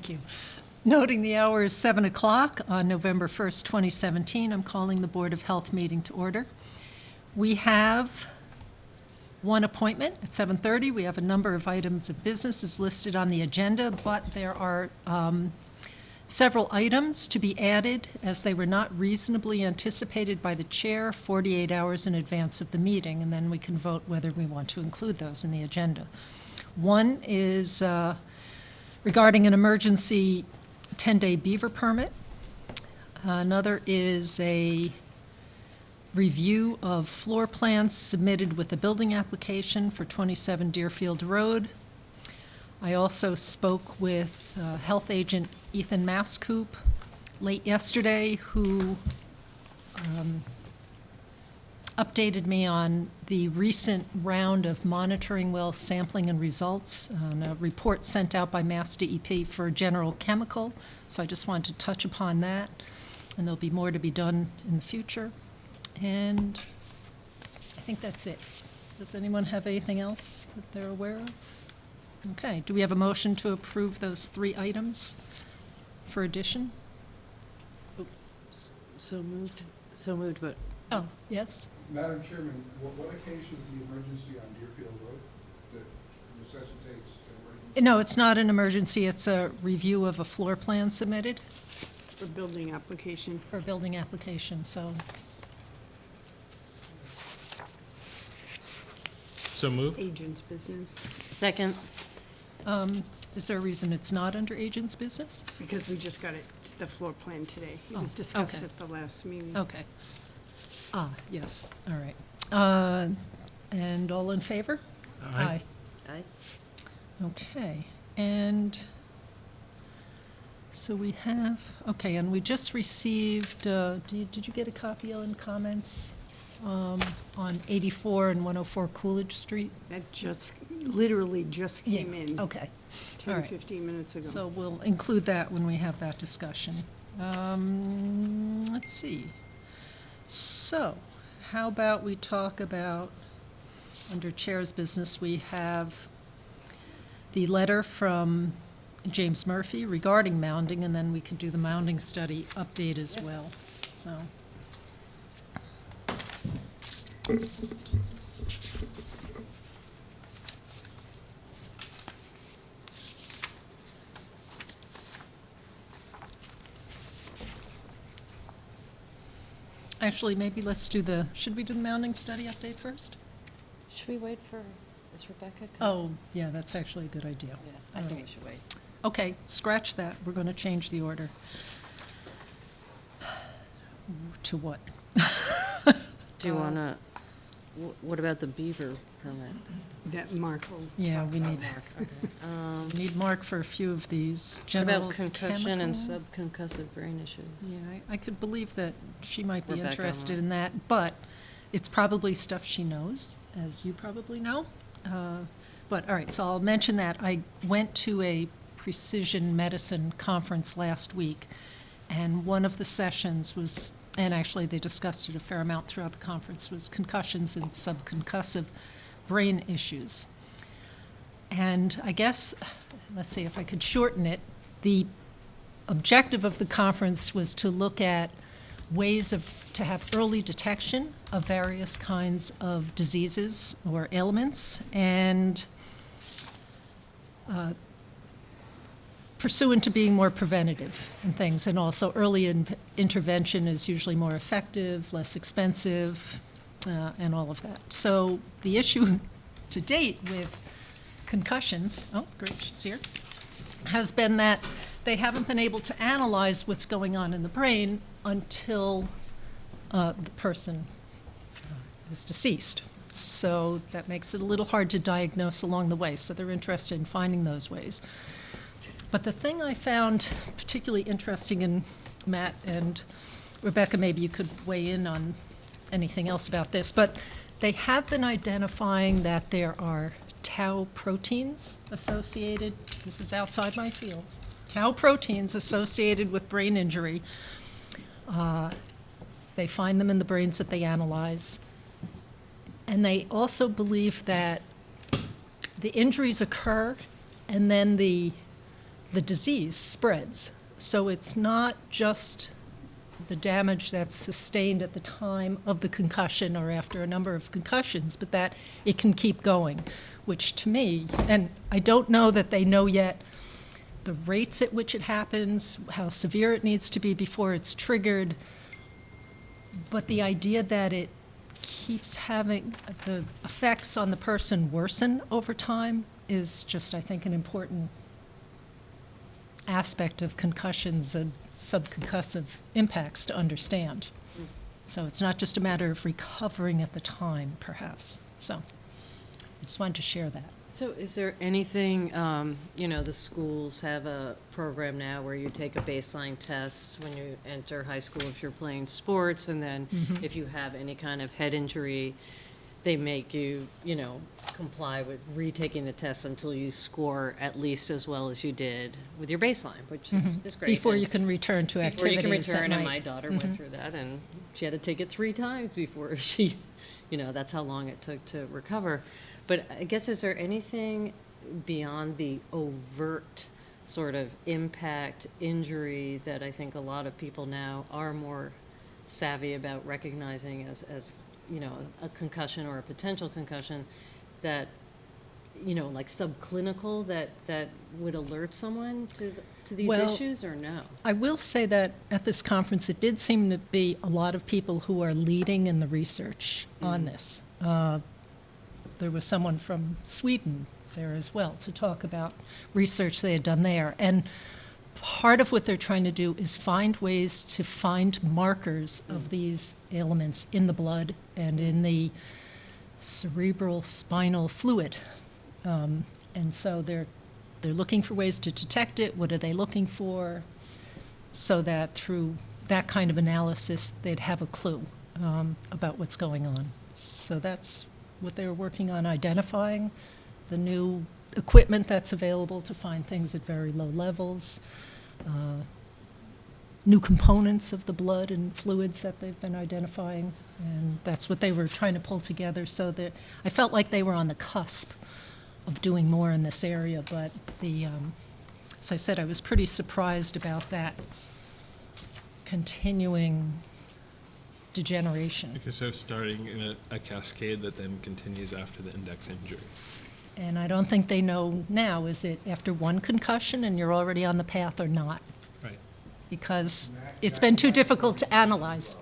Thank you. Noting the hour is 7 o'clock on November 1st, 2017, I'm calling the Board of Health meeting to order. We have one appointment at 7:30. We have a number of items of business as listed on the agenda, but there are several items to be added as they were not reasonably anticipated by the chair 48 hours in advance of the meeting, and then we can vote whether we want to include those in the agenda. One is regarding an emergency 10-day beaver permit. Another is a review of floor plans submitted with the building application for 27 Deerfield Road. I also spoke with health agent Ethan Mascoop late yesterday, who updated me on the recent round of monitoring well sampling and results, on a report sent out by Mass DEP for general chemical. So I just wanted to touch upon that, and there'll be more to be done in the future. And I think that's it. Does anyone have anything else that they're aware of? Okay, do we have a motion to approve those 3 items for addition? So moved, but Oh, yes? Madam Chairman, what occasions the emergency on Deerfield Road that necessitates emergency? No, it's not an emergency. It's a review of a floor plan submitted For building application. for a building application, so it's, So moved. Agent's business, second. is there a reason it's not under agent's business? because we just got it, the floor plan today. It was Oh, discussed okay. at the last meeting. Okay. Yes, all right. And all in favor? Aye. Aye. Okay, and so we have, okay, and we just received, did you get a copy, Ellen, comments on 84 and 104 Coolidge Street? That just, literally just came in Okay, 10, all right. 15 minutes ago. so we'll include that when we have that discussion. Let's see. So, how about we talk about, under Chair's business, we have the letter from James Murphy regarding mounding, and then we can do the mounding study update as well, so. Actually, maybe let's do should we do the mounding study update first? Should we wait for, is Rebecca coming? Oh, yeah, that's actually a good idea. Yeah, I think we should wait. Okay, scratch that. We're going to change the order. To what? Do you want to, what about the beaver permit? That Mark will. Yeah, talk we about need, that. we need Mark for a few of these. What General about concussion and chemical? subconcussive brain issues? Yeah, I could believe that she might be Rebecca interested might. in that, but it's probably stuff she knows, as you probably know. But, all right, so I'll mention that. I went to a precision medicine conference last week, and one of the sessions was, and actually they discussed it a fair amount throughout the conference, was concussions and subconcussive brain issues. And I guess, let's see if I could shorten it, the objective of the conference was to look at ways to have early detection of various kinds of diseases or ailments, and pursuant to being more preventative and things. And also early intervention is usually more effective, less expensive, and all of that. So the issue to date with concussions, oh, great, she's here, has been that they haven't been able to analyze what's going on in the brain until the person is deceased. So that makes it a little hard to diagnose along the way. So they're interested in finding those ways. But the thing I found particularly interesting, and Matt and Rebecca, maybe you could weigh in on anything else about this, but they have been identifying that there are tau proteins associated, this is outside my field, tau proteins associated with brain injury. They find them in the brains that they analyze. And they also believe that the injuries occur and then the the disease spreads. So it's not just the damage that's sustained at the time of the concussion or after a number of concussions, but that it can keep going, which to me, and I don't know that they know yet the rates at which it happens, how severe it needs to be before it's triggered, but the idea that it keeps having the effects on the person worsen over time is just, I think, an important aspect of concussions and subconcussive impacts to understand. So it's not just a matter of recovering at the time, perhaps. So I just wanted to share that. So is there anything, the schools have a program now where you take a baseline test when you enter high school if you're playing sports, and then if you have any kind of head injury, they make you, comply with retaking the test until you score at least as well as you did with your baseline, which is great. Before And you can return to before you activities can at return, and night. my daughter went through that, and she had to take it 3 times before she, that's how long it took to recover. But I guess, is there anything beyond the overt sort of impact injury that I think a lot of people now are more savvy about recognizing as a concussion or a potential concussion that, like subclinical that would alert someone to these Well, issues, or no? I will say that at this conference, it did seem to be a lot of people who are leading in the research on this. There was someone from Sweden there as well to talk about research they had done there. And part of what they're trying to do is find ways to find markers of these ailments in the blood and in the cerebral spinal fluid. And so they're looking for ways to detect it. What are they looking for? So that through that kind of analysis, they'd have a clue about what's going on. So that's what they were working on, identifying the new equipment that's available to find things at very low levels, new components of the blood and fluids that they've been identifying, and that's what they were trying to pull together. So that I felt like they were on the cusp of doing more in this area, but as I said, I was pretty surprised about that continuing degeneration. Because they're starting in a cascade that then continues after the index injury. And I don't think they know now, is it after one concussion and you're already on the path or not? Right. Because it's been too difficult to analyze.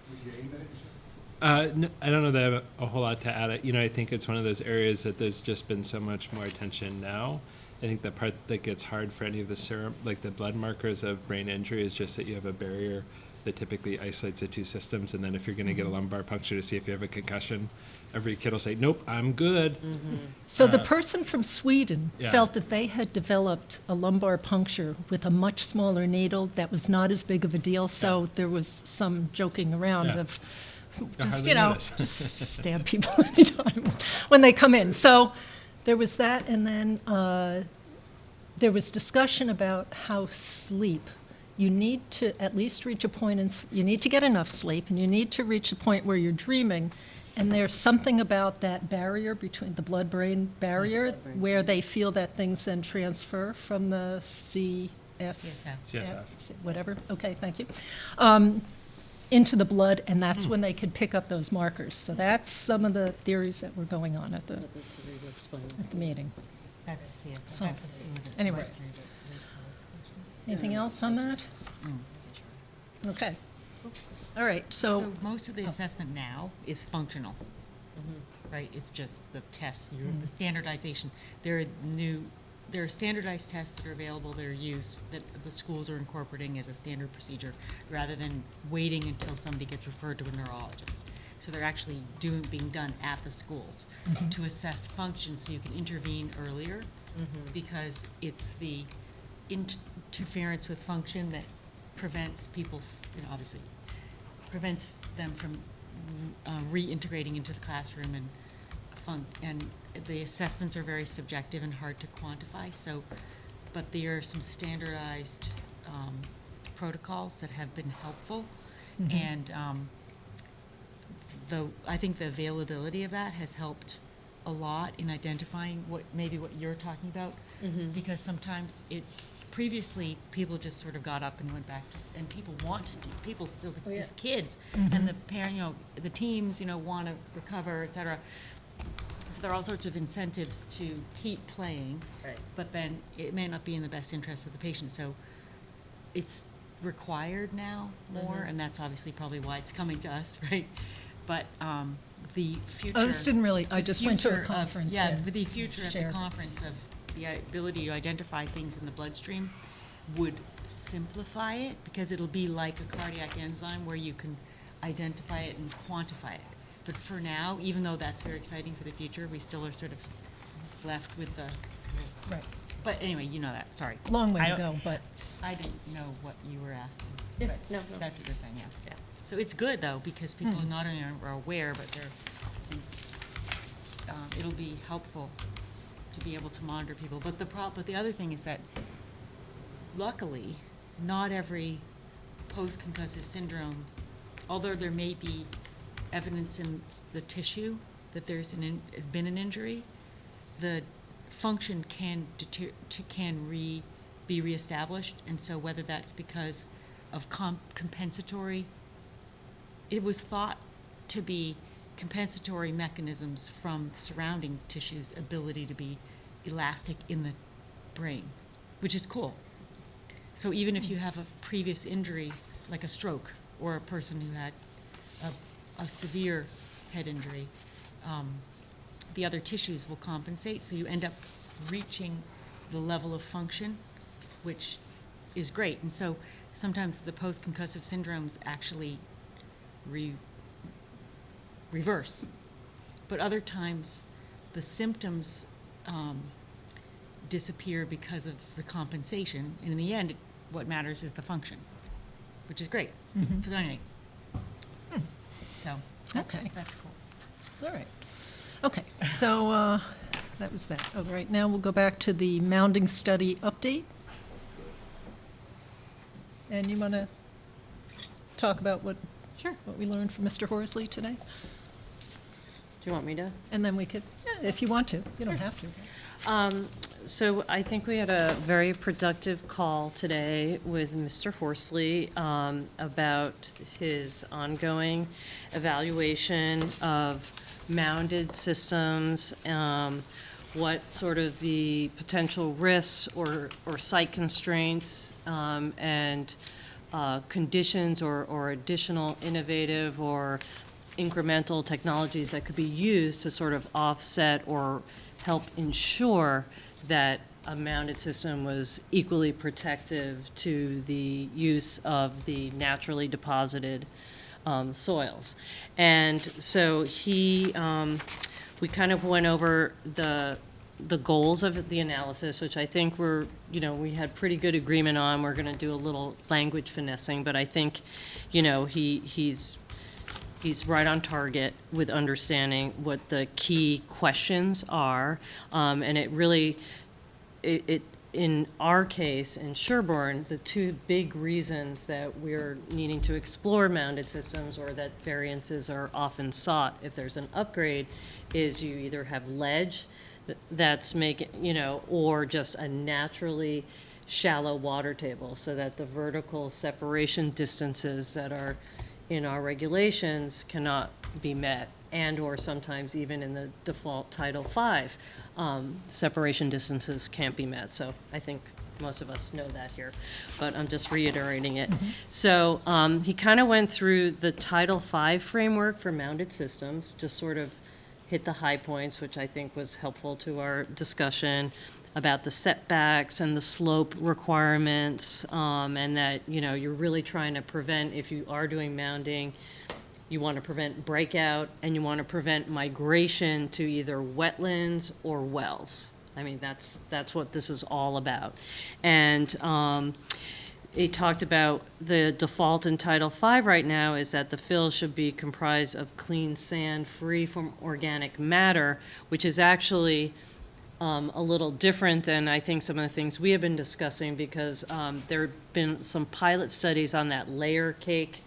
Was you aimed at it, you said? I don't know that I have a whole lot to add. I think it's one of those areas that there's just been so much more attention now. I think the part that gets hard for any of the serum, like the blood markers of brain injury, is just that you have a barrier that typically isolates the two systems. And then if you're going to get a lumbar puncture to see if you have a concussion, every kid will say, nope, I'm good. So the person from Sweden Yeah. felt that they had developed a lumbar puncture with a much smaller needle that was not as big of a deal. So there was some joking around Yeah. of I just, hardly notice. just stab people anytime when they come in. So there was that, and then there was discussion about how sleep. You need to at least reach a point, you need to get enough sleep, and you need to reach a point where you're dreaming. And there's something about that barrier between the blood-brain barrier where they feel that things then transfer from the CSF. whatever, okay, thank you, into the blood, and that's when they could pick up those markers. So that's some of the theories that were going on at the But the cerebral spinal meeting. That's a CSF. So, That's a fluid. anyway. Goes through the- Anything else on that? Okay. All right, So most of the assessment now is functional, right? It's just the tests, the standardization. There are standardized tests that are available, that are used, that the schools are incorporating as a standard procedure, rather than waiting until somebody gets referred to a neurologist. So they're actually being done at the schools to assess function, so you can intervene earlier, because it's the interference with function that prevents people, obviously, prevents them from reintegrating into the classroom, and the assessments are very subjective and hard to quantify. So, but there are some standardized protocols that have been helpful, and I think the availability of that has helped a lot in identifying maybe what you're talking about. Because sometimes previously, people just sort of got up and went back to, and people want to do, people still, Oh, yeah. these kids, and the parent, the teams, want to recover, et cetera. So there are all sorts of incentives to keep playing. Right. But then it may not be in the best interest of the patient, so it's required now more, and that's obviously probably why it's coming to us, right? But the future. Oh, this didn't really, I the just went to a future of- conference. Yeah, and but the future of the shared. conference of the ability to identify things in the bloodstream would simplify it, because it'll be like a cardiac enzyme where you can identify it and quantify it. But for now, even though that's very exciting for the future, we still are sort of left with the, Right, but anyway, you know that, sorry. long way I to don't- go, but, I didn't know what you were asking. Yeah, but no. That's what you're saying, yeah. Yeah. So it's good, though, because people not only are aware, but it'll be helpful to be able to monitor people. But but the other thing is that, luckily, not every post-concussive syndrome, although there may be evidence in the tissue that there's been an injury, the function can be reestablished. And so whether that's because of compensatory, it was thought to be compensatory mechanisms from surrounding tissue's ability to be elastic in the brain, which is cool. So even if you have a previous injury, like a stroke, or a person who had a severe head injury, the other tissues will compensate, so you end up reaching the level of function, which is great. And so sometimes the post-concussive syndromes actually reverse. But other times, the symptoms disappear because of the compensation, and in the end, what matters is the function, which is great. So anyway, so Okay. that's cool. all right. Okay, so that was that. All right, now we'll go back to the mounding study update. And you want to talk about what Sure. we learned from Mr. Horsley today? Do you want me to? And then we could, yeah, if you want to, you don't have to. So I think we had a very productive call today with Mr. Horsley about his ongoing evaluation of mounded systems, what sort of the potential risks or site constraints and conditions or additional innovative or incremental technologies that could be used to sort of offset or help ensure that a mounded system was equally protective to the use of the naturally deposited soils. And so we kind of went over the goals of the analysis, which I think we had pretty good agreement on. We're going to do a little language finessing, but I think, he's right on target with understanding what the key questions are. And it really, in our case, in Sherborn, the two big reasons that we're needing to explore mounded systems, or that variances are often sought if there's an upgrade, is you either have ledge that's making, or just a naturally shallow water table, so that the vertical separation distances that are in our regulations cannot be met, and/or sometimes even in the default Title V, separation distances can't be met. So I think most of us know that here, but I'm just reiterating it. So he kind of went through the Title V framework for mounded systems, just sort of hit the high points, which I think was helpful to our discussion about the setbacks and the slope requirements, and that, you're really trying to prevent, if you are doing mounding, you want to prevent breakout, and you want to prevent migration to either wetlands or wells. I mean, that's what this is all about. And he talked about the default in Title V right now is that the fill should be comprised of clean sand, free from organic matter, which is actually a little different than I think some of the things we have been discussing, because there have been some pilot studies on that layer cake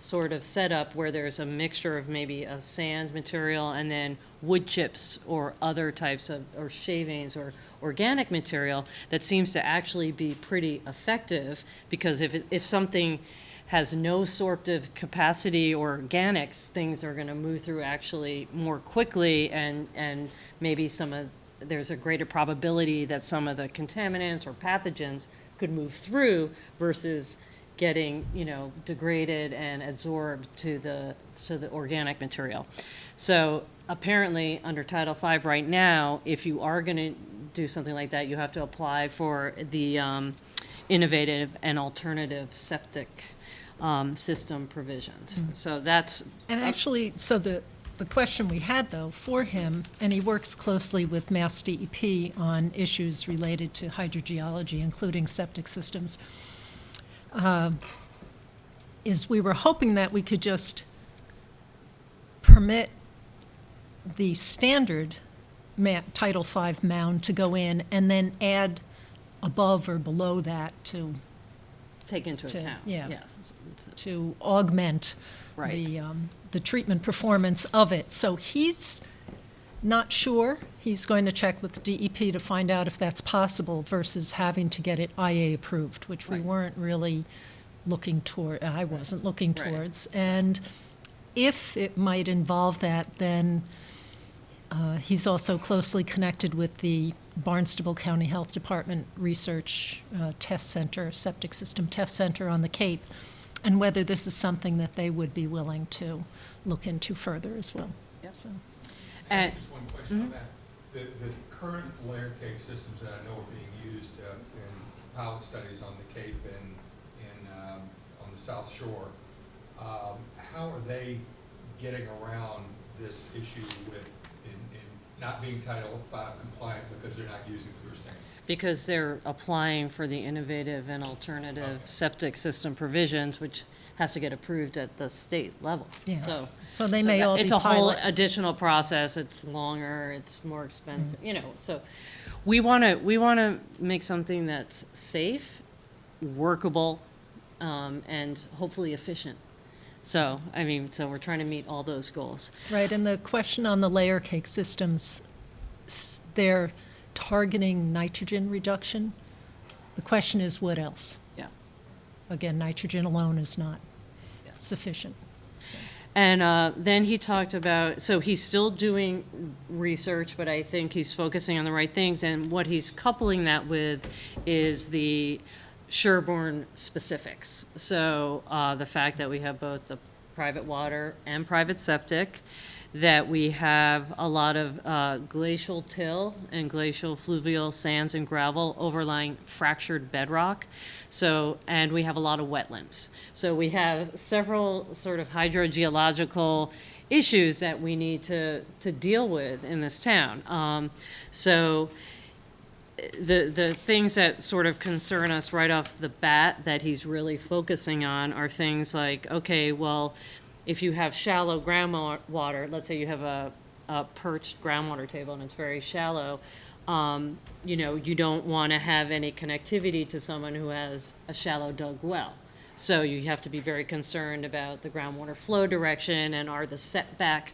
sort of setup where there's a mixture of maybe a sand material and then wood chips or other types of, or shavings or organic material that seems to actually be pretty effective, because if something has no sorptive capacity or organics, things are gonna move through actually more quickly, and maybe there's a greater probability that some of the contaminants or pathogens could move through versus getting, degraded and absorbed to the organic material. So apparently, under Title V right now, if you are gonna do something like that, you have to apply for the innovative and alternative septic system provisions. So that's. And actually, so the question we had, though, for him, and he works closely with Mass DEP on issues related to hydrogeology, including septic systems, is we were hoping that we could just permit the standard Title V mound to go in and then add above or below that to Take into to- account. yeah. Yes. to augment Right. the treatment performance of it. So he's not sure. He's going to check with DEP to find out if that's possible versus having to get it IA approved, which we Right. weren't really looking toward, I wasn't looking Right. towards. And if it might involve that, then he's also closely connected with the Barnstable County Health Department Research Test Center, Septic System Test Center on the Cape, and whether this is something that they would be willing to look into further as well. Yep. So, And- Just one question on that. The current layer cake systems that I know are being used in pilot studies on the Cape and on the South Shore, how are they getting around this issue with in not being Title V compliant because they're not using clear sand? Because they're applying for the innovative and alternative septic system provisions, which has to get approved at the state level. yeah. So. So they so may that- all be It's a whole pilot. additional process, it's longer, it's more expensive, so we wanna make something that's safe, workable, and hopefully efficient. So, so we're trying to meet all those goals. Right, and the question on the layer cake systems, they're targeting nitrogen reduction. The question is, what else? Yeah. Again, nitrogen alone is not Yeah. sufficient. And then he talked about, so he's still doing research, but I think he's focusing on the right things. And what he's coupling that with is the Sherborn specifics. So the fact that we have both the private water and private septic, that we have a lot of glacial till and glacial fluvial sands and gravel overlying fractured bedrock. So, and we have a lot of wetlands. So we have several sort of hydrogeological issues that we need to deal with in this town. So the things that sort of concern us right off the bat that he's really focusing on are things like, okay, well, if you have shallow groundwater, let's say you have a perched groundwater table and it's very shallow, you don't want to have any connectivity to someone who has a shallow dug well. So you have to be very concerned about the groundwater flow direction and are the setback,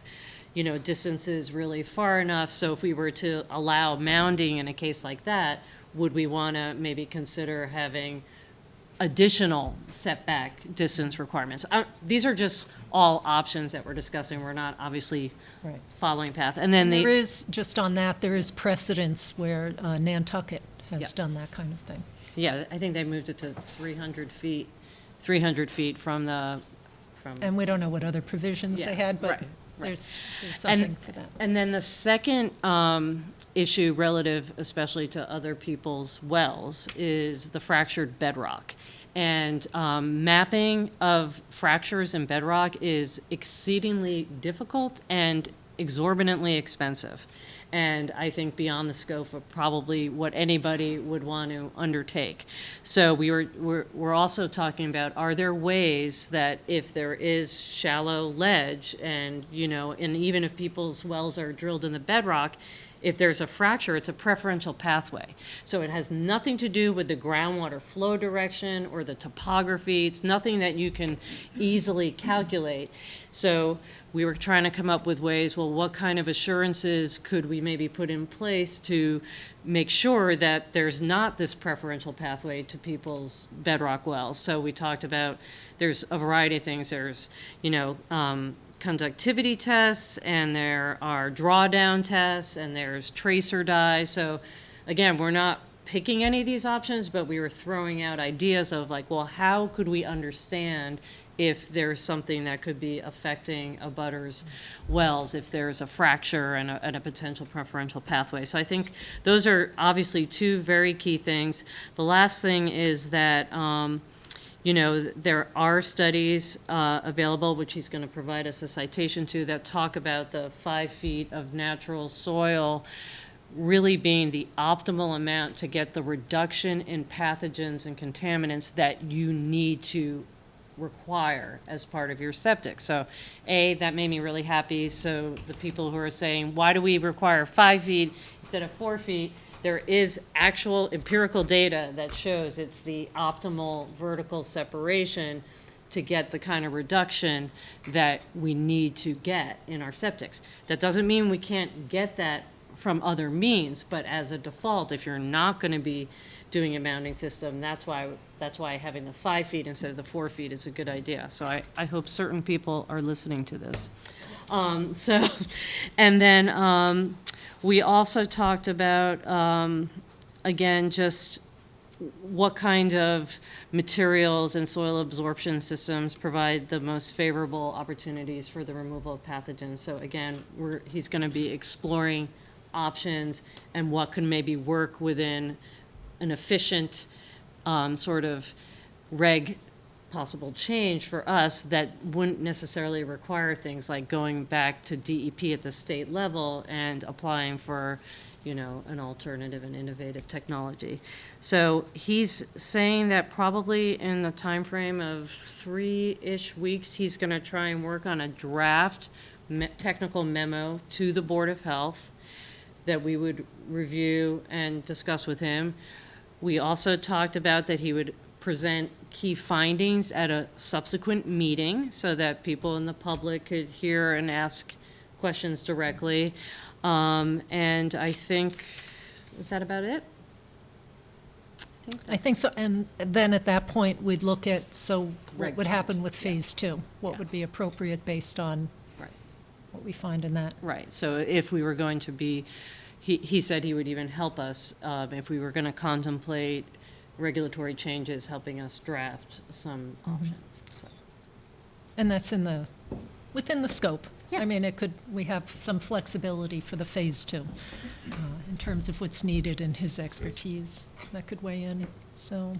distances really far enough. So if we were to allow mounding in a case like that, would we want to maybe consider having additional setback distance requirements? These are just all options that we're discussing. We're not obviously Right. following path. And then There is, just on that, there is precedence where Nantucket Yeah. has done that kind of thing. yeah, I think they moved it to 300 feet from And we don't know what other provisions they Yeah, had, but right. there's something for that. And then the second issue relative especially to other people's wells is the fractured bedrock. And mapping of fractures in bedrock is exceedingly difficult and exorbitantly expensive. And I think beyond the scope of probably what anybody would want to undertake. So we're also talking about, are there ways that if there is shallow ledge and, and even if people's wells are drilled in the bedrock, if there's a fracture, it's a preferential pathway. So it has nothing to do with the groundwater flow direction or the topography. It's nothing that you can easily calculate. So we were trying to come up with ways, well, what kind of assurances could we maybe put in place to make sure that there's not this preferential pathway to people's bedrock wells? So we talked about, there's a variety of things. There's, conductivity tests, and there are drawdown tests, and there's tracer dye. So again, we're not picking any of these options, but we were throwing out ideas of like, well, how could we understand if there's something that could be affecting a butter's wells, if there's a fracture and a potential preferential pathway. So I think those are obviously two very key things. The last thing is that, there are studies available, which he's going to provide us a citation to, that talk about the 5 feet of natural soil really being the optimal amount to get the reduction in pathogens and contaminants that you need to require as part of your septic. So, that made me really happy. So the people who are saying, why do we require 5 feet instead of 4 feet? There is actual empirical data that shows it's the optimal vertical separation to get the kind of reduction that we need to get in our septics. That doesn't mean we can't get that from other means, but as a default, if you're not going to be doing a mounting system, that's why having the 5 feet instead of the 4 feet is a good idea. So I hope certain people are listening to this. And then we also talked about, again, just what kind of materials and soil absorption systems provide the most favorable opportunities for the removal of pathogens. So again, he's going to be exploring options and what can maybe work within an efficient sort of reg possible change for us that wouldn't necessarily require things like going back to DEP at the state level and applying for, an alternative and innovative technology. So he's saying that probably in the time frame of 3-ish weeks, he's going to try and work on a draft technical memo to the Board of Health that we would review and discuss with him. We also talked about that he would present key findings at a subsequent meeting so that people in the public could hear and ask questions directly. And I think, is that about it? I think so, and then at that point, we'd look at, so what Reg would happen with change, Phase 2? What Yeah. would be appropriate based on Right. what we find in that? Right, so if we were going to be, he said he would even help us, if we were gonna contemplate regulatory changes, helping us draft some options, so. And that's within the scope. Yeah. I mean, we have some flexibility for the Phase 2 in terms of what's needed and his expertise. That could weigh in, so.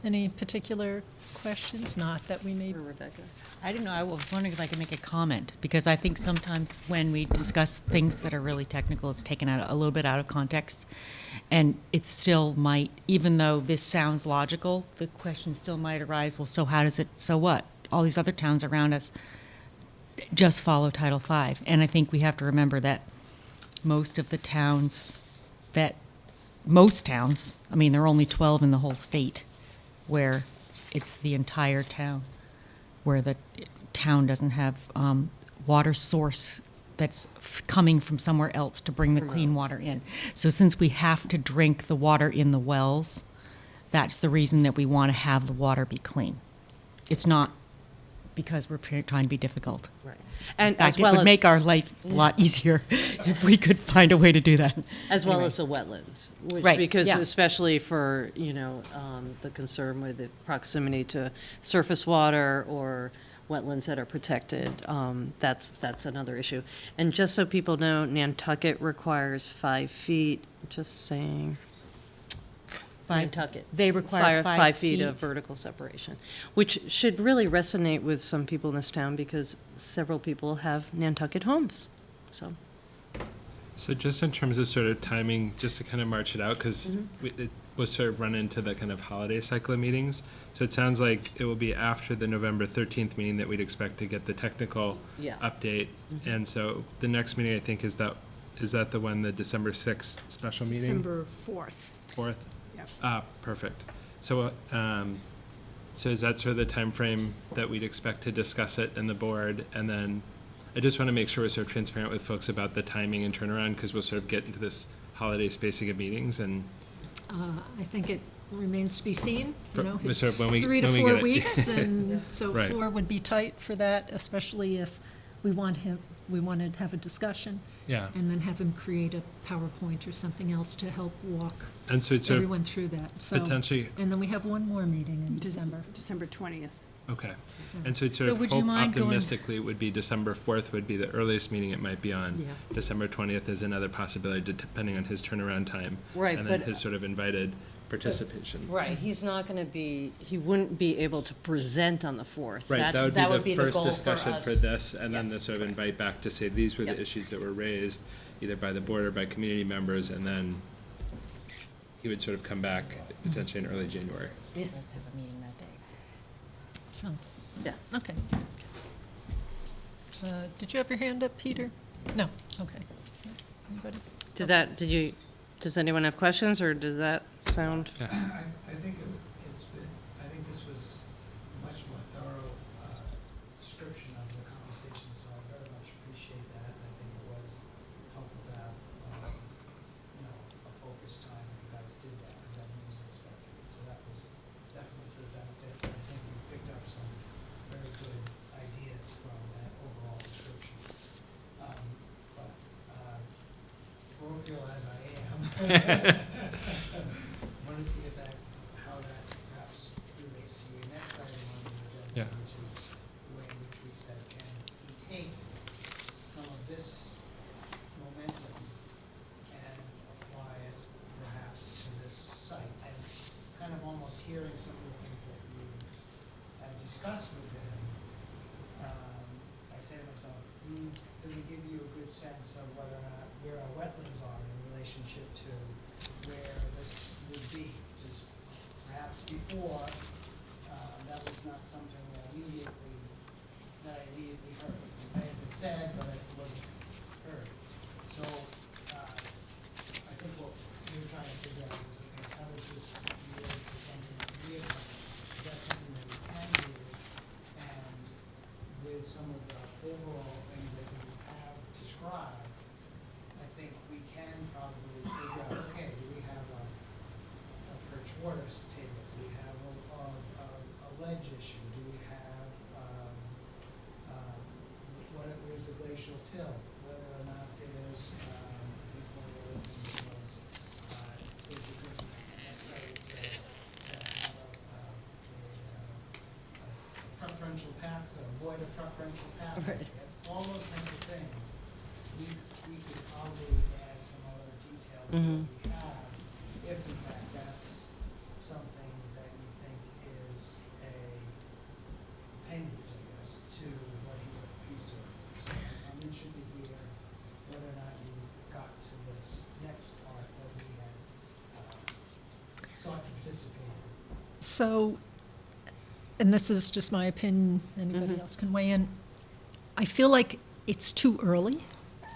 Any particular questions? Not that we may. For Rebecca. I don't know, I was wondering if I could make a comment, because I think sometimes when we discuss things that are really technical, it's taken out a little bit out of context. And it still might, even though this sounds logical, the question still might arise, well, so how does it, so what? All these other towns around us just follow Title V. And I think we have to remember that most towns, I mean, there are only 12 in the whole state, where it's the entire town, where the town doesn't have water source that's coming from somewhere else to bring the clean water in. So since we have to drink the water in the wells, that's the reason that we want to have the water be clean. It's not because we're trying to be difficult. Right. And In as fact, well it would as, make our life a lot easier if we could find a way to do that. as well Anyway. as the wetlands, which, Right, because yeah. especially for, the concern with the proximity to surface water or wetlands that are protected, that's another issue. And just so people know, Nantucket requires 5 feet, just saying. Nantucket. They require 5 feet of feet. vertical separation, which should really resonate with some people in this town because several people have Nantucket homes, so. So just in terms of sort of timing, just to kind of march it out, because Mm-hmm. it will sort of run into the kind of holiday cycle of meetings. So it sounds like it will be after the November 13th meeting that we'd expect to get the technical Yeah. update. And so the next meeting, I think, is that is that the one, the December 6th special meeting? December 4th. 4th? Yep. Perfect. So, so is that sort of the time frame that we'd expect to discuss it in the board? And then I just want to make sure we're sort of transparent with folks about the timing and turnaround, because we'll sort of get into this holiday spacing of meetings and. I think it remains to be seen, you know, Sort of it's when we- 3 to when we 4 get it. weeks, and so Right. 4 would be tight for that, especially if we wanted to have a discussion, Yeah. and then have him create a PowerPoint or something else to help walk And so it's sort of everyone through that, so. potentially, And then we have one more meeting in December, December 20th. okay. so. And so it's So sort of would you hope mind going- optimistically, it would be December 4th would be the earliest meeting it might be on. Yeah. December 20th is another possibility, depending on his turnaround time. Right, And then but- his sort of invited participation. Right, he's not gonna be, he wouldn't be able to present on the 4th. Right, That's- that would be the first goal for discussion for us. this, and then the Yes, sort of correct. invite back to say, these were the Yep. issues that were raised, either by the board or by community members, and then he would sort of come back potentially in early January. He has to have a meeting that day. So, Yeah. okay. Did you have your hand up, Peter? No, okay. Anybody? Does anyone have questions, or does that sound? Yeah. I think I think this was a much more thorough description of the conversation, so I very much appreciate that. I think it was helpful to have, a focused time when you guys did that, because I knew it was expected. So that was definitely to the benefit. I think we picked up some very good ideas from that overall description. But parochial as I am, want to see if how that perhaps relates to your next item on the Yeah. agenda, which is the way in which we said, can we take some of this momentum and apply it perhaps to this site? And kind of almost hearing some of the things that you have discussed with him, I say to myself, does it give you a good sense of whether or not where our wetlands are in relationship to where this would be? Because perhaps before, that was not something that I immediately heard. It may have been said, but it wasn't heard. So, I think what we were trying to figure out is, okay, how does this relate to something that we have done? Is that something that we can do? And with some of the overall things that we have described, I think we can probably figure out, okay, do we have a perch water table? Do we have a ledge issue? Do we have, where's the glacial till? Whether or not there's, I think one of the other things was, is it necessary to have a preferential path, avoid a preferential pathway? Right. All those kinds of things, we could probably add some other detail to what we have, if in fact that's something that you think is a appendage, I guess, to what he's doing. So I'm interested to hear whether or not you got to this next part that we had sought to participate in. So, and this is just my opinion, anybody else can weigh in. I feel like it's too early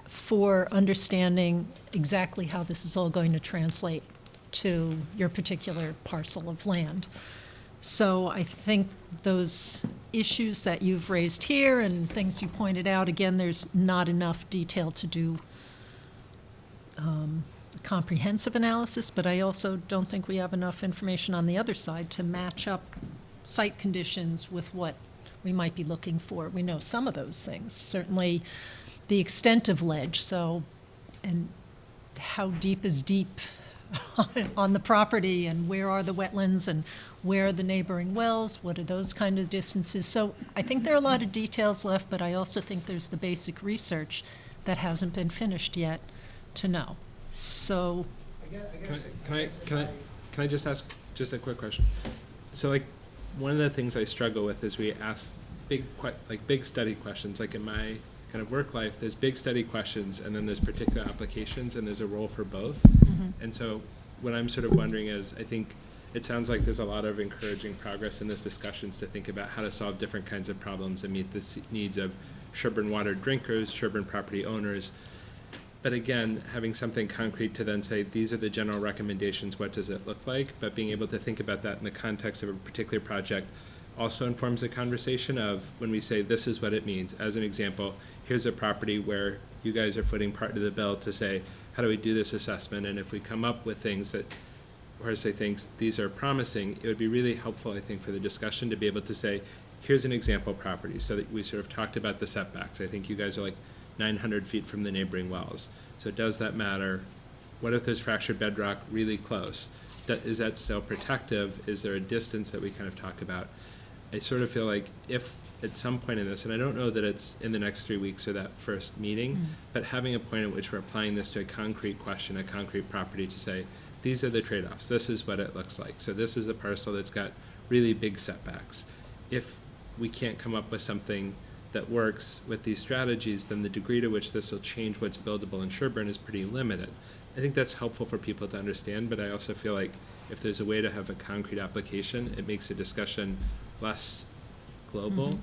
for understanding exactly how this is all going to translate to your particular parcel of land. So I think those issues that you've raised here and things you pointed out, again, there's not enough detail to do a comprehensive analysis, but I also don't think we have enough information on the other side to match up site conditions with what we might be looking for. We know some of those things, certainly the extent of ledge, so, and how deep is deep on the property, and where are the wetlands, and where are the neighboring wells, what are those kind of distances? So I think there are a lot of details left, but I also think there's the basic research that hasn't been finished yet to know. So, Can I just ask just a quick question? So like, one of the things I struggle with is we ask big study questions, like in my kind of work life, there's big study questions and then there's particular applications and there's a role for both. And so what I'm sort of wondering is, I think it sounds like there's a lot of encouraging progress in this discussions to think about how to solve different kinds of problems and meet the needs of Sherborn water drinkers, Sherborn property owners. But again, having something concrete to then say, these are the general recommendations, what does it look like? But being able to think about that in the context of a particular project also informs the conversation of when we say, this is what it means. As an example, here's a property where you guys are footing part of the bill to say, how do we do this assessment? And if we come up with things that, or say things, these are promising, it would be really helpful, I think, for the discussion to be able to say, here's an example property, so that we sort of talked about the setbacks. I think you guys are like 900 feet from the neighboring wells. So does that matter? What if there's fractured bedrock really close? Is that still protective? Is there a distance that we kind of talk about? I sort of feel like if at some point in this, and I don't know that it's in the next 3 weeks or that first meeting, but having a point at which we're applying this to a concrete question, a concrete property to say, these are the trade-offs. This is what it looks like. So this is a parcel that's got really big setbacks. If we can't come up with something that works with these strategies, then the degree to which this will change what's buildable in Sherborn is pretty limited. I think that's helpful for people to understand, but I also feel like if there's a way to have a concrete application, it makes the discussion less global.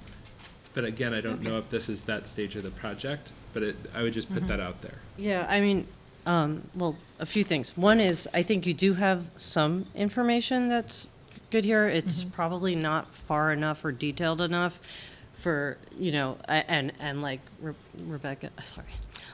But again, I don't know if this is that stage of the project, but I would just put that out there. Yeah, I mean, well, a few things. One is, I think you do have some information that's good here. It's probably not far enough or detailed enough for, you know, and like Rebecca, sorry,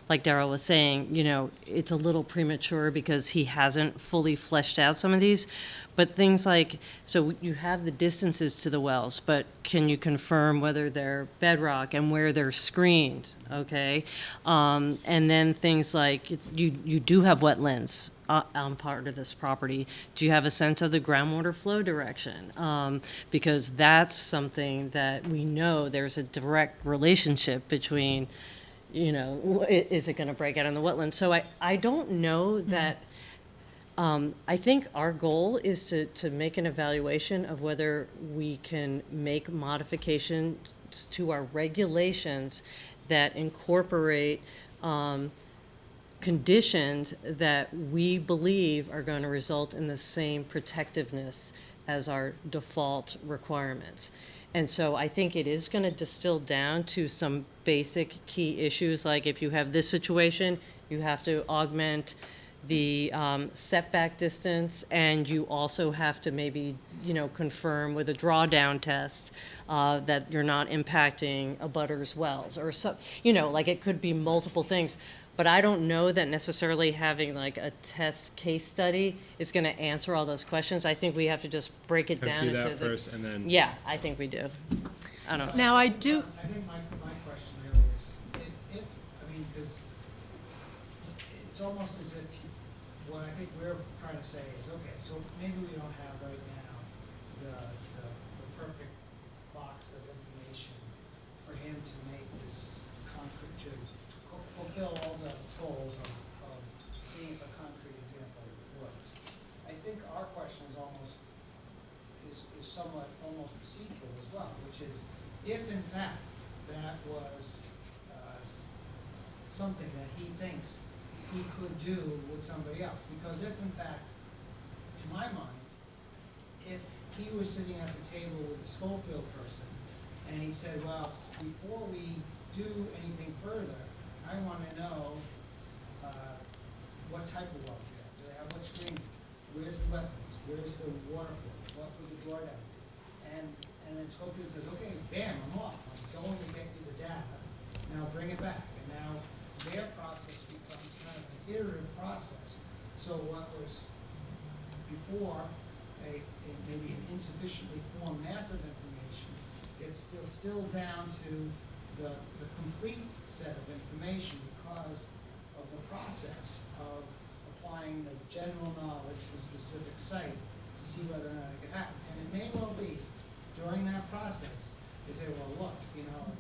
like Darrell was saying, you know, it's a little premature because he hasn't fully fleshed out some of these. But things like, so you have the distances to the wells, but can you confirm whether they're bedrock and where they're screened, okay? And then things like, you do have wetlands on part of this property. Do you have a sense of the groundwater flow direction? Because that's something that we know there's a direct relationship between, you know, is it gonna break out in the wetlands? So I don't know that, I think our goal is to make an evaluation of whether we can make modifications to our regulations that incorporate conditions that we believe are going to result in the same protectiveness as our default requirements. And so I think it is going to distill down to some basic key issues, like if you have this situation, you have to augment the setback distance, and you also have to maybe, you know, confirm with a drawdown test that you're not impacting a butter's wells, or so, you know, like it could be multiple things. But I don't know that necessarily having like a test case study is going to answer all those questions. I think we have to just break it down Do into that first and then. Yeah, I think we do. I don't know. Now, I do, I think my question really is, if, I mean, because it's almost as if, what I think we're trying to say is, okay, so maybe we don't have right now the perfect box of information for him to make this concrete, to fulfill all the goals of seeing if a concrete example works. I think our question is almost, is somewhat almost procedural as well, which is, if in fact that was something that he thinks he could do with somebody else. Because if in fact, to my mind, if he was sitting at the table with the Schofield person and he said, well, before we do anything further, I want to know what type of wells they have. Do they have what screening? Where's the wetlands? Where's the water flow? What would the drawdown be? And then Schofield says, okay, bam, I'm off. I'm going to get you the data. Now bring it back. And now their process becomes kind of an iterative process. So what was before maybe an insufficiently formed mass of information gets distilled down to the complete set of information because of the process of applying the general knowledge to the specific site to see whether or not it could happen. And it may well be during that process, they say, well, look, you know,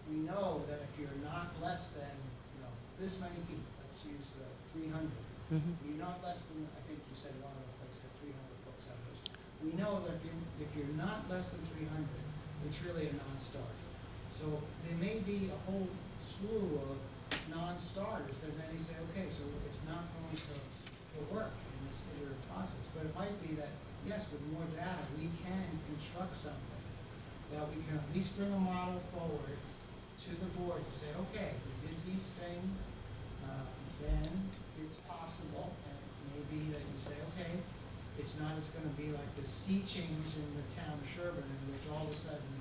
we know that if you're not less than, you know, this many feet, let's use the 300, you're not less than, I think you said one of the places at 300-foot separation. We know that if you're not less than 300, it's really a non-starter. So there may be a whole slew of non-starters that then they say, okay, so it's not going to work in this iterative process. But it might be that, yes, with more data, we can construct something that we can at least bring a model forward to the board to say, okay, we did these things, then it's possible, and it may be that you say, okay, it's not as gonna be like the sea change in the town of Sherborn, in which all of a sudden,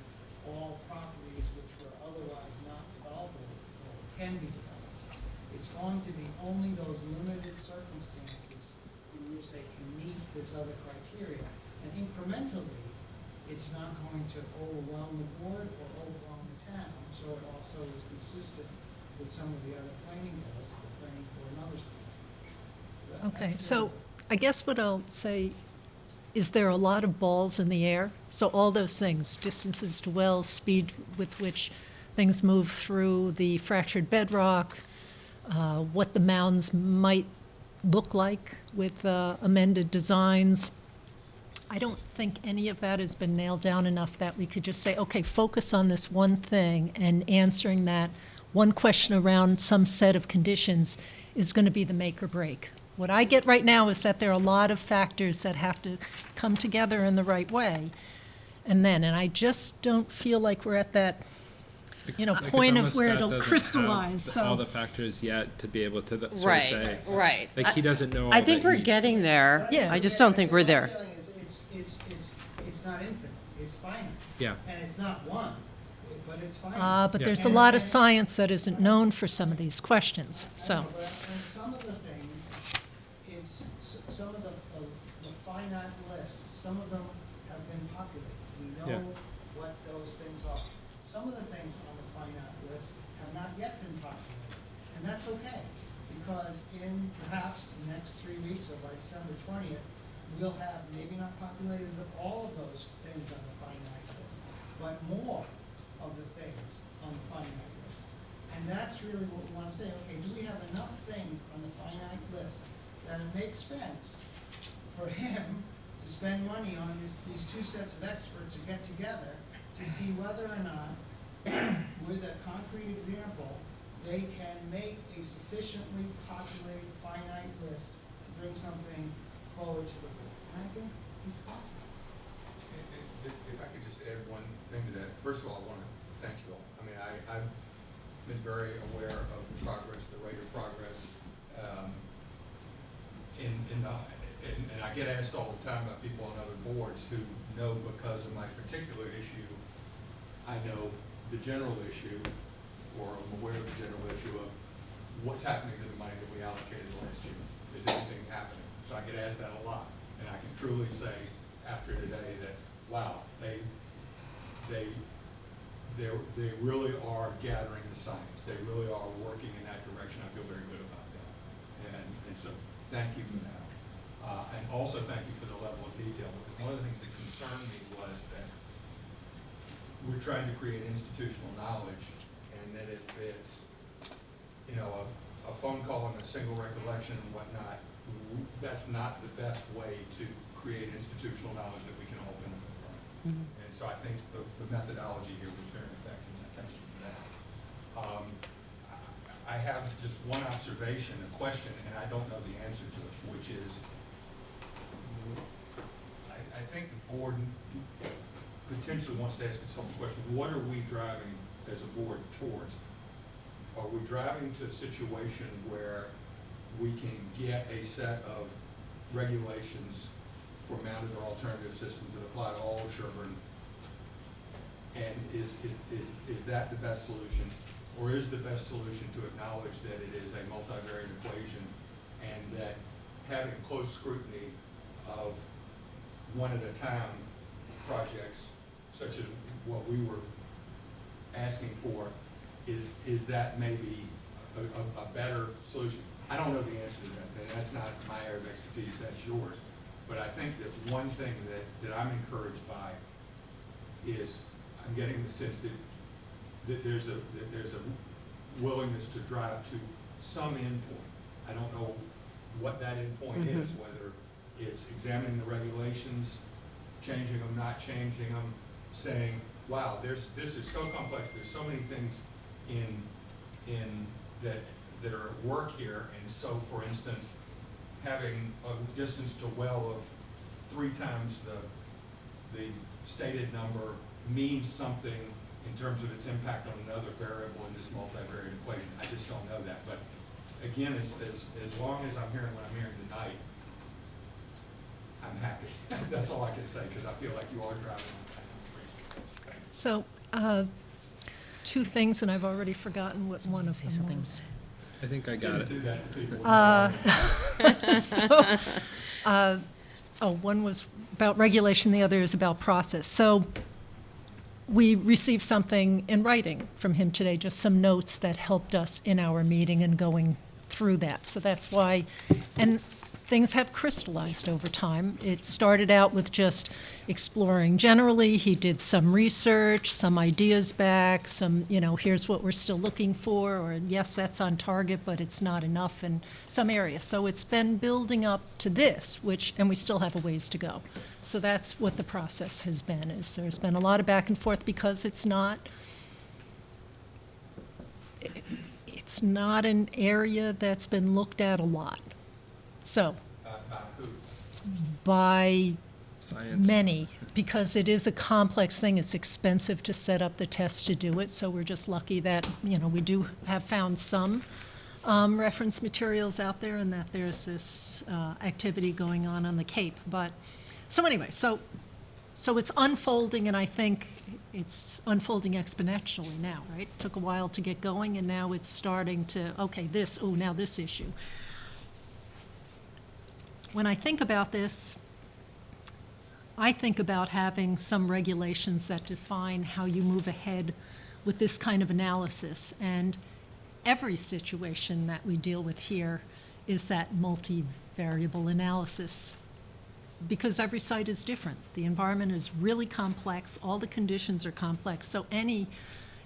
all properties which were otherwise not developable can be developed. It's going to be only those limited circumstances in which they can meet this other criteria. And incrementally, it's not going to overwhelm the board or overwhelm the town, so it also is consistent with some of the other planning goals, the planning board and others. Okay, so I guess what I'll say is there are a lot of balls in the air. So all those things, distances to wells, speed with which things move through the fractured bedrock, what the mounds might look like with amended designs. I don't think any of that has been nailed down enough that we could just say, okay, focus on this one thing, and answering that one question around some set of conditions is going to be the make or break. What I get right now is that there are a lot of factors that have to come together in the right way. And I just don't feel like we're at that, Like, point it's of where almost Scott it'll doesn't crystallize, have all so. the factors yet to be able to sort of say, Right. like, he doesn't know all I that think he we're needs. getting there. Yeah. I just don't think we're My there. feeling is it's not infinite, it's finite. Yeah. And it's not one, but it's finite. But Yeah. there's a lot of science that isn't known for some of these questions, I so. know, but and some of the things, some of the finite lists, some of them have been populated. We Yeah. know what those things are. Some of the things on the finite list have not yet been populated, and that's okay, because in perhaps the next 3 weeks or by December 20th, we'll have maybe not populated all of those things on the finite list, but more of the things on the finite list. And that's really what we want to say, okay, do we have enough things on the finite list that it makes sense for him to spend money on these two sets of experts to get together to see whether or not, with a concrete example, they can make a sufficiently populated finite list to bring something forward to the board. And I think it's possible. If I could just add one thing to that. First of all, I want to thank you all. I mean, I've been very aware of the progress, the rate of progress. And I get asked all the time by people on other boards who know because of my particular issue, I know the general issue, or I'm aware of the general issue of what's happening to the money that we allocated last year. Is anything happening? So I get asked that a lot. And I can truly say after today that, wow, they really are gathering the science. They really are working in that direction. I feel very good about that. And so thank you for that. And also thank you for the level of detail, because one of the things that concerned me was that we're trying to create institutional knowledge, and that if it's, a phone call and a single recollection and whatnot, that's not the best way to create institutional knowledge that we can all benefit from. And so I think the methodology here was very effective, and I thank you for that. I have just one observation, a question, and I don't know the answer to it, which is, I think the board potentially wants to ask itself the question, what are we driving as a board towards? Are we driving to a situation where we can get a set of regulations for mounted or alternative systems that apply to all of Sherborn? And is that the best solution? Or is the best solution to acknowledge that it is a multivariate equation, and that having close scrutiny of one at a time projects, such as what we were asking for, is that maybe a better solution? I don't know the answer to that, and that's not my area of expertise, that's yours. But I think that one thing that I'm encouraged by is I'm getting the sense that there's a willingness to drive to some endpoint. I don't know what that endpoint is, whether it's examining the regulations, changing them, not changing them, saying, wow, this is so complex, there's so many things in that are at work here. And so, for instance, having a distance to well of 3 times the stated number means something in terms of its impact on another variable in this multivariate equation. I just don't know that. But again, as long as I'm hearing what I'm hearing tonight, I'm happy. That's all I can say, because I feel like you are driving on time. So, two things, and I've already forgotten what one of them was. I think I got it. Do that to people. So, one was about regulation, the other is about process. So we received something in writing from him today, just some notes that helped us in our meeting and going through that. So that's why, and things have crystallized over time. It started out with just exploring generally. He did some research, some ideas back, some, here's what we're still looking for, or yes, that's on target, but it's not enough in some areas. So it's been building up to this, and we still have a ways to go. So that's what the process has been, is there's been a lot of back and forth because it's not an area that's been looked at a lot. So, By who? by Science. many, because it is a complex thing. It's expensive to set up the test to do it, so we're just lucky that, we do have found some reference materials out there and that there's this activity going on the Cape. But, so anyway, so it's unfolding, and I think it's unfolding exponentially now, right? It took a while to get going, and now it's starting to, now this issue. When I think about this, I think about having some regulations that define how you move ahead with this kind of analysis. And every situation that we deal with here is that multivariable analysis, because every site is different. The environment is really complex. All the conditions are complex. So any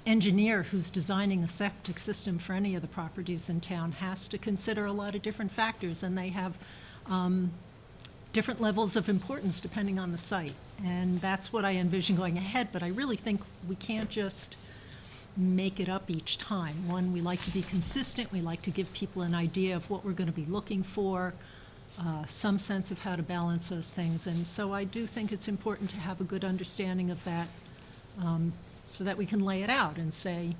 engineer who's designing a septic system for any of the properties in town has to consider a lot of different factors, and they have different levels of importance depending on the site. And that's what I envision going ahead, but I really think we can't just make it up each time. One, we like to be consistent. We like to give people an idea of what we're going to be looking for, some sense of how to balance those things. And so I do think it's important to have a good understanding of that, so that we can lay it out and say,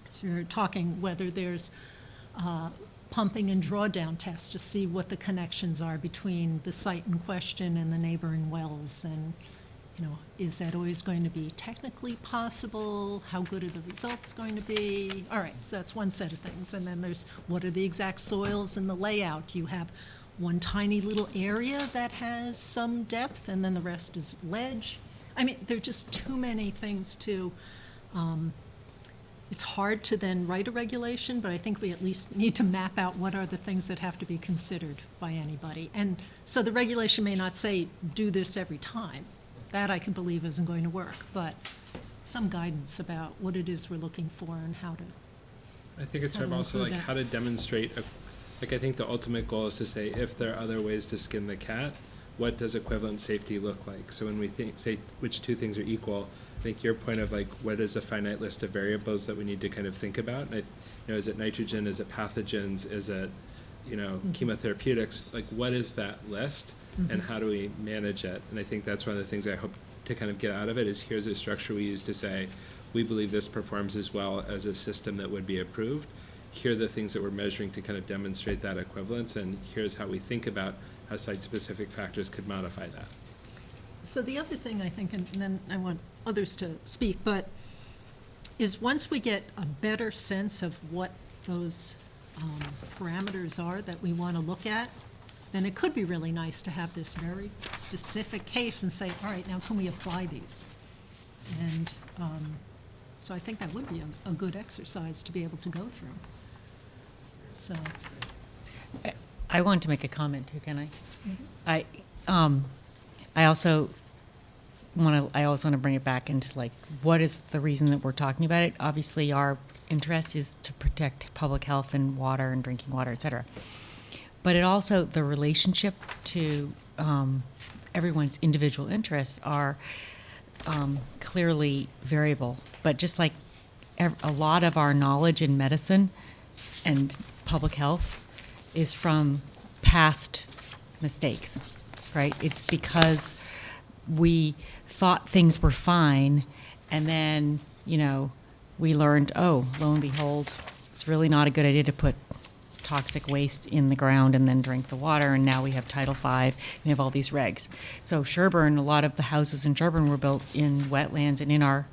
so you're talking whether there's pumping and drawdown tests to see what the connections are between the site in question and the neighboring wells. And, is that always going to be technically possible? How good are the results going to be? All right, so that's one set of things. And then there's what are the exact soils and the layout? Do you have one tiny little area that has some depth and then the rest is ledge? I mean, there are just too many things to, it's hard to then write a regulation, but I think we at least need to map out what are the things that have to be considered by anybody. And so the regulation may not say, do this every time. That I can believe isn't going to work, but some guidance about what it is we're looking for and how to. I think it's How sort of to also improve like that. how to demonstrate, I think the ultimate goal is to say, if there are other ways to skin the cat, what does equivalent safety look like? So when we say which two things are equal, I think your point of like, what is a finite list of variables that we need to kind of think about? Is it nitrogen, is it pathogens, is it, chemotherapeutics? Like, what is that list? And how do we manage it? And I think that's one of the things I hope to kind of get out of it is here's a structure we use to say, we believe this performs as well as a system that would be approved. Here are the things that we're measuring to kind of demonstrate that equivalence, and here's how we think about how site-specific factors could modify that. So the other thing I think, and then I want others to speak, but is once we get a better sense of what those parameters are that we want to look at, then it could be really nice to have this very specific case and say, all right, now can we apply these? And so I think that would be a good exercise to be able to go through. So, I want to make a comment too, can I? I also want to bring it back into like, what is the reason that we're talking about it? Obviously, our interest is to protect public health and water and drinking water, et cetera. But it also, the relationship to everyone's individual interests are clearly variable. But just like a lot of our knowledge in medicine and public health is from past mistakes, right? It's because we thought things were fine, and then, we learned, oh, lo and behold, it's really not a good idea to put toxic waste in the ground and then drink the water, and now we have Title V, we have all these regs. So Sherborn, a lot of the houses in Sherborn were built in wetlands and in our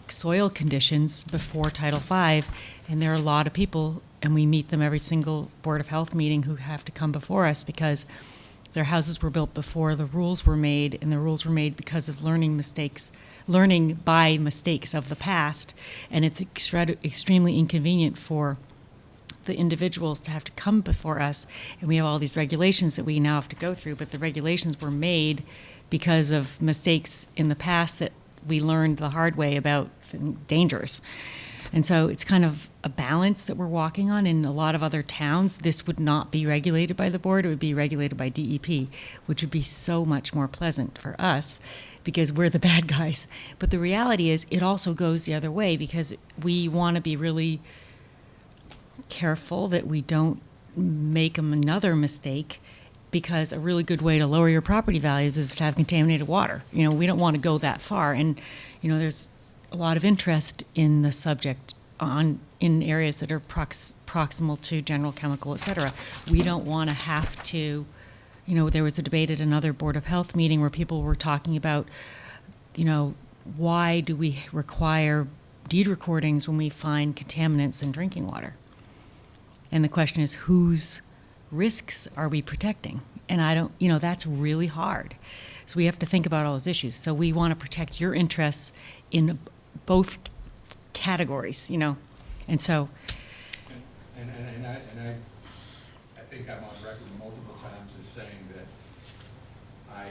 soil conditions before Title V, and there are a lot of people, and we meet them every single Board of Health meeting, who have to come before us because their houses were built before the rules were made, and the rules were made because of learning by mistakes of the past, and it's extremely inconvenient for the individuals to have to come before us, and we have all these regulations that we now have to go through, but the regulations were made because of mistakes in the past that we learned the hard way about dangerous. And so it's kind of a balance that we're walking on. In a lot of other towns, this would not be regulated by the board, it would be regulated by DEP, which would be so much more pleasant for us because we're the bad guys. But the reality is it also goes the other way because we want to be really careful that we don't make another mistake, because a really good way to lower your property values is to have contaminated water. You know, we don't want to go that far. And, you know, there's a lot of interest in the subject in areas that are proximal to general chemical, et cetera. We don't want to have to, you know, there was a debate at another Board of Health meeting where people were talking about, you know, why do we require deed recordings when we find contaminants in drinking water? And the question is, whose risks are we protecting? And I don't, you know, that's really hard. So we have to think about all those issues. So we want to protect your interests in both categories, you know. And so, And I think I'm on record multiple times as saying that I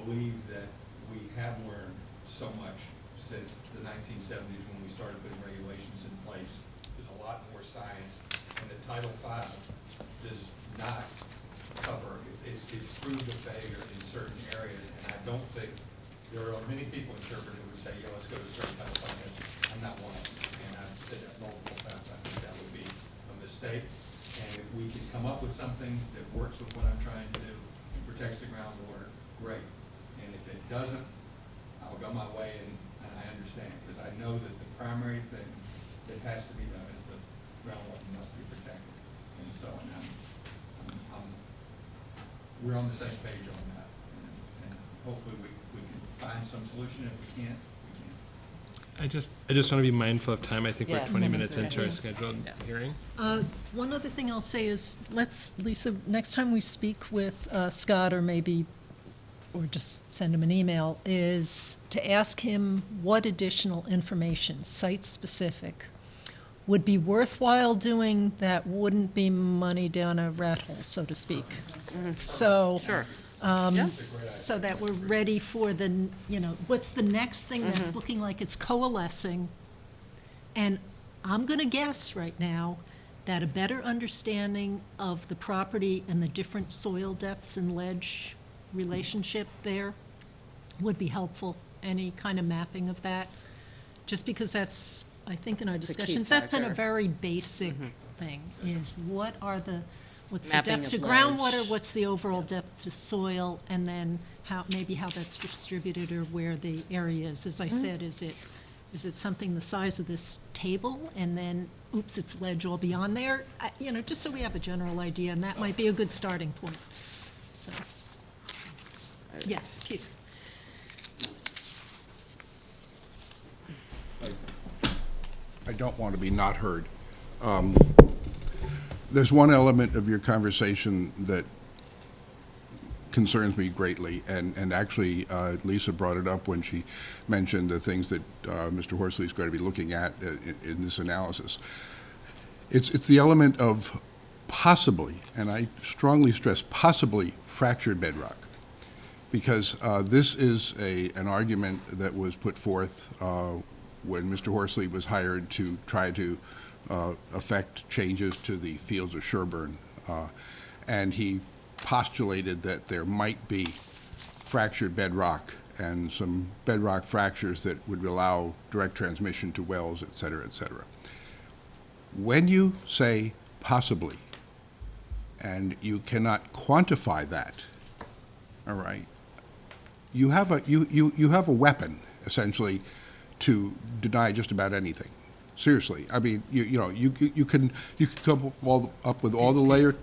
believe that we have learned so much since the 1970s when we started putting regulations in place. There's a lot more science, and the Title V does not cover, it's proved a failure in certain areas, and I don't think, there are many people in Sherborn who would say, yeah, let's go to straight Title V. I'm not one of them, and I've said that multiple times. I think that would be a mistake, and if we can come up with something that works with what I'm trying to do and protects the groundwater, great. And if it doesn't, I'll go my way, and I understand, because I know that the primary thing that has to be done is the groundwater must be protected. And so, we're on the same page on that, and hopefully we can find some solution. If we can't, we can't. I just want to be mindful of time. I think we're Yes. 20 minutes into our Yes. scheduled hearing. One other thing I'll say is, Lisa, next time we speak with Scott, or just send him an email, is to ask him what additional information, site-specific, would be worthwhile doing that wouldn't be money down a rat hole, so to speak. So. Sure. So that we're ready for the, you know, what's the next thing that's looking like it's coalescing? And I'm going to guess right now that a better understanding of the property and the different soil depths and ledge relationship there would be helpful. Any kind of mapping of that, just because that's, I think in our It's a key discussions, that's been a factor. very basic thing, is what's the Mapping depth to of groundwater, ledge. what's the overall depth to soil, and then how that's distributed or where the area is. As I said, is it something the size of this table, and then, oops, it's ledge all beyond there? You know, just so we have a general idea, and that might be a good starting point. So, yes, Peter. I don't want to be not heard. There's one element of your conversation that concerns me greatly, and actually Lisa brought it up when she mentioned the things that Mr. Horsley is going to be looking at in this analysis. It's the element of possibly, and I strongly stress possibly, fractured bedrock. Because this is an argument that was put forth when Mr. Horsley was hired to try to affect changes to the fields of Sherborn. And he postulated that there might be fractured bedrock and some bedrock fractures that would allow direct transmission to wells, et cetera, et cetera. When you say possibly, and you cannot quantify that, all right, you have a weapon, essentially, to deny just about anything. Seriously, I mean, you know, you can come up with all the layer.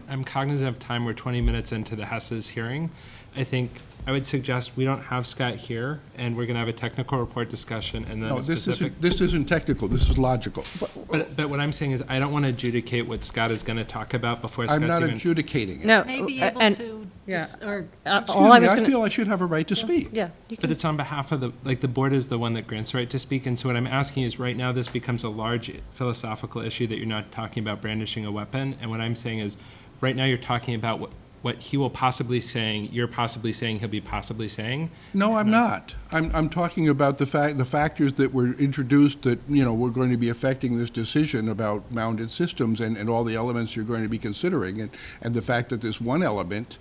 I'm cognizant of time. We're 20 minutes into the Hess's hearing. I think I would suggest we don't have Scott here, and we're going to have a technical report discussion, and then No, a specific. this isn't technical, this is logical. But what I'm saying is, I don't want to adjudicate what Scott is going to talk about before Scott's I'm not even. adjudicating it. No, May be uh, able and- to, yeah. or Excuse all I me, was I gonna- feel I should have a right to speak. Yeah, you But can, it's on behalf of the board is the one that grants the right to speak, and so what I'm asking is, right now, this becomes a large philosophical issue that you're not talking about brandishing a weapon, and what I'm saying is, right now, you're talking about what he will possibly saying, you're possibly saying, he'll be possibly saying. No, I'm not. I'm talking about the factors that were introduced that, you know, were going to be affecting this decision about mounted systems and all the elements you're going to be considering, and the fact that this one element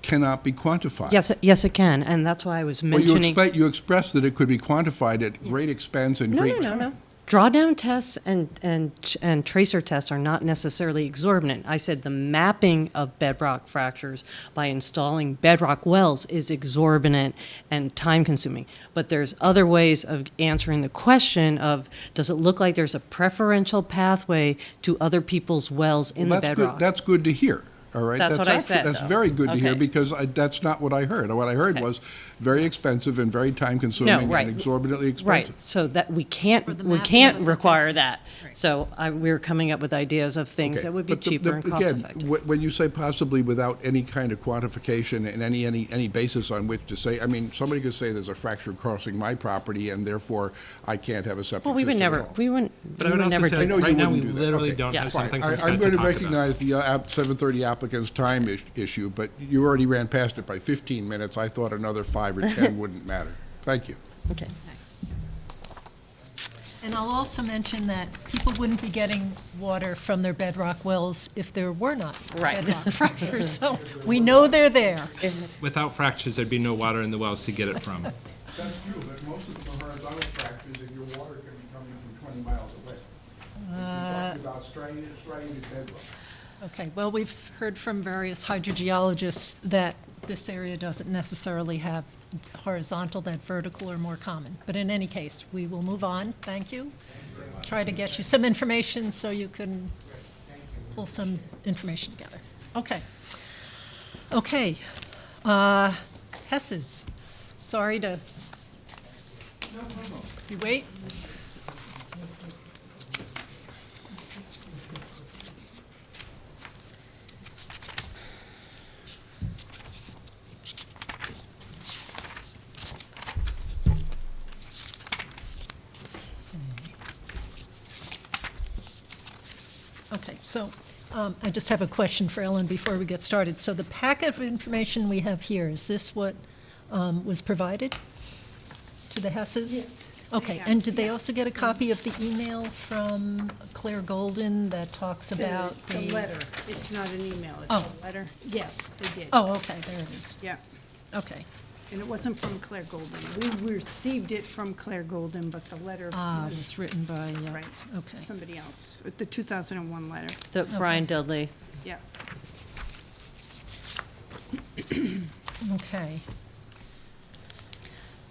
cannot be quantified. yes, it can, and that's why I was Well, mentioning. you expressed that it could be quantified at great expense and No, great no, time. no, no. Drawdown tests and tracer tests are not necessarily exorbitant. I said the mapping of bedrock fractures by installing bedrock wells is exorbitant and time-consuming. But there's other ways of answering the question of, does it look like there's a preferential pathway to other people's wells in the Well, that's bedrock? good. That's good to hear. All right. That's what I said, That's though. very good to hear Okay. because that's not what I heard. What I heard Okay. was very expensive and very time-consuming right. and exorbitantly expensive. Right, so that we can't, For the we mapping can't of the require test. that. So we're coming up with ideas of things Okay, that would be but the- cheaper and again, cost-effective. When you say possibly without any kind of quantification and any basis on which to say, I mean, somebody could say there's a fracture crossing my property and therefore I can't have a septic Well, we would system at never, all. we wouldn't, But we I would would also never say, do I know that. you right now, we wouldn't do that. literally Okay. don't Yeah. have something from I'm Scott to going to talk about. recognize the 7:30 applicant's time issue, but you already ran past it by 15 minutes. I thought another 5 or 10 wouldn't matter. Thank you. Okay. And I'll also mention that people wouldn't be getting water from their bedrock wells if there were not Right. bedrock fractures. So we know they're there. Without fractures, there'd be no water in the wells to get it from. That's true, but most of them are horizontal fractures and your water can be coming from 20 miles away. If you're talking about striated bedrock. Okay, well, we've heard from various hydrogeologists that this area doesn't necessarily have horizontal, that vertical are more common. But in any case, we will move on. Thank you. Try to get you some information so you can pull some information together. Okay. Okay. Hesses, sorry to. You wait? Okay, so I just have a question for Ellen before we get started. So the packet of information we have here, is this what was provided to the Hesses? Yes, they Okay, have, and did they yes. also get a copy of the email from Claire Golden that talks about The letter, it's not an email, it's Oh. a letter. Yes, they did. Oh, okay, there it is. Yeah, Okay. and it wasn't from Claire Golden. We received it from Claire Golden, but the letter Ah, it was was written by, Right. okay. somebody else, the 2001 letter, The Brian Dudley. yeah. Okay.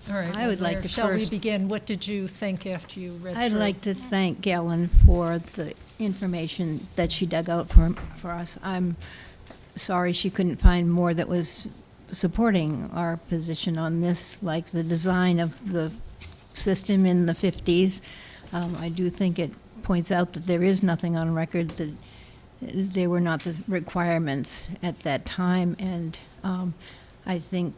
All right. I would like Claire, to shall we first- begin? What did you think after you read through? I'd like to thank Ellen for the information that she dug out for us. I'm sorry she couldn't find more that was supporting our position on this, like the design of the system in the 50s. I do think it points out that there is nothing on record that they were not the requirements at that time, and I think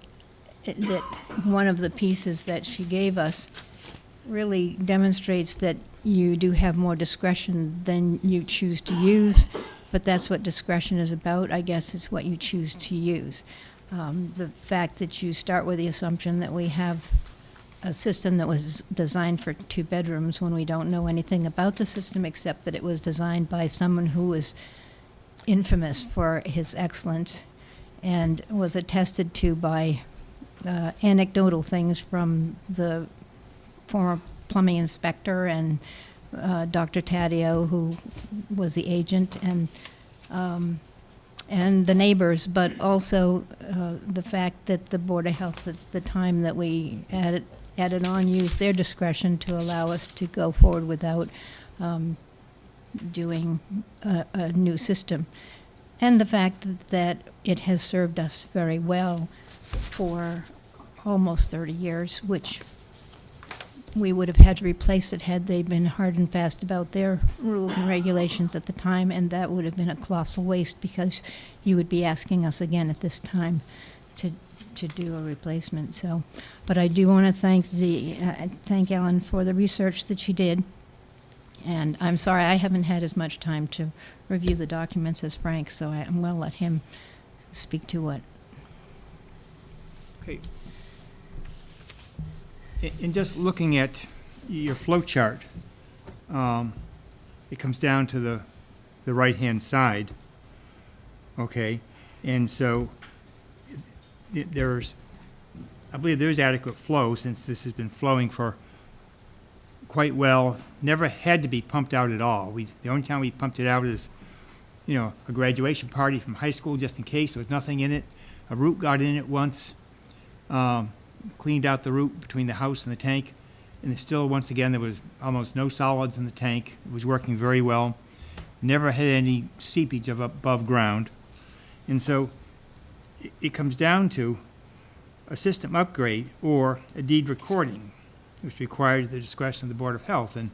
that one of the pieces that she gave us really demonstrates that you do have more discretion than you choose to use, but that's what discretion is about, I guess, is what you choose to use. The fact that you start with the assumption that we have a system that was designed for 2 bedrooms when we don't know anything about the system except that it was designed by someone who was infamous for his excellence and was attested to by anecdotal things from the former plumbing inspector and Dr. Taddeo, who was the agent, and the neighbors, but also the fact that the Board of Health at the time that we had it added on used their discretion to allow us to go forward without doing a new system. And the fact that it has served us very well for almost 30 years, which we would have had to replace it had they been hard and fast about their rules and regulations at the time, and that would have been a colossal waste because you would be asking us again at this time to do a replacement. So, but I do want to thank Ellen for the research that she did. And I'm sorry I haven't had as much time to review the documents as Frank, so I'm going to let him speak to it. Okay. In just looking at your flow chart, it comes down to the right-hand side, okay? And so I believe there's adequate flow since this has been flowing for quite well, never had to be pumped out at all. The only time we pumped it out is, a graduation party from high school, just in case there was nothing in it. A root got in it once, cleaned out the root between the house and the tank, and still, once again, there was almost no solids in the tank. It was working very well. Never had any seepage of above ground. And so it comes down to a system upgrade or a deed recording, which requires the discretion of the Board of Health. And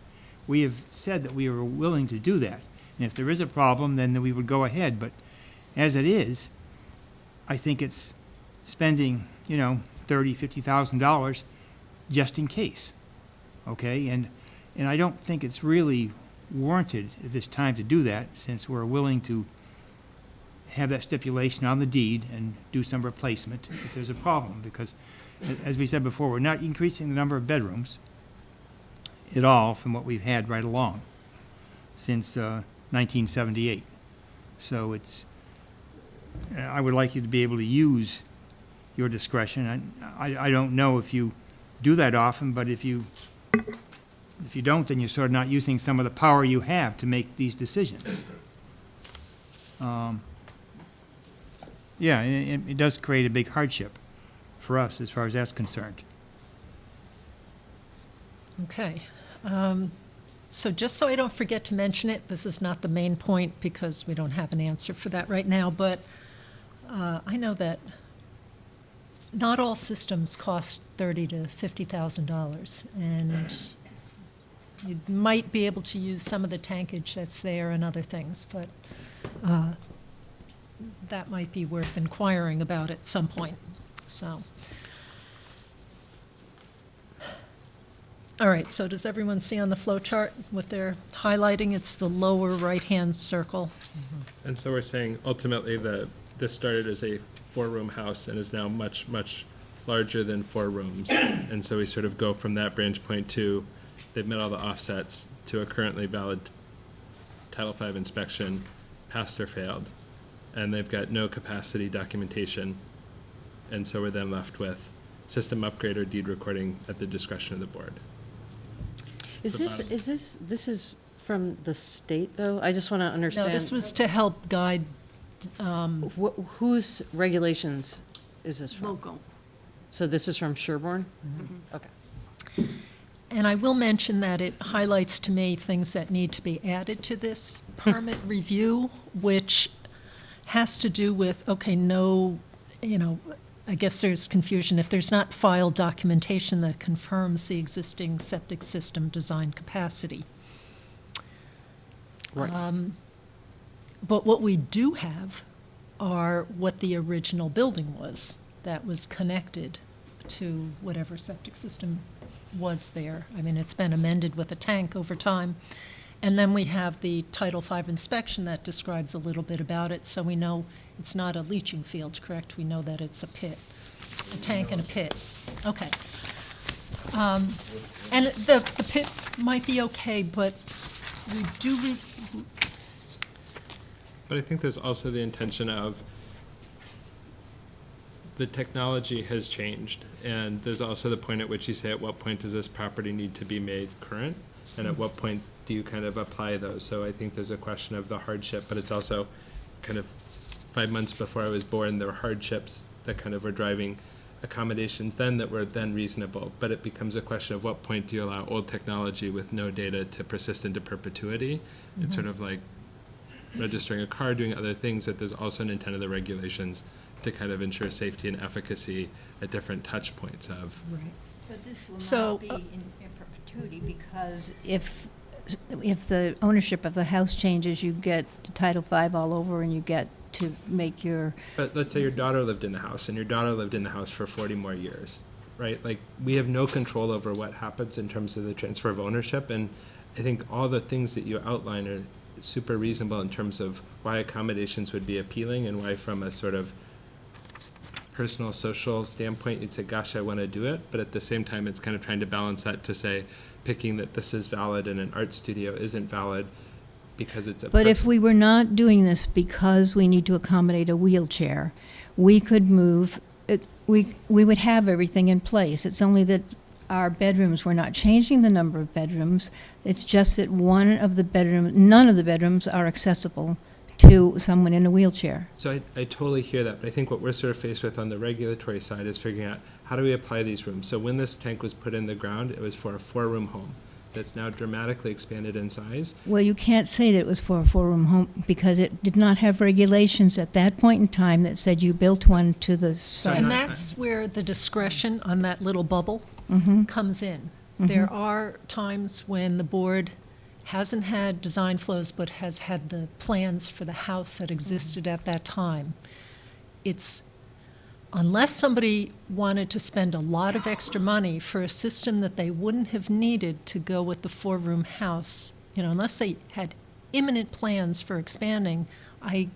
we have said that we are willing to do that. And if there is a problem, then we would go ahead. But as it is, I think it's spending, $30,000, $50,000 just in case. Okay? And I don't think it's really warranted at this time to do that, since we're willing to have that stipulation on the deed and do some replacement if there's a problem. Because, as we said before, we're not increasing the number of bedrooms at all from what we've had right along since 1978. So I would like you to be able to use your discretion. I don't know if you do that often, but if you don't, then you're sort of not using some of the power you have to make these decisions. Yeah, it does create a big hardship for us as far as that's concerned. Okay. So just so I don't forget to mention it, this is not the main point because we don't have an answer for that right now, but I know that not all systems cost $30,000 to $50,000, and you might be able to use some of the tankage that's there and other things, but that might be worth inquiring about at some point. So, all right, so does everyone see on the flow chart what they're highlighting? It's the lower right-hand circle. And so we're saying ultimately this started as a 4-room house and is now much, much larger than 4 rooms. And so we sort of go from that branch point to they've met all the offsets to a currently valid Title V inspection, passed or failed. And they've got no capacity documentation. And so we're then left with system upgrade or deed recording at the discretion of the board. This is from the state, though? I just want to No, understand. this was to help guide Whose regulations is this from? Local. So this is from Sherborn? Okay. And I will mention that it highlights to me things that need to be added to this permit review, which has to do with, okay, no, I guess there's confusion. If there's not filed documentation that confirms the existing septic system design capacity. Right. But what we do have are what the original building was that was connected to whatever septic system was there. I mean, it's been amended with a tank over time. And then we have the Title V inspection that describes a little bit about it, so we know it's not a leaching field, correct? We know that it's a pit, a tank and a pit. Okay. And the pit might be okay, but we do But I think there's also the intention of the technology has changed, and there's also the point at which you say, at what point does this property need to be made current, and at what point do you kind of apply those? So I think there's a question of the hardship, but it's also kind of 5 months before I was born, there were hardships that kind of were driving accommodations then that were then reasonable, but it becomes a question of what point do you allow old technology with no data to persist into perpetuity? It's sort of like registering a car, doing other things, that there's also an intent of the regulations to kind of ensure safety and efficacy at different touch points of. Right. But this will So, not be in perpetuity, because if the ownership of the house changes, you get Title V all over, and you get to make your, But let's say your daughter lived in the house, and your daughter lived in the house for 40 more years, right? Like, we have no control over what happens in terms of the transfer of ownership, and I think all the things that you outline are super reasonable in terms of why accommodations would be appealing, and why from a sort of personal, social standpoint, you'd say, gosh, I want to do it. But at the same time, it's kind of trying to balance that to say, picking that this is valid and an art studio isn't valid because it's a. but if we were not doing this because we need to accommodate a wheelchair, we could move, we would have everything in place. It's only that our bedrooms, we're not changing the number of bedrooms. It's just that none of the bedrooms are accessible to someone in a wheelchair. So I totally hear that, but I think what we're sort of faced with on the regulatory side is figuring out how do we apply these rooms. So when this tank was put in the ground, it was for a 4-room home that's now dramatically expanded in size. Well, you can't say that it was for a 4-room home, because it did not have regulations at that point in time that said you built one to the site. And that's where the discretion on that little bubble comes in. There are times when the board hasn't had design flows, but has had the plans for the house that existed at that time. It's, unless somebody wanted to spend a lot of extra money for a system that they wouldn't have needed to go with the 4-room house, unless they had imminent plans for expanding, I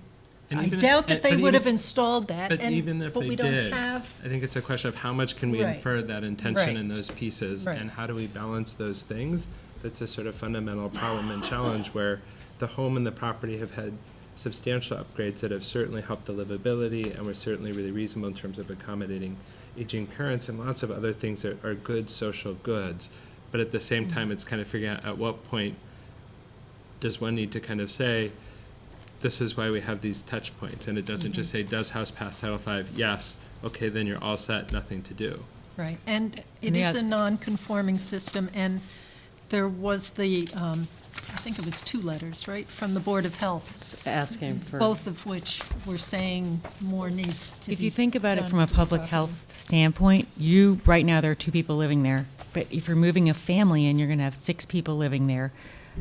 doubt that they would have installed that. But even if but they we don't did, have, I think it's a question of how much can we Right. infer that intention Right. in those pieces, Right. and how do we balance those things? That's a sort of fundamental problem and challenge where the home and the property have had substantial upgrades that have certainly helped the livability, and were certainly really reasonable in terms of accommodating aging parents, and lots of other things that are good social goods. But at the same time, it's kind of figuring out at what point does one need to kind of say, this is why we have these touch points, and it doesn't just say, does house pass Title V? Yes. Okay, then you're all set, nothing to do. right, and it is a non-conforming system, and there was I think it was 2 letters, right, from the Board of Health, Asking for. both of which were saying more needs to be If you think about it done from a with the public property. health standpoint, right now, there are 2 people living there. But if you're moving a family in, you're going to have 6 people living there,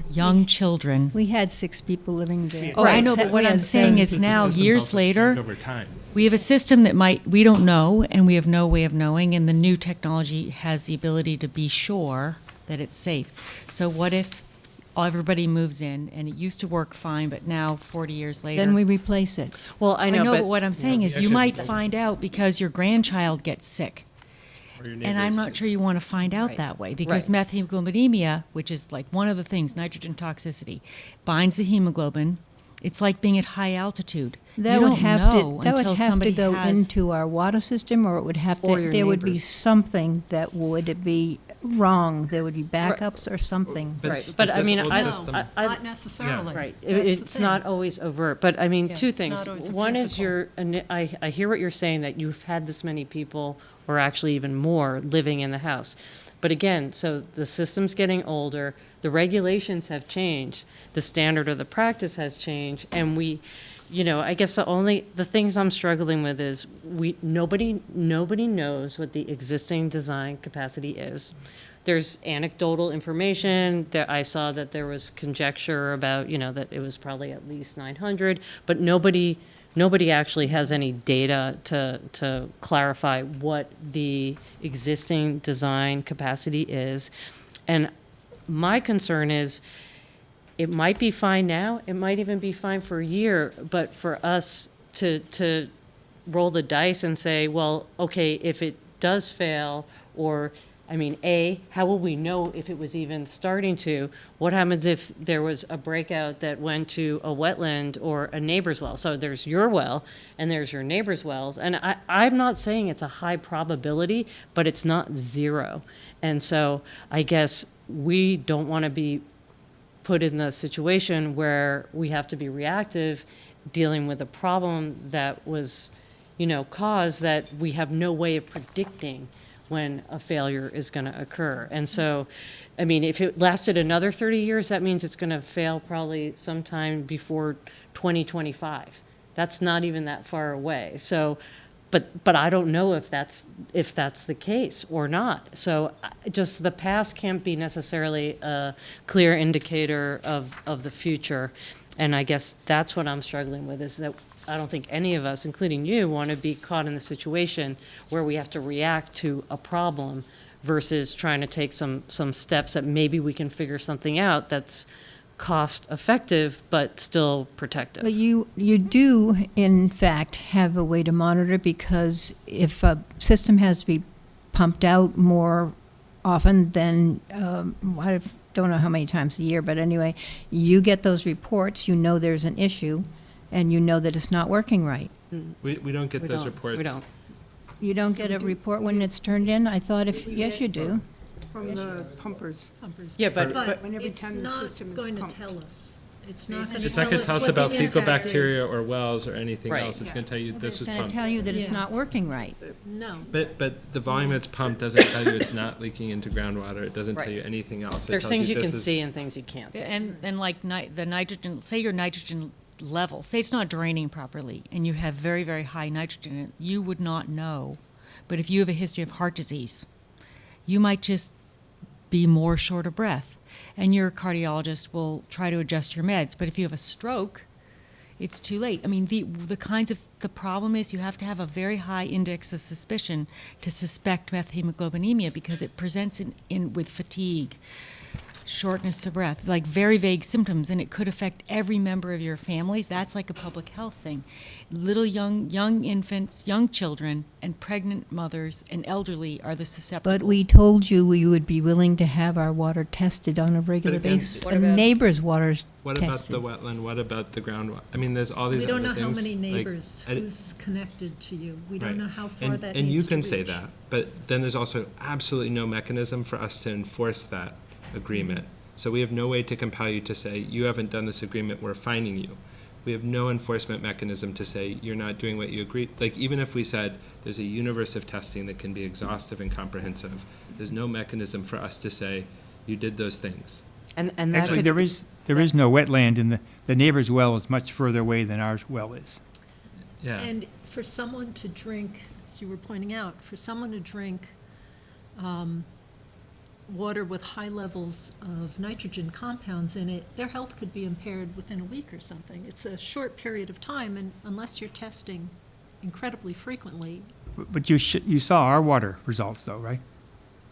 young children. We had 6 people living there. Oh, I know, Right. but what We I'm had saying is The now, system's years also later, changed over time. we have a system that we don't know, and we have no way of knowing, and the new technology has the ability to be sure that it's safe. So what if everybody moves in, and it used to work fine, but now, 40 years later? Then we replace it. Well, I know, but what I'm saying is, you actually- might find out because your grandchild gets sick. Or your And I'm neighbor's not kids. sure you want to find out Right. that way, because Right. methemoglobinemia, which is like one of the things, nitrogen toxicity, binds the hemoglobin. It's like being at high altitude. That You would don't have know to, that would until have to somebody go has- into our water system, or it would have Or to, your there would be neighbors. something that would be wrong. There would be backups or something. Right, but I this mean, old I, system- I, Not necessarily. Right, That's the it's thing. not always overt, but I mean, Yeah, 2 it's things. not always a One is physical. I hear what you're saying, that you've had this many people, or actually even more, living in the house. But again, so the system's getting older, the regulations have changed, the standard or the practice has changed, and I guess the things I'm struggling with is nobody knows what the existing design capacity is. There's anecdotal information that I saw, that there was conjecture about, that it was probably at least 900, but nobody actually has any data to clarify what the existing design capacity is. And my concern is, it might be fine now, it might even be fine for a year, but for us to roll the dice and say, well, okay, if it does fail, or, how will we know if it was even starting to? What happens if there was a breakout that went to a wetland or a neighbor's well? So there's your well, and there's your neighbor's wells, and I'm not saying it's a high probability, but it's not 0. And so I guess we don't want to be put in the situation where we have to be reactive, dealing with a problem that was, cause that we have no way of predicting when a failure is going to occur. And so, I mean, if it lasted another 30 years, that means it's going to fail probably sometime before 2025. That's not even that far away. So, but I don't know if that's the case or not. So just the past can't be necessarily a clear indicator of the future. And I guess that's what I'm struggling with, is that I don't think any of us, including you, want to be caught in the situation where we have to react to a problem versus trying to take some steps that maybe we can figure something out that's cost effective but still protective. But you do, in fact, have a way to monitor, because if a system has to be pumped out more often than, I don't know how many times a year, but anyway, you get those reports, you know there's an issue, and you know that it's not working right. We don't get We those don't. reports. We don't. You don't get a report when it's turned in? I thought yes, you do. From the pumpers. Yeah, but When every It's time the not system is going to pumped. tell us. It's not going to It's not tell going to us tell us what about the fecal impact bacteria is. or wells or anything Right. else. It's going to tell you this It's was going to pumped. tell you that it's Yeah. not working right. No. But the volume that's pumped doesn't tell you it's not leaking into groundwater. It doesn't tell Right. you anything else. It there's tells things you this can is- see and things you can't see. And like the nitrogen, say your nitrogen level, say it's not draining properly and you have very, very high nitrogen in it, you would not know. But if you have a history of heart disease, you might just be more short of breath. And your cardiologist will try to adjust your meds. But if you have a stroke, it's too late. I mean, the problem is you have to have a very high index of suspicion to suspect methemoglobinemia, because it presents with fatigue, shortness of breath, like very vague symptoms, and it could affect every member of your families. That's like a public health thing. Little young infants, young children, and pregnant mothers and elderly are the susceptible. But we told you we would be willing to have our water tested on a regular again, basis. What A about- neighbor's water's What about tested. the wetland? What about the groundwater? I mean, there's all these We other don't things. know how many like, neighbors, I di- who's connected to you. We Right. don't know how far and, that and you needs to can say reach. that, but then there's also absolutely no mechanism for us to enforce that agreement. So we have no way to compel you to say, you haven't done this agreement, we're fining you. We have no enforcement mechanism to say, you're not doing what you agreed. Like, even if we said there's a universe of testing that can be exhaustive and comprehensive, there's no mechanism for us to say, you did those things. And that Actually, could, there is no wetland, and the neighbor's well is much further away than our well is. Yeah. And for someone to drink, as you were pointing out, for someone to drink water with high levels of nitrogen compounds in it, their health could be impaired within a week or something. It's a short period of time, and unless you're testing incredibly frequently, But you saw our water results, though, right?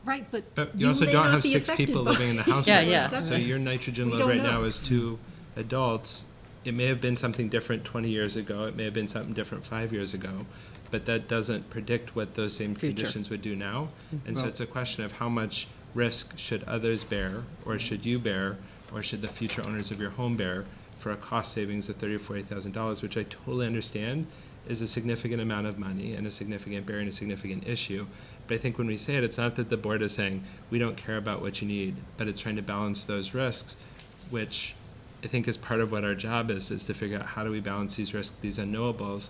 right, but But you you also may don't not have be 6 affected people by living in the household. Yeah, yeah. So your nitrogen We load don't right know. now is 2 adults. It may have been something different 20 years ago. It may have been something different 5 years ago. But that doesn't predict what those same Future. conditions would do now. And so Well- it's a question of how much risk should others bear, or should you bear, or should the future owners of your home bear for a cost savings of $30,000 or $40,000, which I totally understand is a significant amount of money and a significant barrier and a significant issue. But I think when we say it, it's not that the board is saying, we don't care about what you need, but it's trying to balance those risks, which I think is part of what our job is to figure out how do we balance these risks, these unknowables,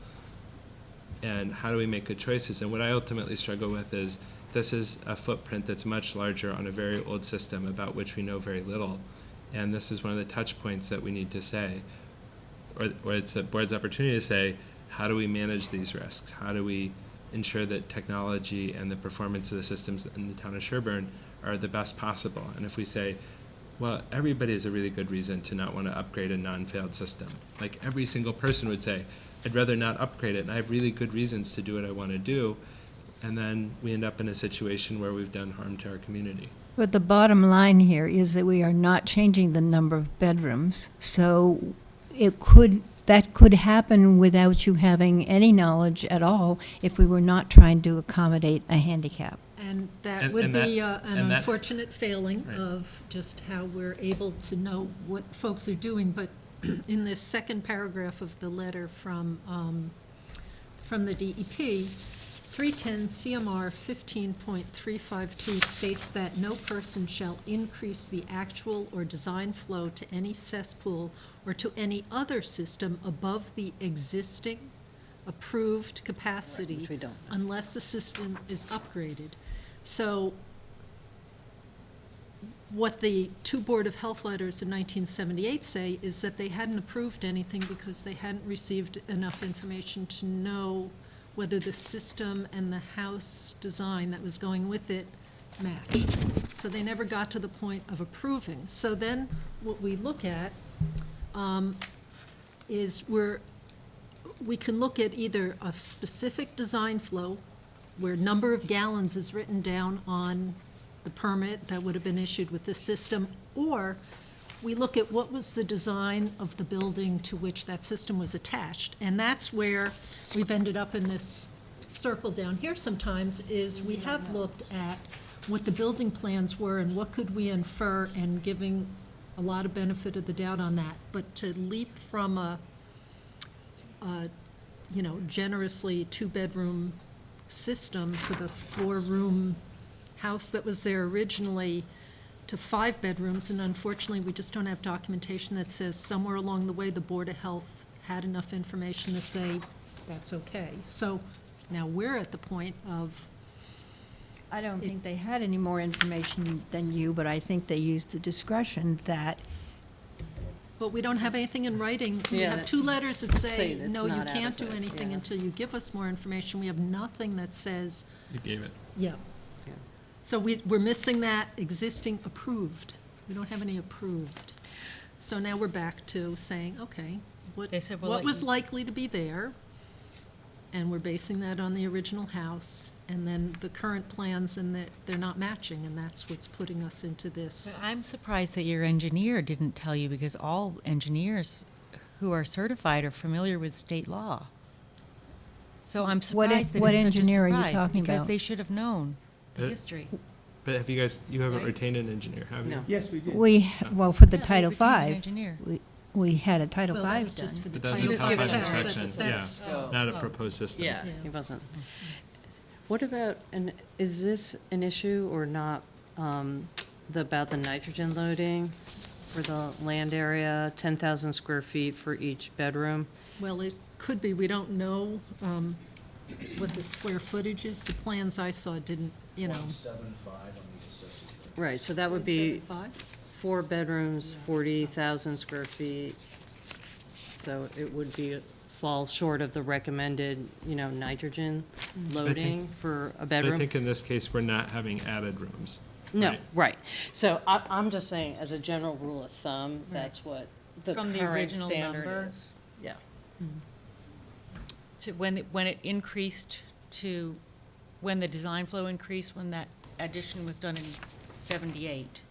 and how do we make good choices. And what I ultimately struggle with is, this is a footprint that's much larger on a very old system about which we know very little. And this is one of the touch points that we need to say, or it's the board's opportunity to say, how do we manage these risks? How do we ensure that technology and the performance of the systems in the town of Sherborn are the best possible? And if we say, well, everybody has a really good reason to not want to upgrade a non-failed system. Like, every single person would say, I'd rather not upgrade it, and I have really good reasons to do what I want to do. And then we end up in a situation where we've done harm to our community. But the bottom line here is that we are not changing the number of bedrooms, so that could happen without you having any knowledge at all if we were not trying to accommodate a handicap. And that And- would and that- be an and that- unfortunate failing Right. of just how we're able to know what folks are doing. But in the second paragraph of the letter from the DEP, 310 CMR 15.352 states that no person shall increase the actual or design flow to any cesspool or to any other system above the existing approved capacity. Which we don't. Unless the system is upgraded. So what the two Board of Health letters in 1978 say is that they hadn't approved anything because they hadn't received enough information to know whether the system and the house design that was going with it matched. So they never got to the point of approving. So then what we look at is we can look at either a specific design flow where number of gallons is written down on the permit that would have been issued with the system, or we look at what was the design of the building to which that system was attached. And that's where we've ended up in this circle down here sometimes, is we have looked at what the building plans were and what could we infer, and giving a lot of benefit of the doubt on that. But to leap from a generously two-bedroom system for the four-room house that was there originally to 5 bedrooms, and unfortunately, we just don't have documentation that says somewhere along the way, the Board of Health had enough information to say that's okay. So now we're at the point of, I don't think they had any more information than you, but I think they used the discretion that, but we don't have anything in writing. We Yeah, have that- 2 letters that say, say that's no, you not can't do adequate, anything yeah. until you give us more information. We have nothing that says, You gave it. yeah. Yeah. So we're missing that existing approved. We don't have any approved. So now we're back to saying, okay, They said, well, what like- was likely to be there? And we're basing that on the original house, and then the current plans, and that they're not matching, and that's what's putting us into this. But I'm surprised that your engineer didn't tell you, because all engineers who are certified are familiar with state law. So I'm What en- surprised that what it's such a engineer are you surprise, talking because about? they should have known the Uh, history. But have you haven't Right? retained an engineer, have you? No. Yes, we did. well, for the Yeah, they Title retained an V, engineer. we had a Title Well, that V was just done. for the But that's Title a was V given top-line to us, test, inspection, but that's, yeah, not a proposed system. Yeah, Yeah. he wasn't. What about, and is this an issue or not, about the nitrogen loading for the land area, 10,000 square feet for each bedroom? well, it could be, we don't know what the square footage is. The plans I saw didn't, 175 on the assessment. Right, so that would be 0.75? 4 bedrooms, 40,000 square feet. So it would fall short of the recommended, nitrogen loading for a I bedroom. think in this case, we're not having added rooms. No, right? right. So I'm just saying, as a general rule of thumb, that's what the From the current original standard number? is. Yeah. To when it increased to, when the design flow increased, when that addition was done in 78,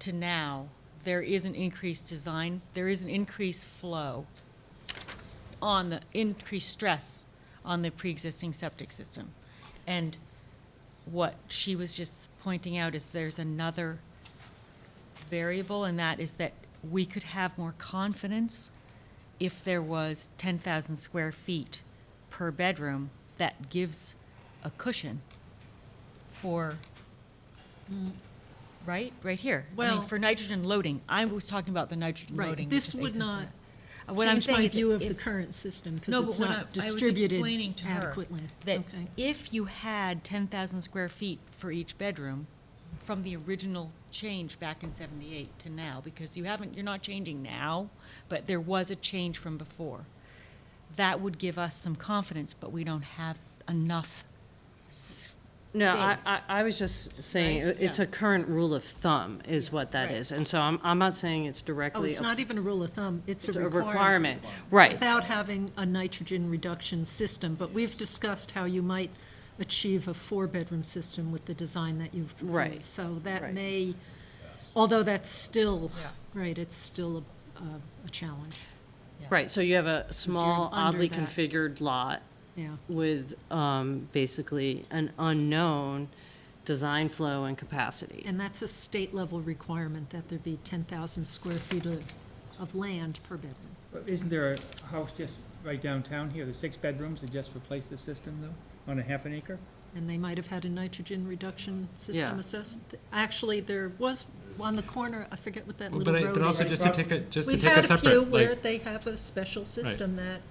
to now, there is an increased design, there is an increased flow on the increased stress on the pre-existing septic system. And what she was just pointing out is there's another variable, and that is that we could have more confidence if there was 10,000 square feet per bedroom. That gives a cushion for, right here. I Well- mean, for nitrogen loading. I was talking about the nitrogen loading. Right, this which is would not asymptomatic. What I'm change saying my is that view of the if- current system, No, because but it's when I not was distributed explaining to her adequately. that Okay. if you had 10,000 square feet for each bedroom from the original change back in 78 to now, because you're not changing now, but there was a change from before, that would give us some confidence, but we don't have enough. No, Base. I was just saying, Right? it's Yeah. a current rule of thumb is what that Right. is. And so I'm not saying it's Oh, directly it's not even a rule of thumb, it's it's a a requirement. requirement. Right. Without having a nitrogen reduction system, but we've discussed how you might achieve a 4-bedroom system with the design that you've Right. proposed. So that Right. may, although that's still, Yeah. right, it's still a challenge, Right, so you have a small, you're under oddly that. configured lot yeah. with basically an unknown design flow and capacity. And that's a state-level requirement, that there be 10,000 square feet of land per bedroom. But isn't there a house just right downtown here, the 6 bedrooms, that just replaced the system though, on a half an acre? And they might have had a nitrogen reduction system Yeah. assessed. Actually, there was on the corner, I forget what that Well, little road is. but also just to take a We've take a had a separate, few like, where they have a special system that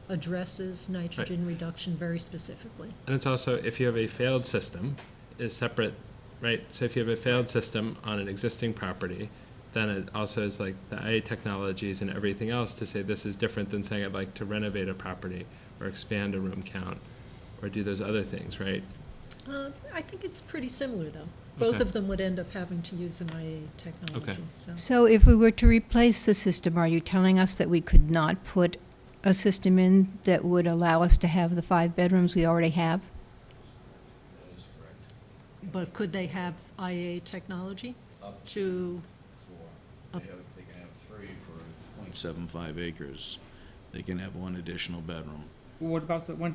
addresses nitrogen reduction very specifically. And it's also, if you have a failed system, is separate, right? So if you have a failed system on an existing property, then it also is like the IA technologies and everything else to say this is different than saying I'd like to renovate a property or expand a room count or do those other things, right? I think it's pretty similar, though. Both Okay. of them would end up having to use an IA technology, Okay. so. So if we were to replace the system, are you telling us that we could not put a system in that would allow us to have the 5 bedrooms we already have? That is correct. But could they have IA technology Up to, four. They can have 3 for 0.75 acres. They can have 1 additional bedroom. What about the one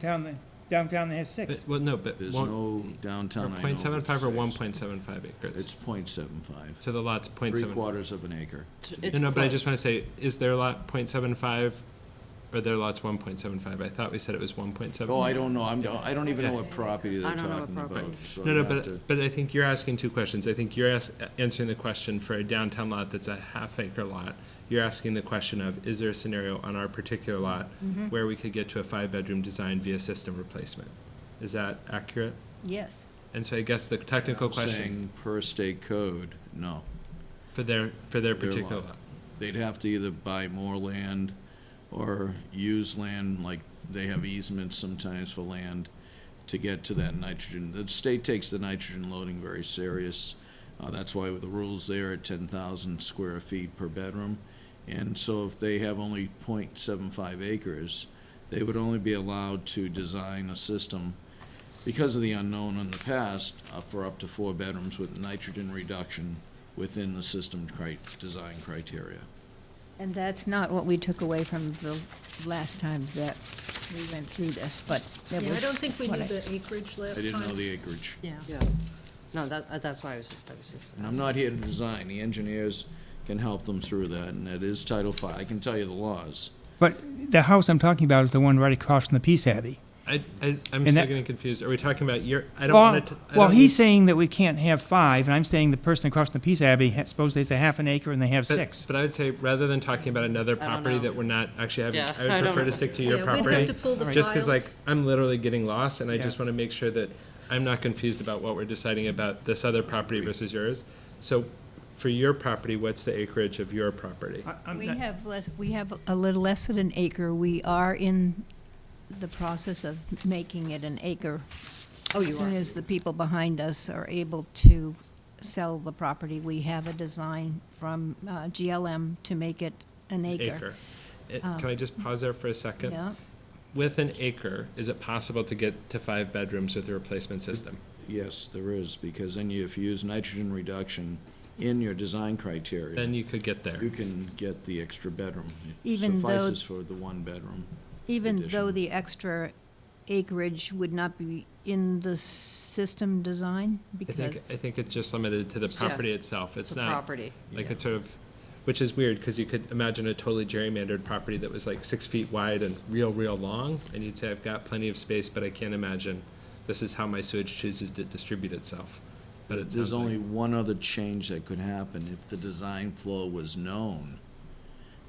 downtown that has 6? But, well, no, but There's won't- no downtown, or I know. 0.75 or but 1.75 acres? It's 0.75. So the lot's 0.75. 3/4 of an acre. It's No, but I just want to close. say, is their lot 0.75 or their lot's 1.75? I thought we said it was 1.75. Oh, I don't know. I don't even know what property they're I don't know what talking property. about. So No, you no, have to- but I think you're asking two questions. I think you're answering the question for a downtown lot that's a half-acre lot. You're asking the question of, is there a scenario on our particular lot where we could get to a 5-bedroom design via system replacement? Is that accurate? Yes. And so I guess the technical I'm question saying per state code, no. for their particular lot. lot. They'd have to either buy more land or use land, like they have easements sometimes for land to get to that nitrogen. The state takes the nitrogen loading very serious. That's why the rules there are 10,000 square feet per bedroom. And so if they have only 0.75 acres, they would only be allowed to design a system because of the unknown in the past for up to 4 bedrooms with nitrogen reduction within the system design criteria. And that's not what we took away from the last time that we went through this, but it was. yeah, I don't think we what knew I- the acreage last I time. didn't know the acreage. Yeah. Yeah. No, that's why I was just. And I'm not here to design. The engineers can help them through that, and that is Title V. I can tell you the laws. But the house I'm talking about is the one right across from the Peace Abbey. I'm And still that- getting confused. Are we talking about your, I don't Well, want to. well, he's saying that we can't have 5, and I'm saying the person across from the Peace Abbey, suppose there's a half an acre and they have 6. But I would say, rather than talking about another don't property know. that we're not actually having, Yeah, I would I don't prefer to know. stick to your Yeah, property. we'd have to pull the Just because like, files. I'm literally getting lost, and I just Yeah. want to make sure that I'm not confused about what we're deciding about this other property versus yours. So for your property, what's the acreage of your property? We have a little less than an acre. We are in the process of making it an acre. Oh, you As soon are. as the people behind us are able to sell the property, we have a design from GLM to make it an acre. Can I just pause there for a second? Yeah, With an acre, is it possible to get to 5 bedrooms with a replacement system? Yes, there is, because then if you use nitrogen reduction in your design criteria, Then you could get there. you can get the extra bedroom. It Even though- suffices for the 1 bedroom. even though Additional. the extra acreage would not be in the system design, I because. think it's just limited to the It's property just- itself. It's It's a not, property. like, it's sort of, which is weird, because you could imagine a totally gerrymandered property that was like 6 feet wide and real long, and you'd say, I've got plenty of space, but I can't imagine this is how my sewage chooses to distribute itself. But it There's sounds only like, one other change that could happen. If the design flow was known,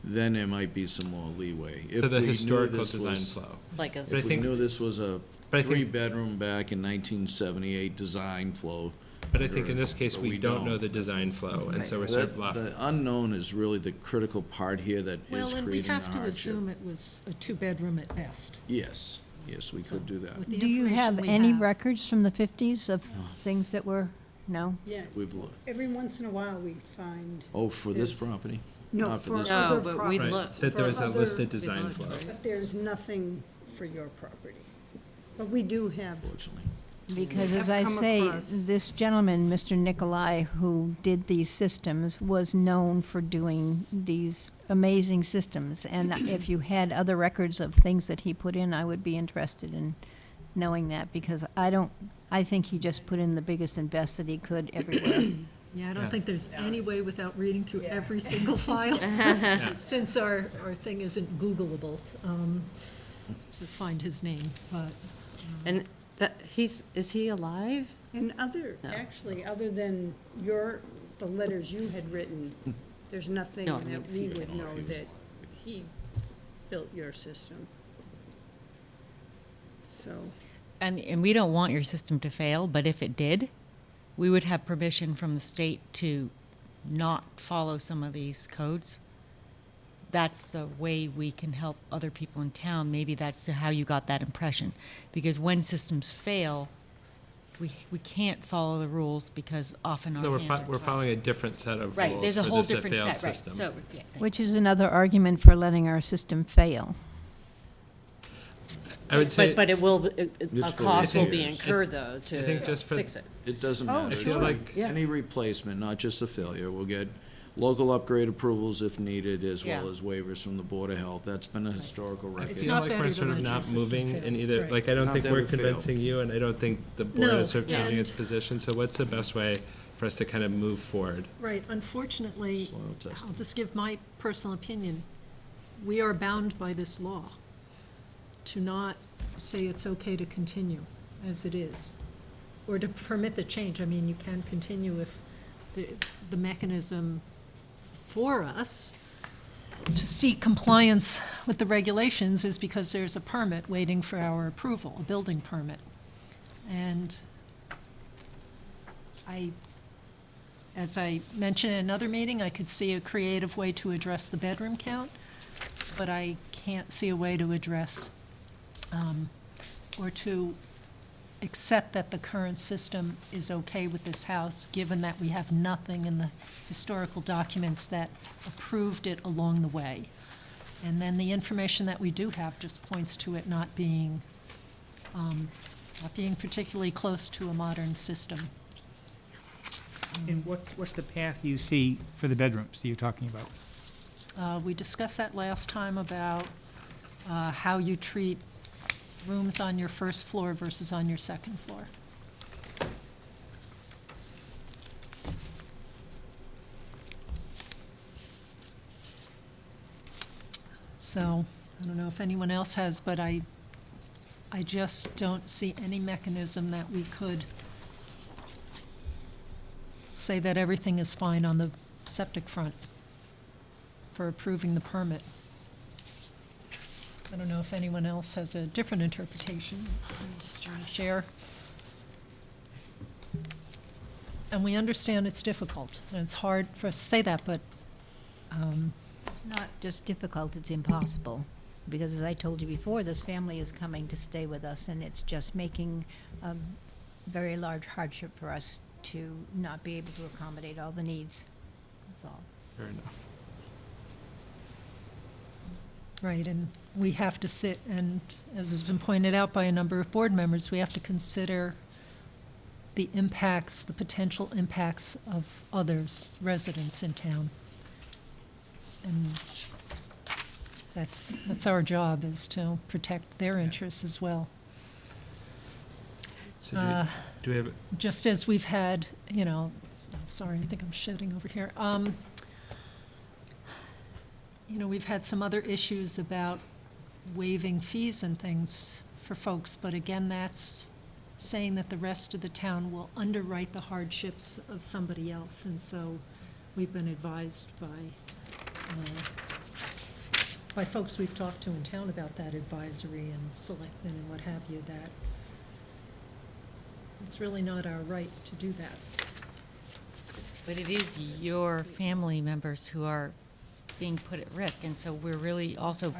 then there might be some more leeway. so the If we knew historical this design was- flow. Like a, But I If we think- knew this was a but I think- 3-bedroom back in 1978 design flow. But I think in this case, but we don't know the design flow, and so we're sort of left. The unknown is really the critical part here that Well, is and we creating the have to hardship. assume it was a 2-bedroom at best. Yes, yes, we could do that. With the Do you have information we any have. records from the 50s of things that were, no? Yeah, We've looked. every once in a while we find, Oh, for this There's- property? no, Not for this No, other but we properties. Right, looked. that there was a For listed other- design looked, flow. right? But there's nothing for your property. But we do have, Unfortunately. Because as Have I come say, across- this gentleman, Mr. Nikolai, who did these systems, was known for doing these amazing systems. And if you had other records of things that he put in, I would be interested in knowing that, because I think he just put in the biggest and best that he could everywhere. Yeah, I Yeah. don't think there's any way without reading through every single file, since our thing isn't Googleable, to find his name, but. and that, is he alive? and other, No. actually, other than the letters you had written, there's nothing No, I mean, that we would I don't know know if he that he built your system. So, And we don't want your system to fail, but if it did, we would have permission from the state to not follow some of these codes. That's the way we can help other people in town. Maybe that's how you got that impression. Because when systems fail, we can't follow the rules because often our No, hands are we're tied. following a different set of Right, rules there's a for whole this different failed set, right, system. so, yeah, thank Which is another argument for letting our system fail. I would say, But it will, a It's for cost will be repairs. incurred, though, I think to just for- fix it. It doesn't Oh, matter. I feel It's like- Yeah. any replacement, not just a failure. We'll get local upgrade approvals if needed, as well Yeah. as waivers from the Board of Health. That's been a historical I record. It's feel not like better we're to sort of let your not system moving fail. in either, Right. like, I don't Not think that we're it failed. convincing you, and I don't think the board No, is sort of changing and- its position, so what's the best way for us to kind of move forward? Right, unfortunately, Soil testing. I'll just give my personal opinion. We are bound by this law to not say it's okay to continue as it is, or to permit the change. I mean, you can continue if the mechanism for us to seek compliance with the regulations is because there's a permit waiting for our approval, a building permit. And as I mentioned in another meeting, I could see a creative way to address the bedroom count, but I can't see a way to address, or to accept that the current system is okay with this house, given that we have nothing in the historical documents that approved it along the way. And then the information that we do have just points to it not being particularly close to a modern system. And what's the path you see for the bedrooms that you're talking about? We discussed that last time about how you treat rooms on your first floor versus on your second floor. So, I don't know if anyone else has, but I just don't see any mechanism that we could say that everything is fine on the septic front for approving the permit. I don't know if anyone else has a different interpretation. I'm just trying to share. And we understand it's difficult, and it's hard for us to say that, but It's not just difficult, it's impossible. Because as I told you before, this family is coming to stay with us, and it's just making a very large hardship for us to not be able to accommodate all the needs. That's all. Fair enough. right, and we have to sit and, as has been pointed out by a number of board members, we have to consider the impacts, the potential impacts of others, residents in town. And that's our job, is to protect their interests as well. So do we have, Just as we've had, I'm sorry, I think I'm shedding over here. We've had some other issues about waiving fees and things for folks, but again, that's saying that the rest of the town will underwrite the hardships of somebody else, and so we've been advised by folks we've talked to in town about that, advisory and selectmen and what have you, that it's really not our right to do that. But it is your family members who are being put at risk, and so we're really also,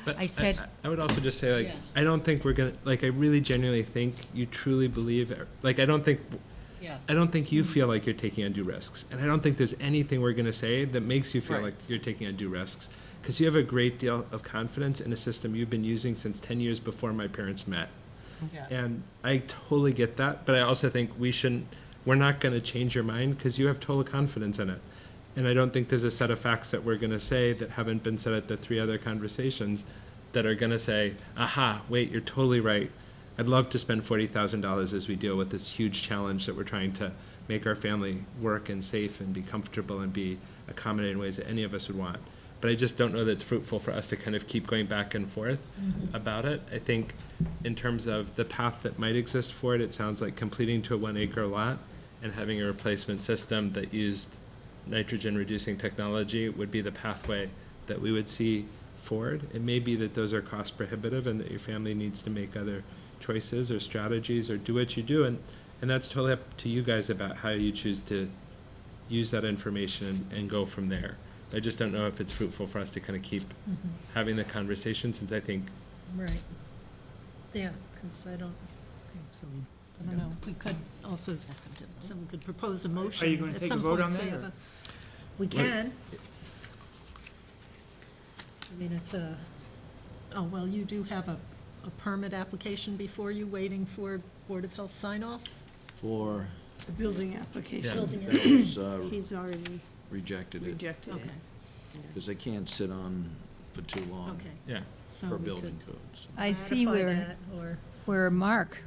but I said- I would also just say, Yeah. I don't think we're gonna, I really genuinely think you truly believe, I don't think you feel like you're taking undue risks. And I don't think there's anything we're gonna say that makes you feel Right. like you're taking undue risks. Because you have a great deal of confidence in a system you've been using since 10 years before my parents met. Yeah. And I totally get that, but I also think we're not gonna change your mind because you have total confidence in it. And I don't think there's a set of facts that we're gonna say that haven't been said at the 3 other conversations that are gonna say, aha, wait, you're totally right. I'd love to spend $40,000 as we deal with this huge challenge that we're trying to make our family work and safe and be comfortable and be accommodated in ways that any of us would want. But I just don't know that it's fruitful for us to kind of keep going back and forth about it. I think in terms of the path that might exist for it, it sounds like completing to a 1 acre lot and having a replacement system that used nitrogen reducing technology would be the pathway that we would see forward. It may be that those are cost prohibitive and that your family needs to make other choices or strategies or do what you do, and that's totally up to you guys about how you choose to use that information and go from there. I just don't know if it's fruitful for us to kind of keep having the conversation, since I think Right. Yeah, because I don't know, we could also, someone could propose a motion. Are you gonna at take a some vote point, on so you that, have or? We can. I mean, it's oh, well, you do have a permit application before you, waiting for Board of Health sign-off? For, The building application, Building that it. was, he's already rejected it, rejected it. Okay, because they can't sit on for too long okay. yeah. So per we building could codes. I see ratify where, that, or, where Mark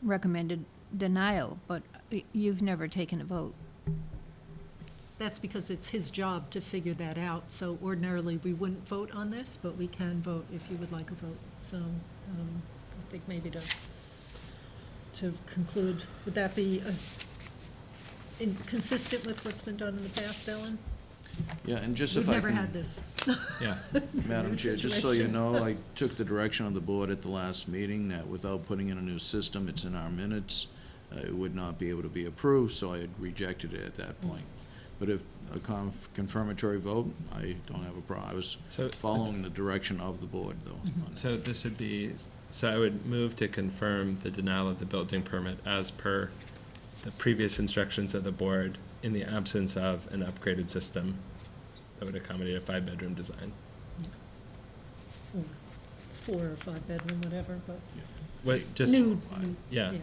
recommended denial, but you've never taken a vote. that's because it's his job to figure that out. So ordinarily, we wouldn't vote on this, but we can vote if you would like a vote. So I think maybe to conclude, would that be consistent with what's been done in the past, Ellen? Yeah, and just We've if I never can. had this. Yeah. It's a Madam new Chair, just so you situation. know, I took the direction of the board at the last meeting that without putting in a new system, it's in our minutes, it would not be able to be approved, so I had rejected it at that point. But if a confirmatory vote, I don't have a problem. I was So- following the direction of the board, though. on that. So this would be, so I would move to confirm the denial of the building permit as per the previous instructions of the board in the absence of an upgraded system that would accommodate a 5-bedroom design. Or 4 or 5-bedroom, whatever, but What, just, new, yeah, yeah.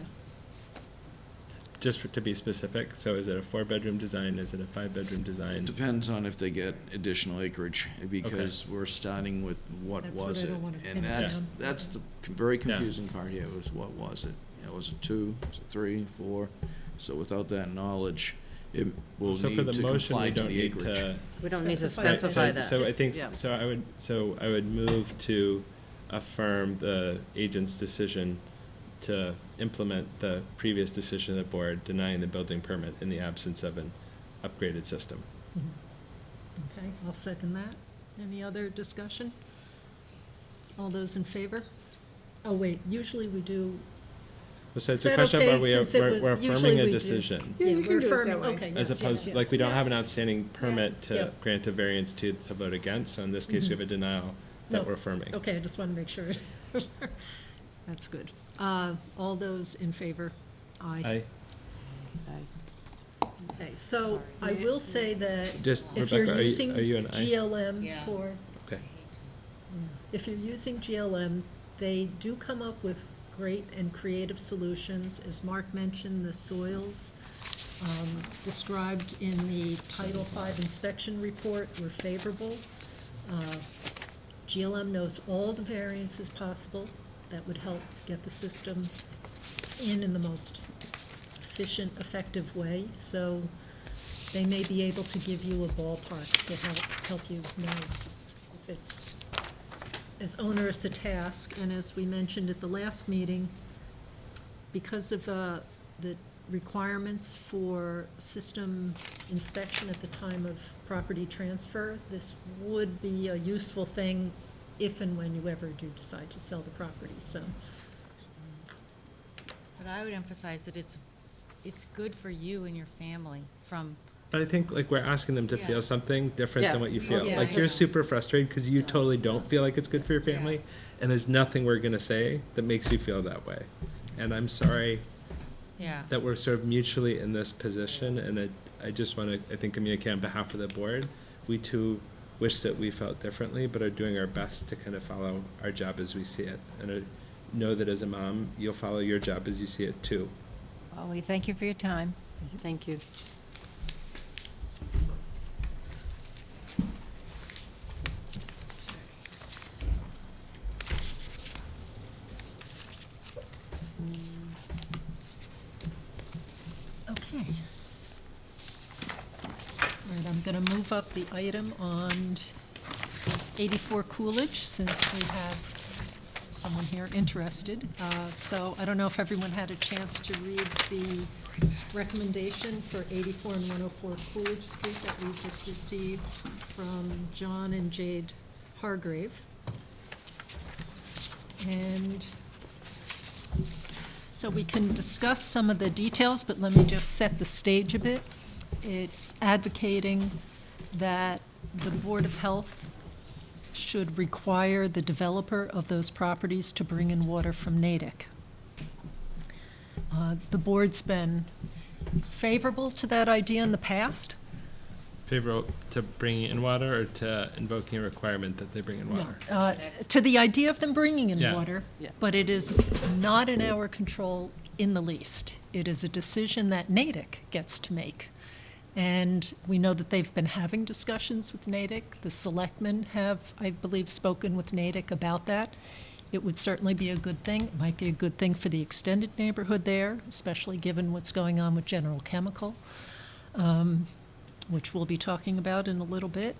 just to be specific, so is it a 4-bedroom design, is it a 5-bedroom design? Depends on if they get additional acreage, because we're starting with what That's what was I it? don't wanna pin And it that's, down. that's the very confusing part here, was what was it? Was it 2, was it 3, 4? So without that knowledge, it will So for need the to motion, we comply to don't the need acreage. to. We don't need to Specify Right, specify that. So I Just- think, yeah. so I would move to affirm the agent's decision to implement the previous decision of the board denying the building permit in the absence of an upgraded system. Okay, I'll second that. Any other discussion? All those in favor? Oh, wait, usually we do, So it's Is a that question okay, about since it was- we're usually affirming a we do. decision. Yeah, you we're can do it that affirming, way. okay, As yes, opposed, yes, like, we don't yeah. have an outstanding permit to Yep. grant a variance to vote against, so in this case, we have a denial that No. we're affirming. Okay, I just want to make sure. That's good. All those in favor? Aye. Okay, so I will say that Just, if you're Rebecca, using are you an aye? GLM Yeah. for, Okay. if you're using GLM, they do come up with great and creative solutions. As Mark mentioned, the soils described in the Title V inspection report were favorable. GLM knows all the variances possible that would help get the system in the most efficient, effective way. So they may be able to give you a ballpark to help you know if it's as onerous a task. And as we mentioned at the last meeting, because of the requirements for system inspection at the time of property transfer, this would be a useful thing if and when you ever do decide to sell the property, so. But I would emphasize that it's good for you and your family from, But I think, like, we're asking them to Yeah. feel something different Yeah. than what you feel. Yeah, Like, you're because- super frustrated because you totally don't feel like it's good for your family, and there's nothing we're gonna say that makes you feel that way. And I'm sorry yeah. that we're sort of mutually in this position, and I just wanna, I think, communicate on behalf of the board. We too wish that we felt differently, but are doing our best to kind of follow our job as we see it. And I know that as a mom, you'll follow your job as you see it too. Well, we thank you for your time. Thank you. Okay. All right, I'm gonna move up the item on 84 Coolidge, since we have someone here interested. So I don't know if everyone had a chance to read the recommendation for 84 and 104 Coolidge Street that we just received from John and Jade Hargrave. And so we can discuss some of the details, but let me just set the stage a bit. It's advocating that the Board of Health should require the developer of those properties to bring in water from Natick. The board's been favorable to that idea in the past. Favorable to bringing in water or to invoking a requirement that they bring in water? To the idea of them bringing in Yeah. water, Yeah. but it is not in our control in the least. It is a decision that Natick gets to make. And we know that they've been having discussions with Natick. The selectmen have, I believe, spoken with Natick about that. It would certainly be a good thing. It might be a good thing for the extended neighborhood there, especially given what's going on with General Chemical, which we'll be talking about in a little bit.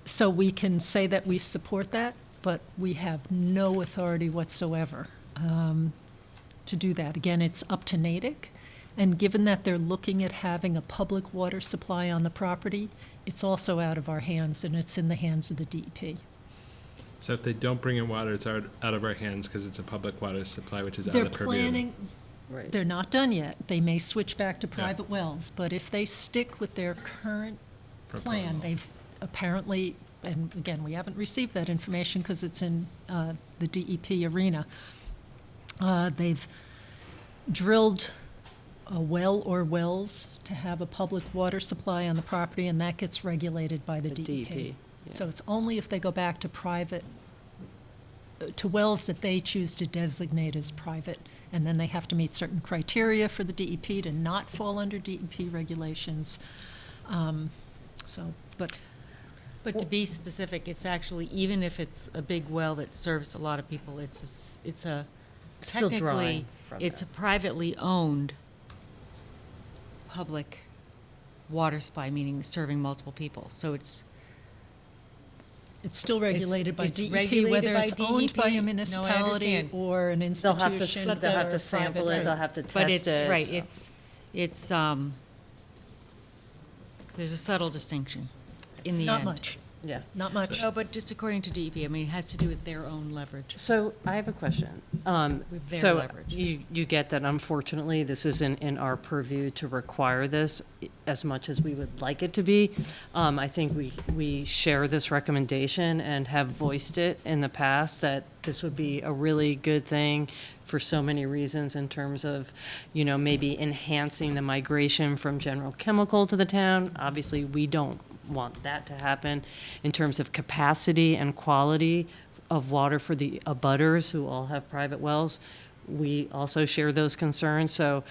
So we can say that we support that, but we have no authority whatsoever to do that. Again, it's up to Natick, and given that they're looking at having a public water supply on the property, it's also out of our hands, and it's in the hands of the DEP. So if they don't bring in water, it's out of our hands because it's a public water supply, which is out They're of the purview. planning, Right. they're not done yet. They may switch back to private wells, but if they stick with their current plan, Proposal. they've apparently, and again, we haven't received that information because it's in the DEP arena. They've drilled a well or wells to have a public water supply on the property, and that gets regulated by the The DEP. DEP, So it's only if they go back to private, to wells that they choose to designate as private, and then they have to meet certain criteria for the DEP to not fall under DEP regulations. But to be specific, it's actually, even if it's a big well that serves a lot of people, it's a Still technically, drawing from it's a that. privately owned public water supply, meaning serving multiple people. So it's It's still regulated by it's DEP, regulated whether by it's owned by DEP. a No, I municipality understand. or an They'll institution. have to, they'll have or to a sample private- it, they'll have to test it. But it's, right, so- it's, there's a subtle distinction in the end. Not much, Yeah. not much. No, but just according to DEP, I mean, it has to do with their own leverage. So I have a question. With their So leverage. you get that unfortunately, this isn't in our purview to require this as much as we would like it to be. I think we share this recommendation and have voiced it in the past that this would be a really good thing for so many reasons in terms of, maybe enhancing the migration from General Chemical to the town. Obviously, we don't want that to happen in terms of capacity and quality of water for the abutters who all have private wells. We also share those concerns. So,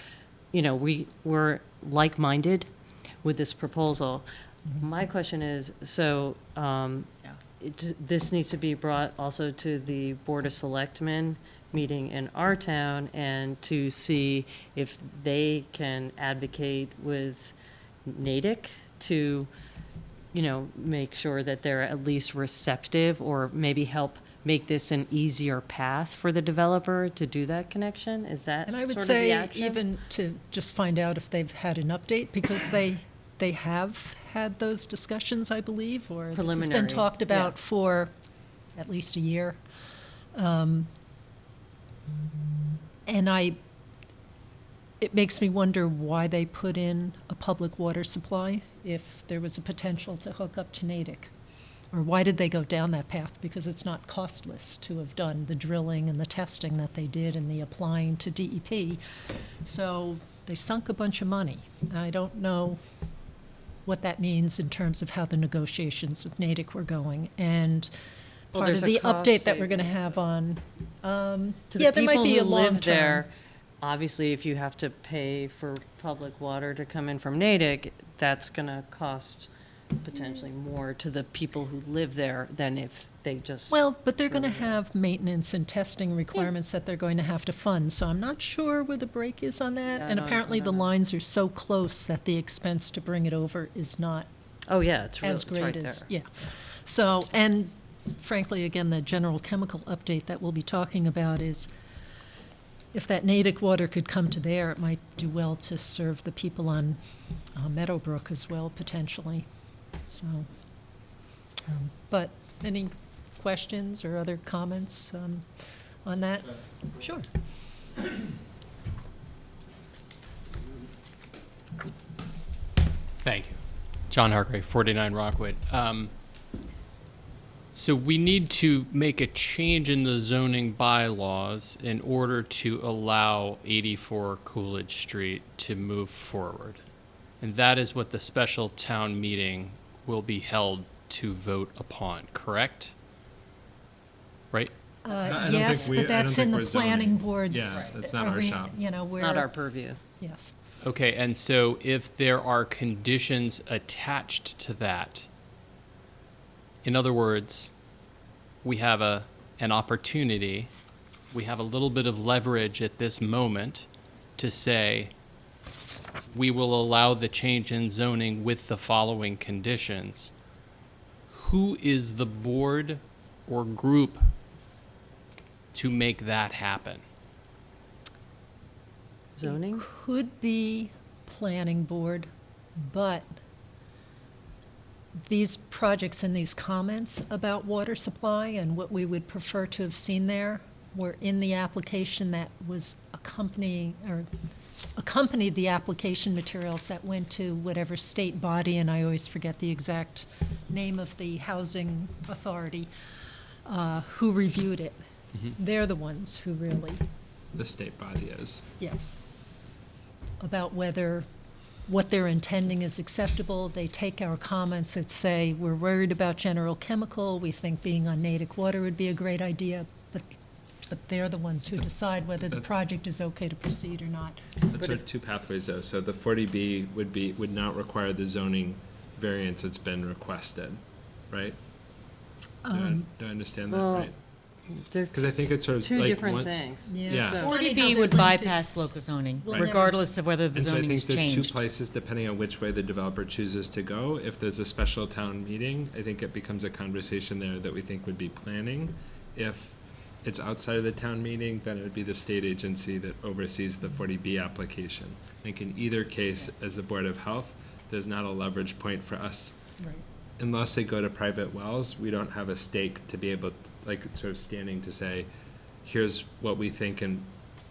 we're like-minded with this proposal. My question is, so this needs to be brought also to the Board of Selectmen meeting in our town and to see if they can advocate with Natick to make sure that they're at least receptive or maybe help make this an easier path for the developer to do that connection? Is that And I would sort of the say action? even to just find out if they've had an update, because they have had those discussions, I believe, or this has been Preliminary, talked about yeah. for at least a year. And it makes me wonder why they put in a public water supply if there was a potential to hook up to Natick. Or why did they go down that path? Because it's not costless to have done the drilling and the testing that they did and the applying to DEP. So they sunk a bunch of money. I don't know what that means in terms of how the negotiations with Natick were going. And Well, part of there's a the cost update that we're going to savings. have on, To yeah, the there might people be a who long live there, term. obviously, if you have to pay for public water to come in from Natick, that's gonna cost potentially more to the people who live there than if they just. Well, but they're going to have maintenance and testing requirements that they're going to have to fund, so I'm not sure where the break is on that. Yeah, I And don't- apparently I the don't know. lines are so close that the expense to bring it over is not Oh, yeah, it's real, as it's right great there. as, yeah. So, and frankly, again, the general chemical update that we'll be talking about is if that Natick water could come to there, it might do well to serve the people on Meadowbrook as well, potentially. So, but Any questions or other comments on that? Sure. Thank you. John Hargrave, 49 Rockwood. So we need to make a change in the zoning bylaws in order to allow 84 Coolidge Street to move forward. And that is what the special town meeting will be held to vote upon, correct? Right? I don't Yes, think we- but I don't that's think in the we're zoning. planning board's. Yeah, that's not our arena, shop. You know, It's we're. not our purview. Yes. Okay, and so if there are conditions attached to that, in other words, we have an opportunity, we have a little bit of leverage at this moment to say, we will allow the change in zoning with the following conditions. Who is the board or group to make that happen? Zoning? Could be planning board, but these projects and these comments about water supply and what we would prefer to have seen there were in the application that was accompanied the application materials that went to whatever state body, and I always forget the exact name of the housing authority, who reviewed it. They're the ones who really, The state body is. yes, about whether what they're intending is acceptable. They take our comments that say, we're worried about general chemical, we think being on Natick water would be a great idea, but they're the ones who decide whether the project is okay to proceed or not. That's sort of two pathways though. So the 40B would not require the zoning variance that's been requested, right? Do I understand that Well, right? They're 'Cause I think it's sort of two like different one- things. Yeah. It's So- funny how 40B they would linked bypass it's- local zoning, We'll never- regardless of whether the And so I zoning think is the two changed. places, depending on which way the developer chooses to go, if there's a special town meeting, I think it becomes a conversation there that we think would be planning. If it's outside of the town meeting, then it would be the state agency that oversees the 40B application. I think in either case, as the Board of Health, there's not a leverage point for us. Right. Unless they go to private wells, we don't have a stake to be able, like, sort of standing to say, here's what we think and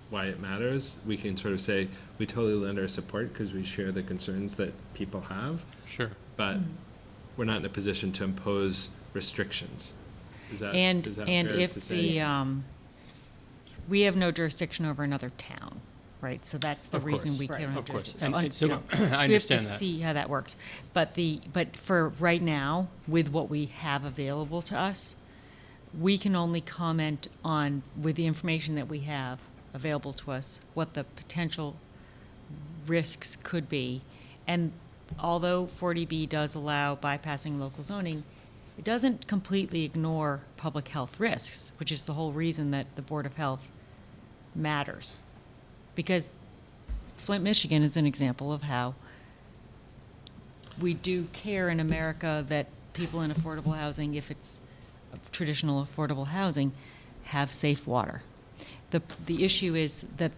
why it matters. We can sort of say, we totally lend our support because we share the concerns that people have, Sure. but we're not in a position to impose restrictions. Is that fair And to if say? we have no jurisdiction over another town, right? So that's the Of reason course. we Right. can't have Of course. jurisdiction. And so you know, I so we have to understand that. see how that works. But for right now, with what we have available to us, we can only comment on, with the information that we have available to us, what the potential risks could be. And although 40B does allow bypassing local zoning, it doesn't completely ignore public health risks, which is the whole reason that the Board of Health matters. Because Flint, Michigan is an example of how we do care in America that people in affordable housing, if it's traditional affordable housing, have safe water. The issue is that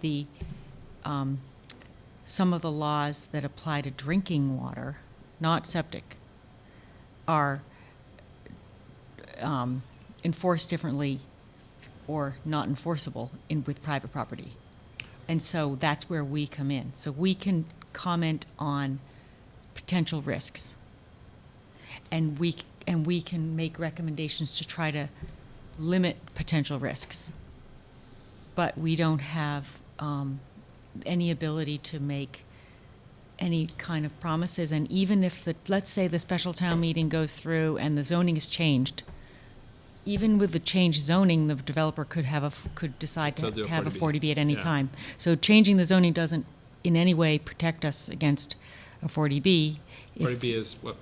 some of the laws that apply to drinking water, not septic, are enforced differently or not enforceable with private property. And so that's where we come in. So we can comment on potential risks. And we can make recommendations to try to limit potential risks. But we don't have any ability to make any kind of promises. And even if let's say the special town meeting goes through and the zoning is changed, even with the changed zoning, the developer could decide Still to do a have a 40B. 40B at any Yeah. time. So changing the zoning doesn't in any way protect us against a 40B. if- 40B is what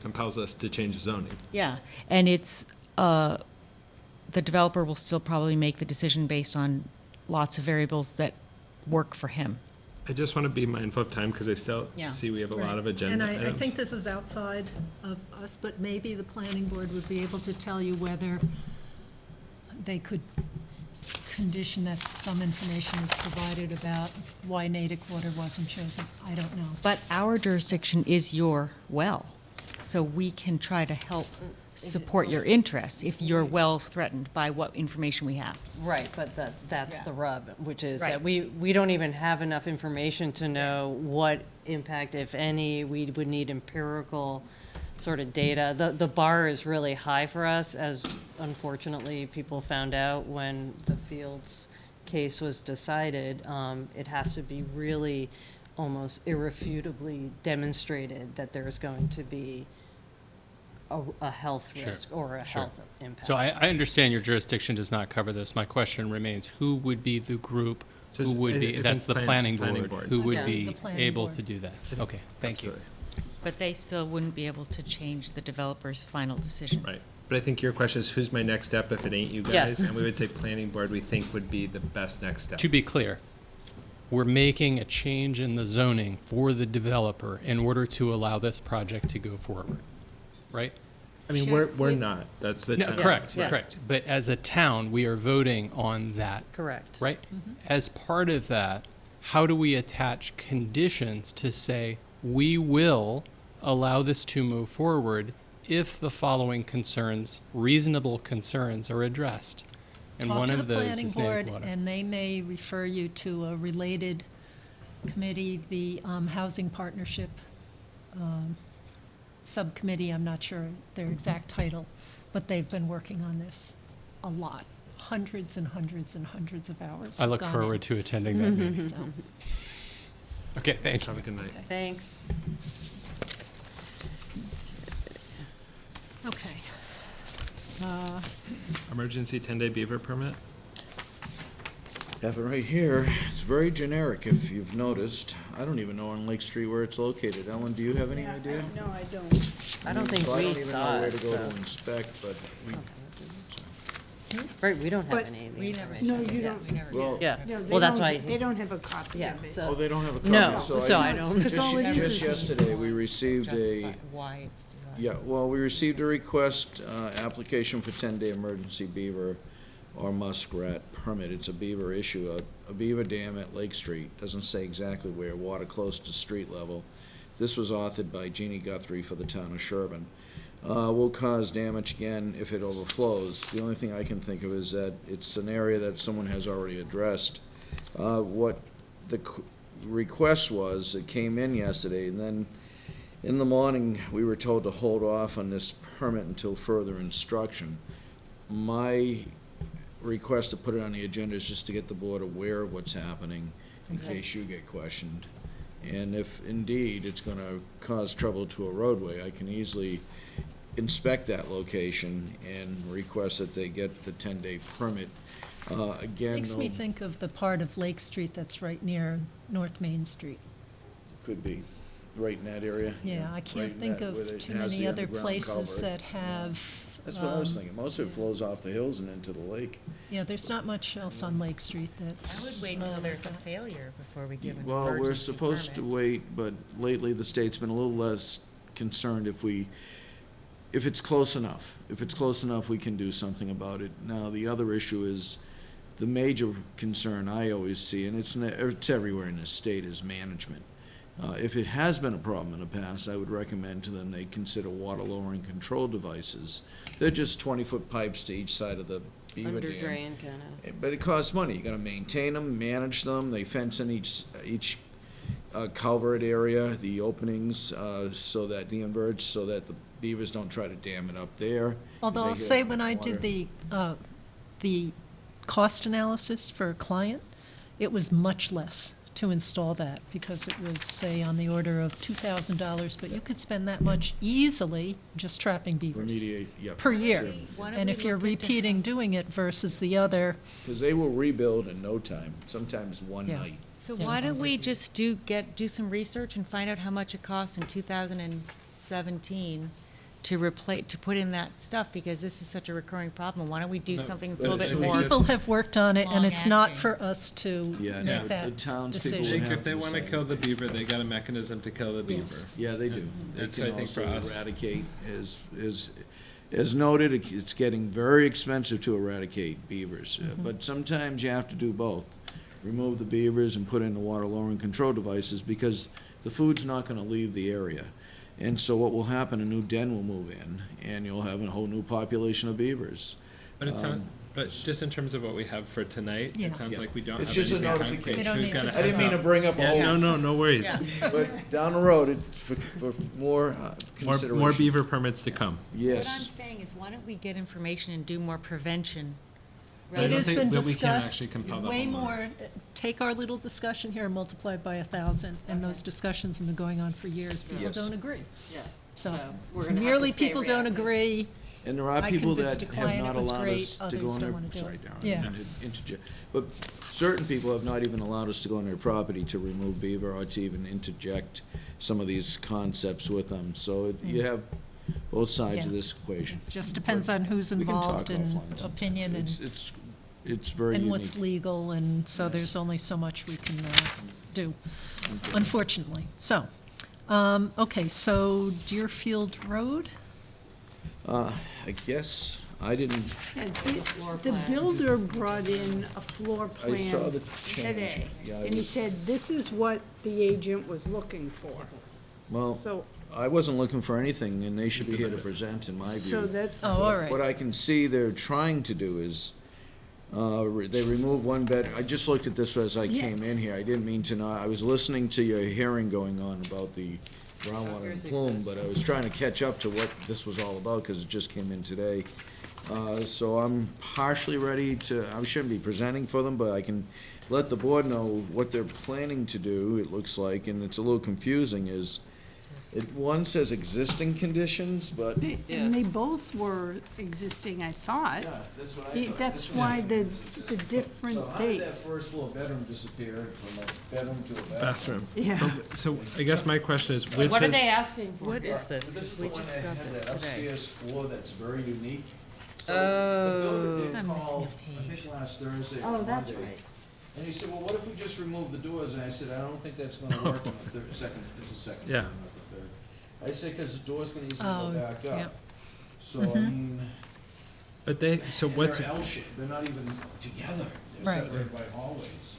compels us to change zoning. Yeah, and it's, the developer will still probably make the decision based on lots of variables that work for him. I just want to be mindful of time because I still Yeah. see we have a lot Right. of agenda And I items. think this is outside of us, but maybe the planning board would be able to tell you whether they could condition that some information is provided about why Natick water wasn't chosen. I don't know. But our jurisdiction is your well, so we can try to help support your interests if your well's threatened by what information we have. Right, but that's Yeah. the rub, which is Right. that we don't even have enough information to know what impact, if any, we would need empirical sort of data. The bar is really high for us, as unfortunately people found out when the Fields case was decided. It has to be really almost irrefutably demonstrated that there's going to be a health Sure. risk or a Sure. health impact. So I understand your jurisdiction does not cover this. My question remains, who would be the group, So who would I be, think that's the planning board, board. who would Yeah. be The planning able board. to do that? Okay, thank you. Absolutely. But they still wouldn't be able to change the developer's final decision. Right. But I think your question is, who's my next step if it ain't you Yeah. guys? And we would say planning board, we think would be the best next step. To be clear, we're making a change in the zoning for the developer in order to allow this project to go forward, right? I mean, Sure. we're not. That's the No, town. correct, Yeah. correct. But as a town, we are voting on that, Correct. right? As part of that, how do we attach conditions to say, we will allow this to move forward if the following concerns, reasonable concerns, are addressed? And one of those Talk is to the planning native board, water. and they may refer you to a related committee, the Housing Partnership Subcommittee. I'm not sure their exact title, but they've been working on this a lot, hundreds and hundreds and hundreds of hours. I have look gone forward in. to attending that meeting. So, Okay, thank you. Have a good night. Thanks. okay. Emergency 10-day beaver permit? Have it right here. It's very generic, if you've noticed. I don't even know on Lake Street where it's located. Ellen, do you have any idea? No, I don't. I don't think So I we don't even saw know where it, to go so. to inspect, but we, Right, we don't have But- any of the We never information. No, you Yeah. don't. well, Yeah, No, they well, that's don't- why. They don't have a copy Yeah, of it. oh, so, they don't have a copy? no, so I don't. Because all it is Just is. yesterday, we received a, Justify why it's designed. yeah, well, we received a request, application for 10-day emergency beaver or muskrat permit. It's a beaver issue, a beaver dam at Lake Street. Doesn't say exactly where, water close to street level. This was authored by Jeannie Guthrie for the town of Sherborn. Will cause damage again if it overflows. The only thing I can think of is that it's an area that someone has already addressed. What the request was, it came in yesterday, and then in the morning, we were told to hold off on this permit until further instruction. My request to put it on the agenda is just to get the board aware of what's happening in case you get questioned. And if indeed it's gonna cause trouble to a roadway, I can easily inspect that location and request that they get the 10-day permit. Again, Makes me though, think of the part of Lake Street that's right near North Main Street. could be right in that area. Yeah, I right can't in think that where of it too has many the other underground places culvert. that have. That's what I was um, thinking. Most of it flows off the hills and into the lake. Yeah, there's not much else on Lake Street that. I would wait until there's a failure before we give an Well, emergency we're supposed to permit. wait, but lately the state's been a little less concerned if it's close enough. If it's close enough, we can do something about it. Now, the other issue is, the major concern I always see, and it's everywhere in the state, is management. If it has been a problem in the past, I would recommend to them they consider water lowering control devices. They're just 20-foot pipes to each side of the beaver Under dam. drain, kind of. But it costs money. You gotta maintain them, manage them. They fence in each culvert area, the openings, so that the inverts, so that the beavers don't try to dam it up there. 'cause Although they I'll get say, when I water. did the cost analysis for a client, it was much less to install that, because it was, say, on the order of $2,000, but you could spend that much easily just trapping beavers Remediate, yep. per year. Why don't And we if you're look into repeating how- doing it versus the other, Because they will rebuild in no time, sometimes one Yeah. night. So Yeah. why don't we just do some research and find out how much it costs in 2017 to put in that stuff, because this is such a recurring problem. Why don't we do something that's a little but bit it's- more? people have worked on it, and it's not Long-acting. for us to Yeah, no, make the that townspeople would decision. Jake, have if they to want to decide. kill the beaver, they got a mechanism to kill the beaver. Yes. Yeah, they do. And They that's, can I think, for also us. eradicate, as noted, it's getting very expensive to eradicate beavers. But sometimes you have to do both. Remove the beavers and put in the water lowering control devices, because the food's not gonna leave the area. And so what will happen, a new den will move in, and you'll have a whole new population of beavers. But it sounds, but just in terms of what we have for tonight, Yeah. it sounds like we don't It's have just a anything concrete. notification. We don't So we've need got to a I didn't heads mean to up. bring up a Yeah, whole, no worries. but down the road, for more consideration. More beaver permits to come. What I'm Yes. saying is, why don't we get information and do more prevention? I It don't has think been that we can discussed actually compel the way homeowner. more, take our little discussion here and multiply it by 1,000, and those discussions have been going on for years. People Yes. don't agree. Yeah. So we're it's gonna have to merely stay people don't reactive. agree. And there are I people convinced that a client have not it was allowed great, us to others go on don't their, wanna do sorry, it. Darren, Yeah. I didn't interject. But certain people have not even allowed us to go on their property to remove beaver or to even interject some of these concepts with them. So you have both sides of Yeah. this equation. Just depends on who's We can talk involved and offline sometimes. opinion and, It's very and unique. what's legal, and so Yes. there's only so much we can do, unfortunately. So, okay, so Deerfield Road? I guess I didn't, Yeah, the builder brought in a floor I saw plan the change. today, Yeah, I and he was- said this is what the agent was looking for. Well, So, I wasn't looking for anything, and they should be here to present, in my view. so that's, Oh, all right. What I can see they're trying to do is, they remove one bed, I just looked at this as I Yeah. came in here, I didn't mean to not, I was listening to your hearing going on about the groundwater and plume, but I was trying to catch up to what this was all about, because it just came in today. So I'm partially ready to, I shouldn't be presenting for them, but I can let the board know what they're planning to do, it looks like, and it's a little confusing, is, one says existing conditions, but, and they both were existing, I thought. yeah, that's what I thought. That's This why one- the So different how did that dates. first floor bedroom disappear from a bedroom to a bathroom? Bathroom. Yeah. So I guess my question is, which What are is, they asking for? What is This this? is the We one just that got had this that today. upstairs floor that's very unique. So Oh. the builder did I'm missing call, a I page. think last Thursday Oh, or that's Monday. right. And he said, well, what if we just remove the doors? And I said, I don't think that's gonna work on the second, it's the second Yeah. floor, not the third. I said, cause the door's gonna easily Oh, go back yeah. up. So, I mean, but they, so and what's, they're L-shaped, they're not even together, they're Right. separated by hallways.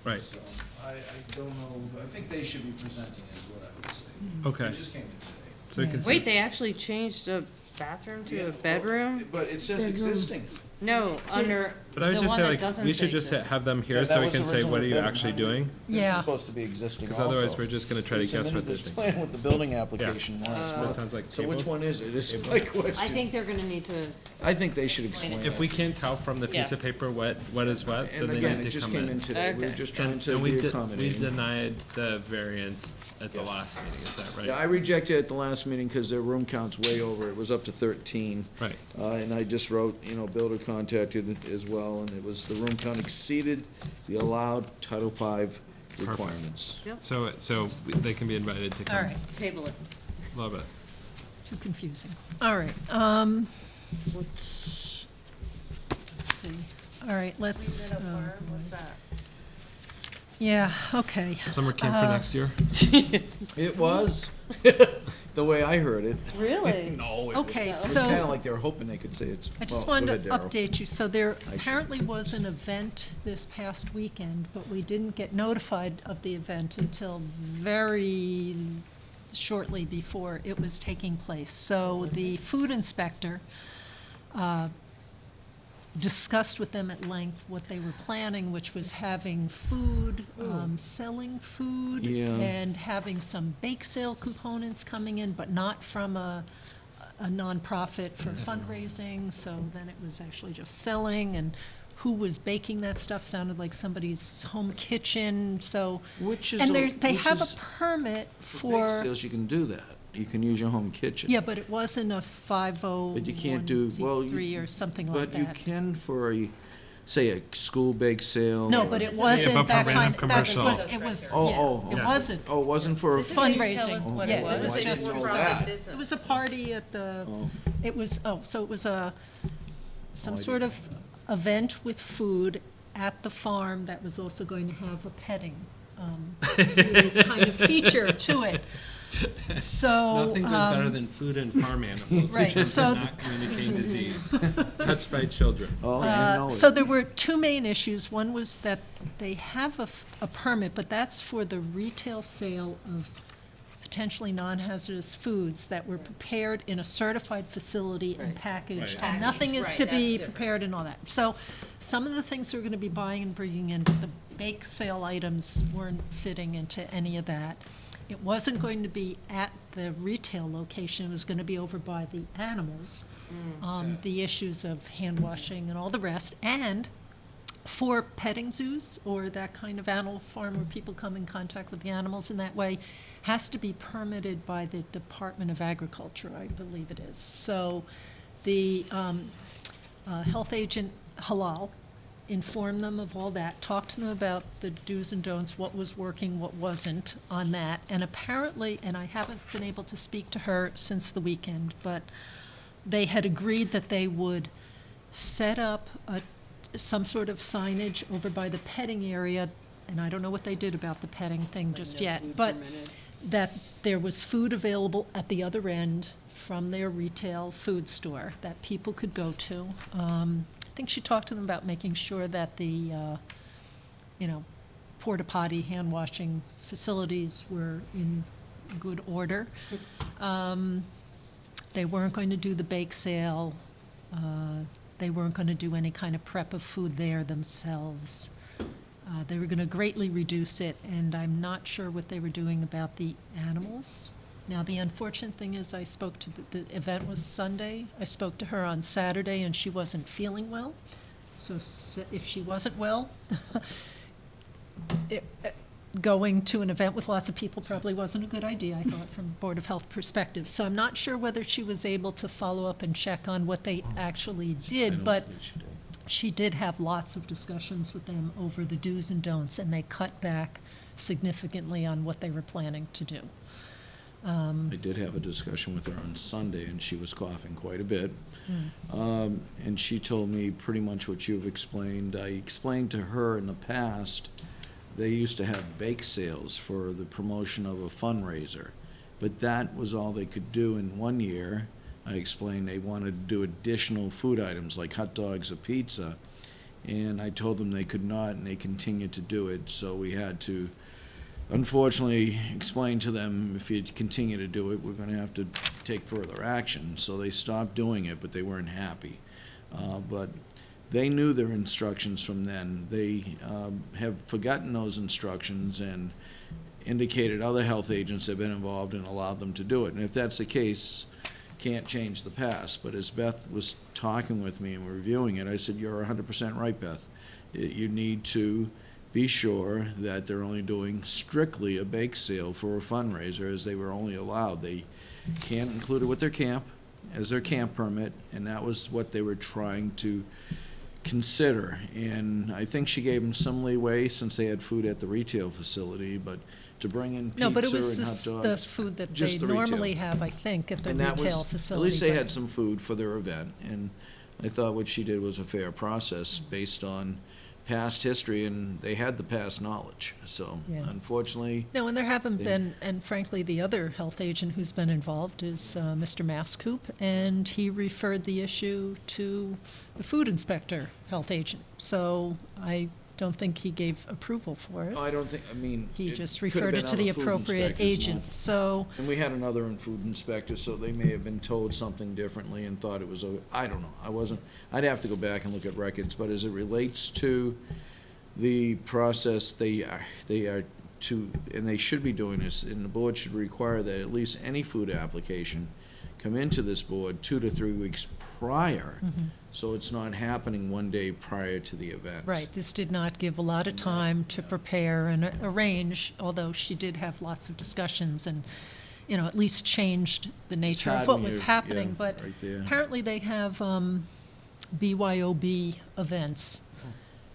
right, So, I don't know, I think they should be presenting is what I would say. okay, It just came in today. so we can. Wait, they actually changed a bathroom to Yeah, a well, bedroom? But it says Bedroom. existing. No, under But I would the just one say, that like, doesn't we say should just existing. have them here Yeah, so that we was can say, what are you originally actually bedroom. doing? This Yeah. was supposed to be existing Because also. otherwise, we're just gonna try to They guess submitted what they this think. plan with the building application last That month. sounds like So which table. one is it? Is my question. I think they're gonna need to, I think they should explain If it. we can't tell from the piece Yeah. of paper what is what, then And they again, need it to just come came in today. We're Okay. just trying And to we be we accommodating. denied the variance at the Yeah. last meeting, is that right? Yeah, I rejected it at the last meeting because their room count's way over. It was up to 13. Right, And I just wrote, builder contacted as well, and it was, the room count exceeded the allowed Title V requirements. so they can be invited to come. All right, table it. Love it. too confusing. All right, let's see. All right, let's, What's that? yeah, okay. Summer camp for next year? It was, the way I heard it. Really? No, it Okay, was kind of so like they were hoping they could say it's. I just well, wanted to go ahead, Darryl. update you. So there should. apparently was an event this past weekend, but we didn't get notified of the event until very shortly before it was taking place. So the food inspector discussed with them at length what they were planning, which was having food, selling food, Yeah. and having some bake sale components coming in, but not from a nonprofit for fundraising. So then it was actually just selling, and who was baking that stuff sounded like somebody's home kitchen. So, Which is. and a- they which have a is- permit For bake for. sales, you can do that. You can use your home kitchen. Yeah, but it wasn't a 501c3 But you can't do, well. or something like But you that. can for a, say, a school bake sale. No, or- but it Yeah, wasn't but for that random kind, that's commercial. what, it was, Oh, yeah, oh, it okay. wasn't Oh, it wasn't for. fundraising. what Yeah, it it was. was I didn't just, know for that. it was a party at the, Oh. it was, so it was some I sort didn't of event with food at the farm that was also going to have a petting, kind of feature to it. So. Nothing goes better than food and farm animals. Right, In terms so- of not communicating disease, touched by children. Oh, I didn't know So it. there were two main issues. One was that they have a permit, but that's for the retail sale of potentially non-hazardous foods that were prepared in a certified facility and Right. packaged, Right. and nothing is Right, to that's be different. prepared and all that. So some of the things we're gonna be buying and bringing in, but the bake sale items weren't fitting into any of that. It wasn't going to be at the retail location, it was gonna be over by the animals. The issues of hand washing and all the rest, and for petting zoos or that kind of animal farm where people come in contact with the animals in that way, has to be permitted by the Department of Agriculture, I believe it is. So the health agent Halal informed them of all that, talked to them about the do's and don'ts, what was working, what wasn't on that. And apparently, and I haven't been able to speak to her since the weekend, but they had agreed that they would set up some sort of signage over by the petting area, and I don't know what they did about the petting thing just no yet, food but permitted. that there was food available at the other end from their retail food store that people could go to. I think she talked to them about making sure that the, porta potty hand washing facilities were in good order. They weren't going to do the bake sale. They weren't going to do any kind of prep of food there themselves. They were going to greatly reduce it, and I'm not sure what they were doing about the animals. Now, the unfortunate thing is the event was Sunday. I spoke to her on Saturday, and she wasn't feeling well. So if she wasn't well, going to an event with lots of people probably wasn't a good idea, I thought, from a Board of Health perspective. So I'm not sure whether she was able to follow up and check on what they actually I did, don't but think she did. she did have lots of discussions with them over the do's and don'ts, and they cut back significantly on what they were planning to do. I did have a discussion with her on Sunday, and she was coughing quite a bit. And she told me pretty much what you've explained. I explained to her in the past, they used to have bake sales for the promotion of a fundraiser, but that was all they could do in one year. I explained they wanted to do additional food items like hot dogs or pizza, and I told them they could not, and they continued to do it, so we had to unfortunately explain to them, if you continue to do it, we're going to have to take further action. So they stopped doing it, but they weren't happy. But they knew their instructions from then. They have forgotten those instructions and indicated other health agents have been involved and allowed them to do it. And if that's the case, can't change the past. But as Beth was talking with me and reviewing it, I said, you're 100% right, Beth. You need to be sure that they're only doing strictly a bake sale for a fundraiser, as they were only allowed. They can't include it with their camp, as their camp permit, and that was what they were trying to consider. And I think she gave them some leeway since they had food at the retail facility, but to bring in No, but it pizza was and just hot the dogs. food that they Just the retail. normally have, I think, at the And that retail was, facility. at least they but- had some food for their event, and I thought what she did was a fair process based on past history, and they had the past knowledge. So Yeah. unfortunately, No, and there haven't They- been, and frankly, the other health agent who's been involved is Mr. Mascoop, and he referred the issue to the food inspector, health agent. So I don't think he gave approval for it. I don't think, I mean. He it just could have referred been it to the other food appropriate inspectors, agent. not- So, And we had another food inspector, so they may have been told something differently and thought it was, I don't know. I'd have to go back and look at records, but as it relates to the process, they are to, and they should be doing this, and the board should require that at least any food application come into this board 2 to 3 weeks prior, so it's not happening one day prior to the event. right, this did not give a lot of time to prepare and arrange, although she did have lots of discussions and, at least changed the nature of what was happening. But Right there. apparently they have BYOB events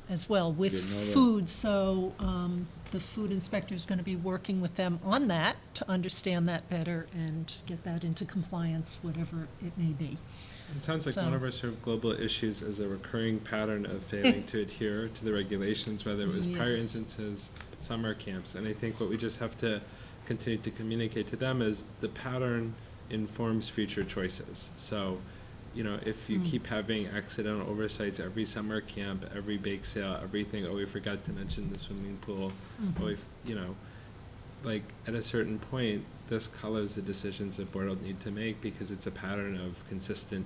as well with Didn't know that. food, so the food inspector is going to be working with them on that to understand that better and just get that into compliance, whatever it may be. It sounds like So- one of our sort of global issues is a recurring pattern of failing to adhere to the regulations, whether it was prior Yes. instances, summer camps. And I think what we just have to continue to communicate to them is the pattern informs future choices. So, if you keep having accidental oversights every summer camp, every bake sale, everything, oh, we forgot to mention the swimming pool, oh, like, at a certain point, this colors the decisions the board will need to make, because it's a pattern of consistent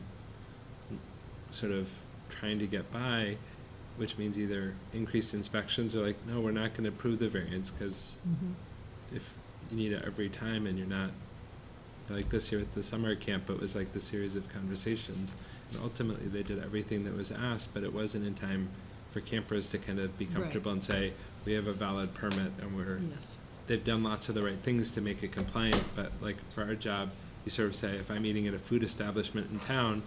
sort of trying to get by, which means either increased inspections or like, no, we're not gonna approve the variance, because if you need it every time and you're not, like this year at the summer camp, it was like the series of conversations, and ultimately they did everything that was asked, but it wasn't in time for campers to kind of be comfortable and say, we have a valid permit and Yes. they've done lots of the right things to make it compliant, but like for our job, you sort of say, if I'm eating at a food establishment in town,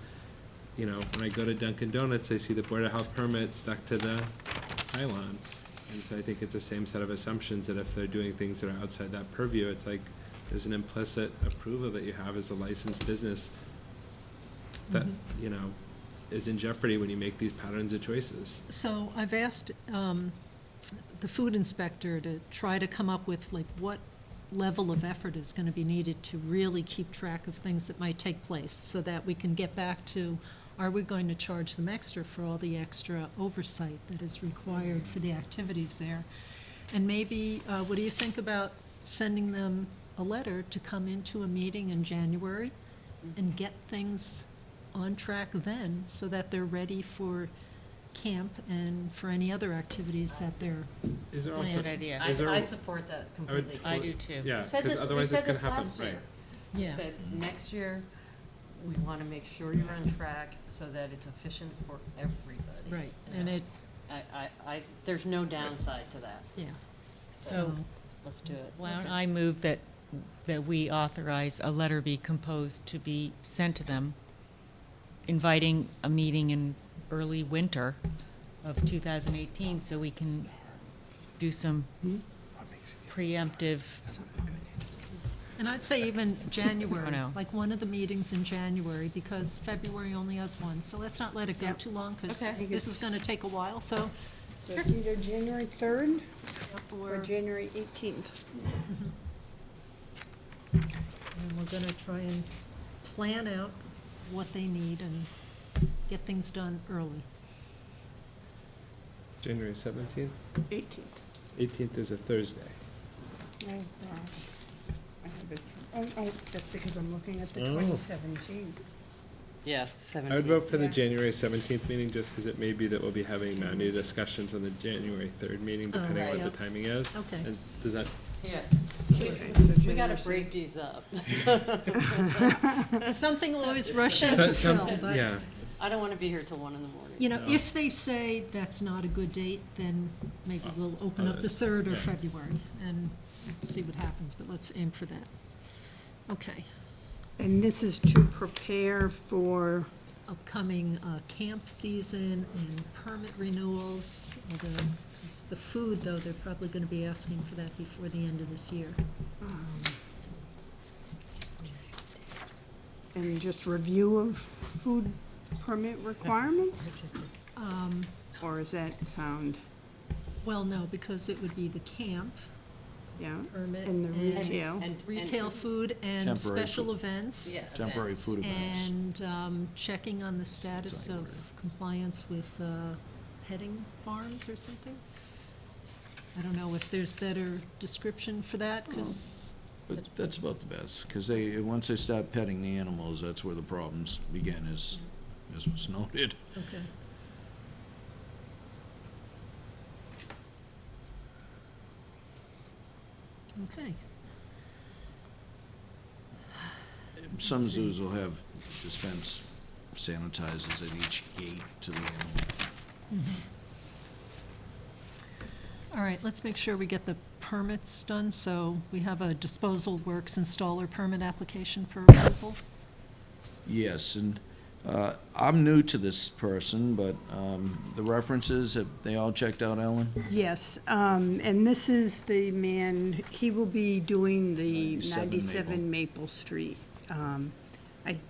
you know, when I go to Dunkin' Donuts, I see the Board of Health permit stuck to the pylon. And so I think it's the same set of assumptions that if they're doing things that are outside that purview, it's like, there's an implicit approval that you have as a licensed business that, you know, is in jeopardy when you make these patterns of choices. So I've asked the food inspector to try to come up with, like, what level of effort is going to be needed to really keep track of things that might take place, so that we can get back to, are we going to charge them extra for all the extra oversight that is required for the activities there? And maybe, what do you think about sending them a letter to come into a meeting in January and get things on track then, so that they're ready for camp and for any other activities that they're Is there That's a also, good idea. is there- I support that completely. I do too. yeah, We said because this- we otherwise said it's gonna this happen, last right? year. We Yeah. said, next year, we want to make sure you're on track so that it's efficient for everybody. right, you and know? it, There's no downside to that, yeah. so let's do it. Why don't Okay. I move that we authorize a letter be composed to be sent to them, inviting a meeting in early winter of 2018, so we can do some preemptive, And I'd say even January, know. like one of the meetings in January, because February only has one, so let's not let it go Yep. too long, because Okay. this is gonna take a while, so. So it's either January 3rd or Or, January 18th. and we're gonna try and plan out what they need and get things done early. January 17th? 18th. 18th is a Thursday. Oh, gosh. I have it, oh, that's because I'm looking at the Oh. 2017. Yeah, I 17. would vote for the Yeah. January 17th meeting, just because it may be that we'll be having many discussions on the January 3rd meeting, depending on right. what the timing is. Okay. And does that, Yeah, Okay, so we gotta January break these up. Something will always rush into Phil, but, yeah, I don't want to be here till 1 in the morning. you know, No. if they say that's not a good date, then maybe we'll open up the Others, 3rd or yeah. February and see what happens, but let's aim for that. Okay. And this is to prepare for, Upcoming camp season and permit renewals, although it's the food, though, they're probably going to be asking for that before the end of this year. and just review of food permit requirements? Or does that sound, Well, no, because it would be the camp yeah? permit. And the retail. Retail food and Temporary special food. events. Yeah, Temporary events. food events. And checking on the status Exactly of right. compliance with petting farms or something. I don't know if there's better description for that, because, But that's about the best, because once they start petting the animals, that's where the problems begin, as was noted. okay. Okay, Some zoos will have dispense sanitizers at each gate to the animal. all right, let's make sure we get the permits done. So we have a disposal works installer permit application for approval. Yes, and I'm new to this person, but the references, have they all checked out, Ellen? Yes, and this is the man, he will be doing the 97 97 Maple Street.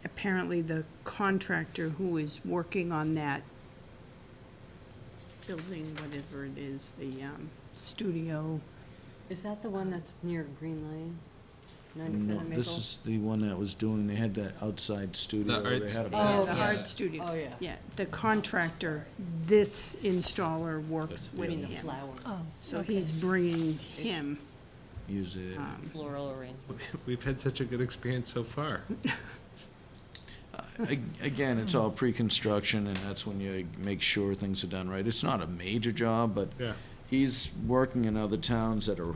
Apparently the contractor who is working on that building, whatever it is, the studio. Is that the one that's near Green Lane? No, 97 Maple? this is the one that was doing, they had that outside studio. The They arts- had a Oh, The yeah. art studio. Oh, yeah. Yeah, the contractor, this installer works I with mean, the him. flower. Oh, So okay. he's bringing him use it. Floral arrangement. We've had such a good experience so far. Again, it's all pre-construction, and that's when you make sure things are done right. It's not a major job, but Yeah. he's working in other towns that are,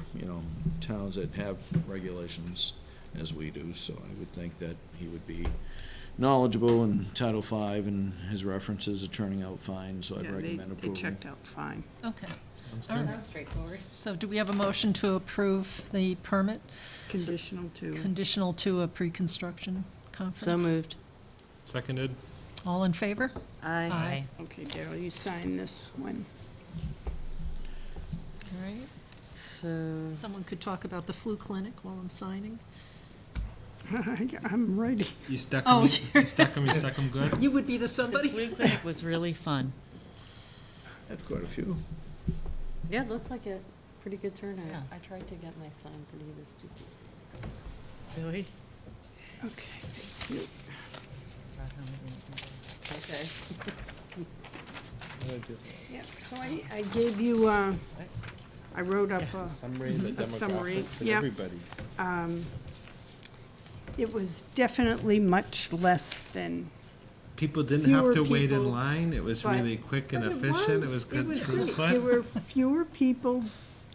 towns that have regulations as we do, so I would think that he would be knowledgeable in Title V, and his references are turning out fine, so I'd Yeah, recommend they approval. checked out fine. Okay. Sounds All good. right. Sounds straightforward. So do we have a motion to approve the permit, Conditional to, conditional to a pre-construction So conference? moved. Seconded. All in favor? Aye. okay, Daryl, you sign this one. All right. So, Someone could talk about the flu clinic while I'm signing. I'm ready. You stuck Oh, him. You stuck him good. You would be the The somebody? flu clinic was really fun. Had quite a few. yeah, it looked like a pretty good turnout. Yeah. I tried to get my son, but he was too busy. Really? Okay, thank you. Okay. Yeah, so I gave you, I wrote up a, Summary, the A summary, demographics, and yep. everybody. it was definitely much less than, People didn't have Fewer to wait in people, line. It was but- really quick and but efficient. It was good It was throughput. great. There were fewer people,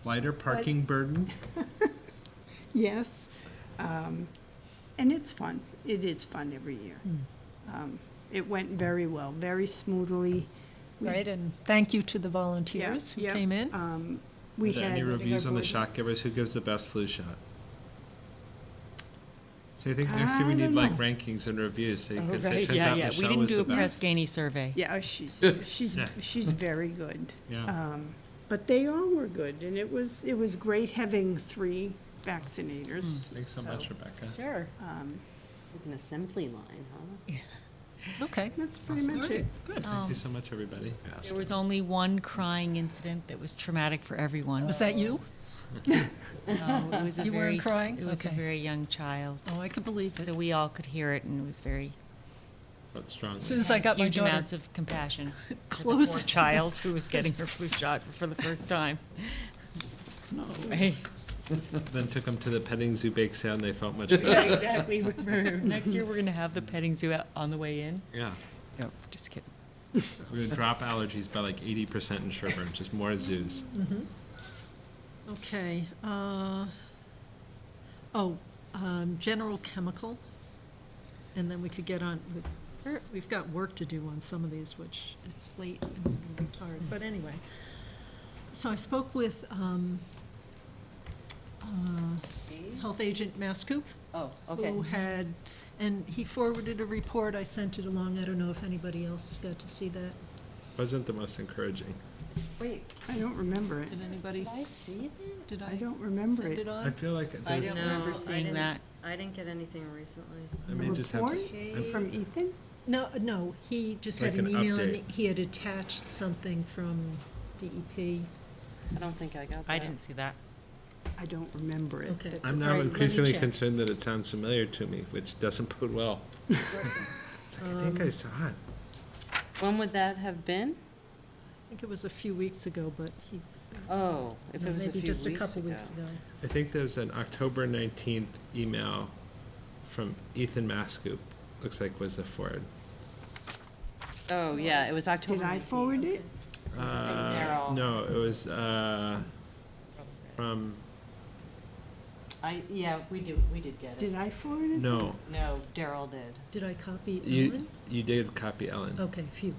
Lighter parking burden. yes. And it's fun. It is fun every year. It went very well, very smoothly. We- Right, and thank you to the volunteers who yeah. came in. We Are there any had, reviews on the board- shot givers? Who gives the best flu shot? So I think next year I we need don't like know. rankings and reviews, so you Oh, could say, right, turns yeah, out yeah. We Michelle didn't was do the a best. Press Ganey survey. yeah, she's Yeah. very good. Yeah. But they all were good, and it was great having 3 vaccinators. Thanks so much, Rebecca. Sure. Um, Like an assembly line, huh? Okay. That's pretty much it. Good. Thank you so much, everybody. There was only one crying incident that was traumatic for everyone. Was that you? No, it was a You weren't very, crying? it was a Okay. very young child. Oh, I could believe it. So we all could hear it, and it was very But strongly. As soon as I got my huge daughter amounts of compassion for the close poor to child who was getting her flu shot for the first time. Right. Then took them to the petting zoo bake sale and they felt much Yeah, better. exactly. Next year, we're gonna have the petting zoo out on the way in. Yeah. No, just kidding. We're gonna drop allergies by like 80% in Sherborn, just more zoos. Okay. General Chemical, and then we could get on, we've got work to do on some of these, which it's late and I'm tired, but anyway. So I spoke with Health Agent Mascoop, Oh, okay. who had, and he forwarded a report, I sent it along, I don't know if anybody else got to see that. Wasn't the most encouraging. Wait, I don't remember it. Did anybody? did I see that? Did I don't remember send it. I on? feel like I there's, don't remember seeing that. I didn't get anything recently. I may just have, Report I've- from Ethan? No, he just had Like an an email and update. he had attached something from DEP. I don't think I got that. I didn't see that. I don't remember it. Okay. I'm now All right, let me increasingly check. concerned that it sounds familiar to me, which doesn't bode well. It's like, I think I saw it. When would that have been? I think it was a few weeks ago, but he, Oh, if it was a few maybe weeks just a couple weeks ago. I think there's an October 19th email from Ethan Mascoop, looks like was the forward. Oh, yeah, it was October Did I 19th. forward it? Daryl. No, it was from, Yeah, we did get it. Did I forward it? no, No, Daryl did. Did I copy you, Ellen? you did copy Ellen. Okay, phew.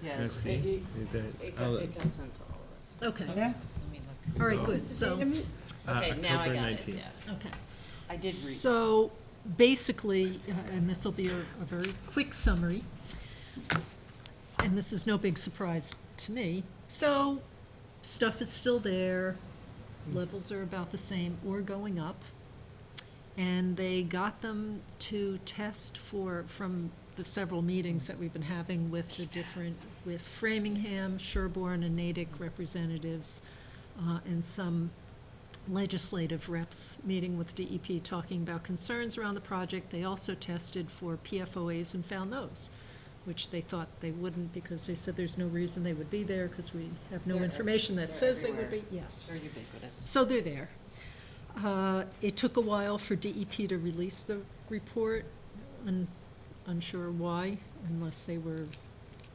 Yeah, I it, see. it, You did. it I'll- got sent to all of us. Okay, Yeah? Let me look. all right, good, so, Okay, now I October got it, 19th. yeah. okay. I did read. So, basically, and this will be a very quick summary, and this is no big surprise to me. So, stuff is still there, levels are about the same or going up. And they got them to test from the several meetings that we've been having with the different, with Framingham, Sherborn, and Natick representatives, and some legislative reps meeting with DEP, talking about concerns around the project. They also tested for PFOAs and found those, which they thought they wouldn't, because they said there's no reason they would be there, because we have no They're- information that they're says they would be, everywhere. yes. They're ubiquitous. So they're there. It took a while for DEP to release the report, unsure why, unless they were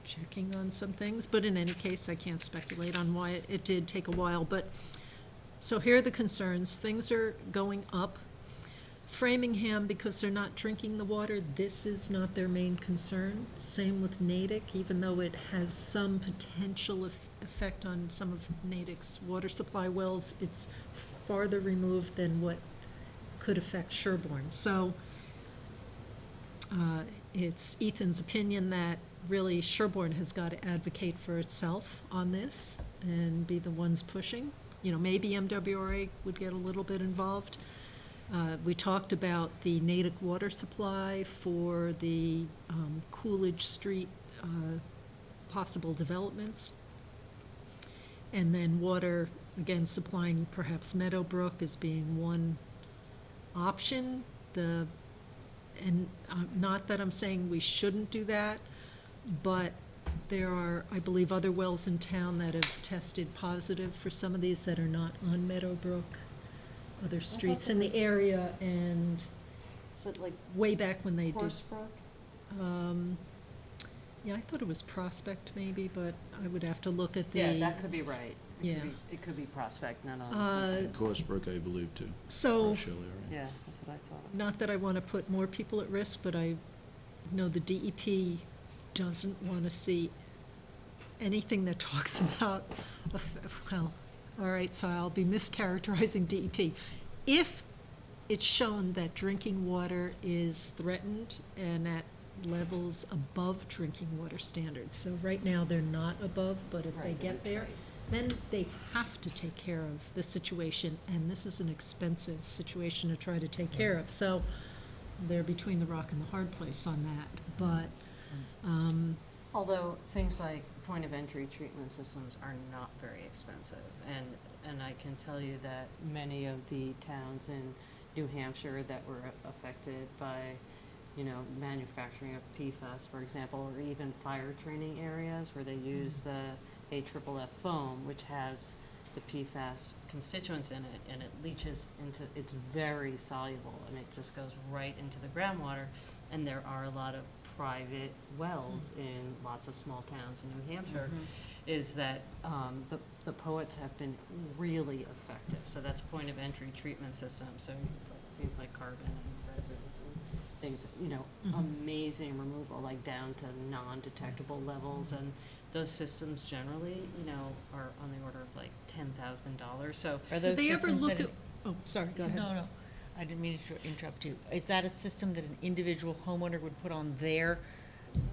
checking on some things, but in any case, I can't speculate on why it did take a while, but, so here are the concerns, things are going up. Framingham, because they're not drinking the water, this is not their main concern. Same with Natick, even though it has some potential effect on some of Natick's water supply wells, it's farther removed than what could affect Sherborn. So, it's Ethan's opinion that really Sherborn has got to advocate for itself on this and be the ones pushing. You know, maybe MWRA would get a little bit involved. We talked about the Natick water supply for the Coolidge Street possible developments. And then water, again, supplying perhaps Meadowbrook as being one option. Not that I'm saying we shouldn't do that, but there are, I believe, other wells in town that have tested positive for some of these that are not on Meadowbrook, other streets in the area, and Is it like way back when they did. Horsebrook? Yeah, I thought it was Prospect maybe, but I would have to look at the. Yeah, that could be right. Yeah. It could be Prospect, not on, Corsebrook, I believe, too. So, Rochelle area. yeah, that's what I thought. not that I want to put more people at risk, but I know the DEP doesn't want to see anything that talks about, well, all right, so I'll be mischaracterizing DEP. If it's shown that drinking water is threatened and at levels above drinking water standards, so right now they're not above, but if they Right, get the there, trace. then they have to take care of the situation, and this is an expensive situation to try to take care of. So they're between the rock and the hard place on that, but, Although things like point of entry treatment systems are not very expensive, and I can tell you that many of the towns in New Hampshire that were affected by, you know, manufacturing of PFAS, for example, or even fire training areas where they use the AFFF foam, which has the PFAS constituents in it, and it leaches into, it's very soluble, and it just goes right into the groundwater. And there are a lot of private wells in lots of small towns in New Hampshire, is that the poets have been really effective. So that's point of entry treatment systems, so things like carbon and resins and things, you know, amazing removal, like down to non-detectable levels. And those systems generally, you know, are on the order of like $10,000. So Are did those they ever systems look that at, oh, sorry, go ahead. No, I didn't mean to interrupt you. Is that a system that an individual homeowner would put on their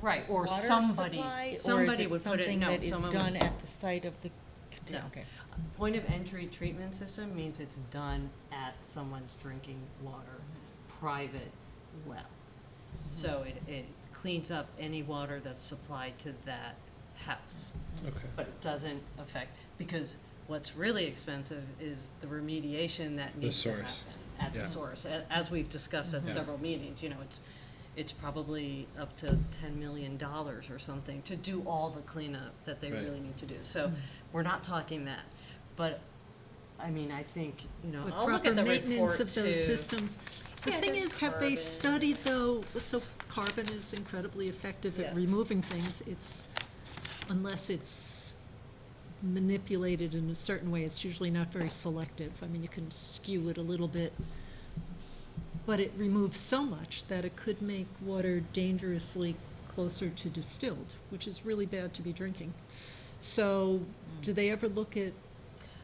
right, or water somebody, supply? somebody or would is it put it. something No, that is someone done would, at the site of the? No. Okay. Point of entry treatment system means it's done at someone's drinking water, private well. So it cleans up any water that's supplied to that house. Okay. But it doesn't affect, because what's really expensive is the remediation that needs to happen source. at the Yeah. source. As we've discussed at Yeah. several meetings, you know, it's probably up to $10 million or something to do all the cleanup that they Right. really need to do. So we're not talking that. But, I mean, I think, you know, With I'll look proper at the maintenance report of too. those systems. The Yeah, thing there's is, have they carbon. studied though, so carbon is incredibly effective at Yeah. removing things, it's, unless it's manipulated in a certain way, it's usually not very selective. I mean, you can skew it a little bit, but it removes so much that it could make water dangerously closer to distilled, which is really bad to be drinking. So, do they ever look at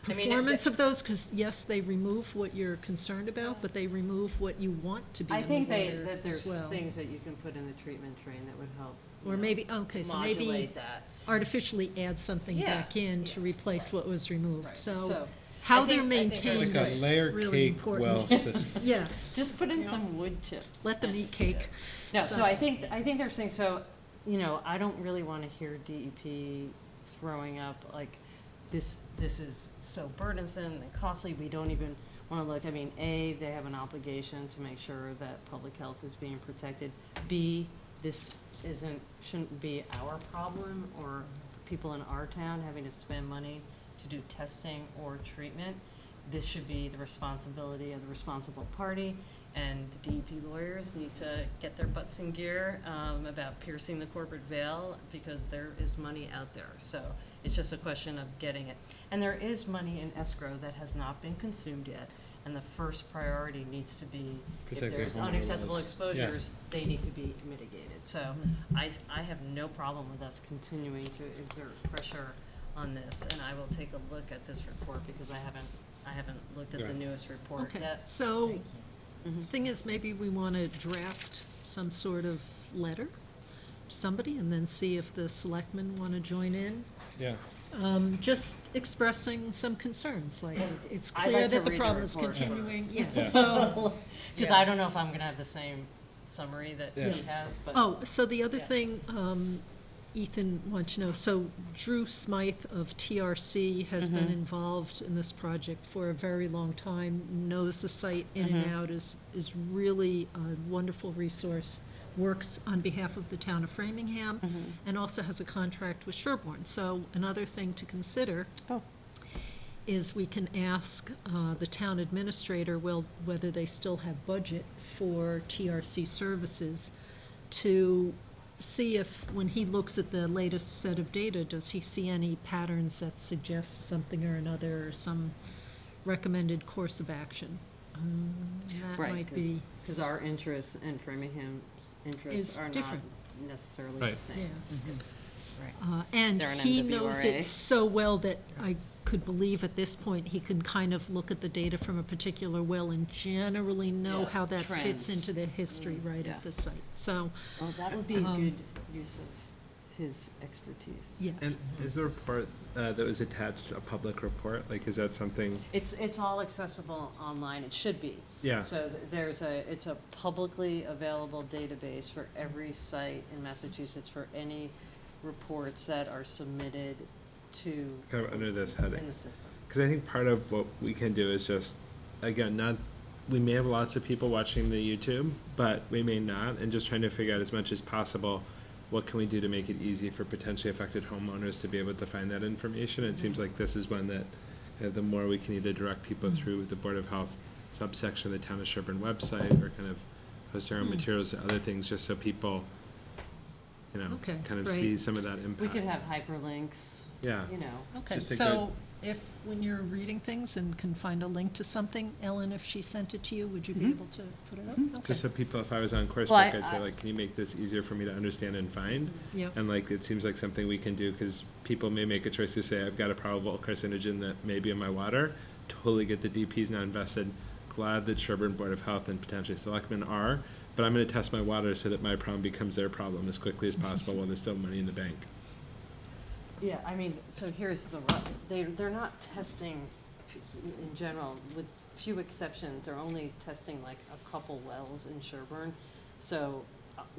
I mean, performance of those? Because yes, they remove what you're concerned about, but they remove what you want to be I in the think water that as there's well. things that you can put in the treatment train that would help. you Or know, maybe, okay, so maybe modulate that. artificially add something Yeah, back in to yeah, replace right. what was removed. Right. So, I how think- they're I think maintained Like a is layer really cake important. well system. Yes, Just put in some wood chips. let them and- eat cake. No, So- so I think there's things, so, you know, I don't really wanna hear DEP throwing up like, this is so burdensome and costly, we don't even wanna look, I mean, A, they have an obligation to make sure that public health is being protected. B, this shouldn't be our problem or people in our town having to spend money to do testing or treatment. this should be the responsibility of the responsible party, and the DEP lawyers need to get their butts in gear about piercing the corporate veil, because there is money out there. So it's just a question of getting it. And there is money in escrow that has not been consumed yet, and the first priority needs to be, if Protect there's the homeowner unacceptable laws. exposures, they need to be mitigated. So I have no problem with us continuing to exert pressure on this, and I will take a look at this report, because I haven't looked at the Right. newest report Okay, yet. so, Mhm. thing is, maybe we want to draft some sort of letter to somebody, and then see if the selectmen want to join in. Yeah. Just expressing some concerns, like, it's I'd clear like to that the read the problem is report continuing, first. yeah, Yeah. so. Because yeah. I don't know if I'm gonna have the same summary that Yeah. he has, but. Oh, so the other Yeah. thing, Ethan wants to know, so Drew Smythe of TRC has been Mhm. involved in this project for a very long time, knows the site in and Mhm. out, is really a wonderful resource, works on behalf of the town of Framingham, Mhm. and also has a contract with Sherborn. So another thing to consider Oh. is we can ask the town administrator, well, whether they still have budget for TRC services, to see if, when he looks at the latest set of data, does he see any patterns that suggest something or another, or some recommended course of action? That Right, might be, because our interests and Framingham's interests Is are not different. necessarily the Right. same. yeah. Right. And They're an he knows MWRA. it so well that I could believe at this point, he can kind of look at the data from a particular well and generally know Yeah, how that fits trends. into the history, right, yeah. of the site. So, Well, that would be a Um, good use of his expertise. yes. And is the report that was attached a public report? Like, is that something? It's all accessible online, it should be. Yeah. So it's a publicly available database for every site in Massachusetts for any reports that are submitted to, Kind of under this heading. in the system. Because I think part of what we can do is just, again, we may have lots of people watching the YouTube, but we may not, and just trying to figure out as much as possible, what can we do to make it easy for potentially affected homeowners to be able to find that information? It seems like this is one that, the more we can either direct people through the Board of Health subsection of the Town of Sherborn website, or kind of post our own materials or other things, just so people, Okay, kind of great. see some of that impact. We could have hyperlinks, Yeah. you know. Okay, Just a so if, when you're reading things and can find a link to something, Ellen, if she sent it to you, would you be able to put it up? Okay. Just so people, if I was on Well, coursework, I'd I- say like, can you make this easier for me to understand and find? Yep. And like, it seems like something we can do, because people may make a choice to say, I've got a probable carcinogen that may be in my water. Totally get the DP's not invested. Glad that Sherborn Board of Health and potentially selectmen are, but I'm gonna test my water so that my problem becomes their problem as quickly as possible while there's still money in the bank. Yeah, I mean, so here's the rub, they're not testing, in general, with few exceptions, they're only testing like a couple wells in Sherborn. So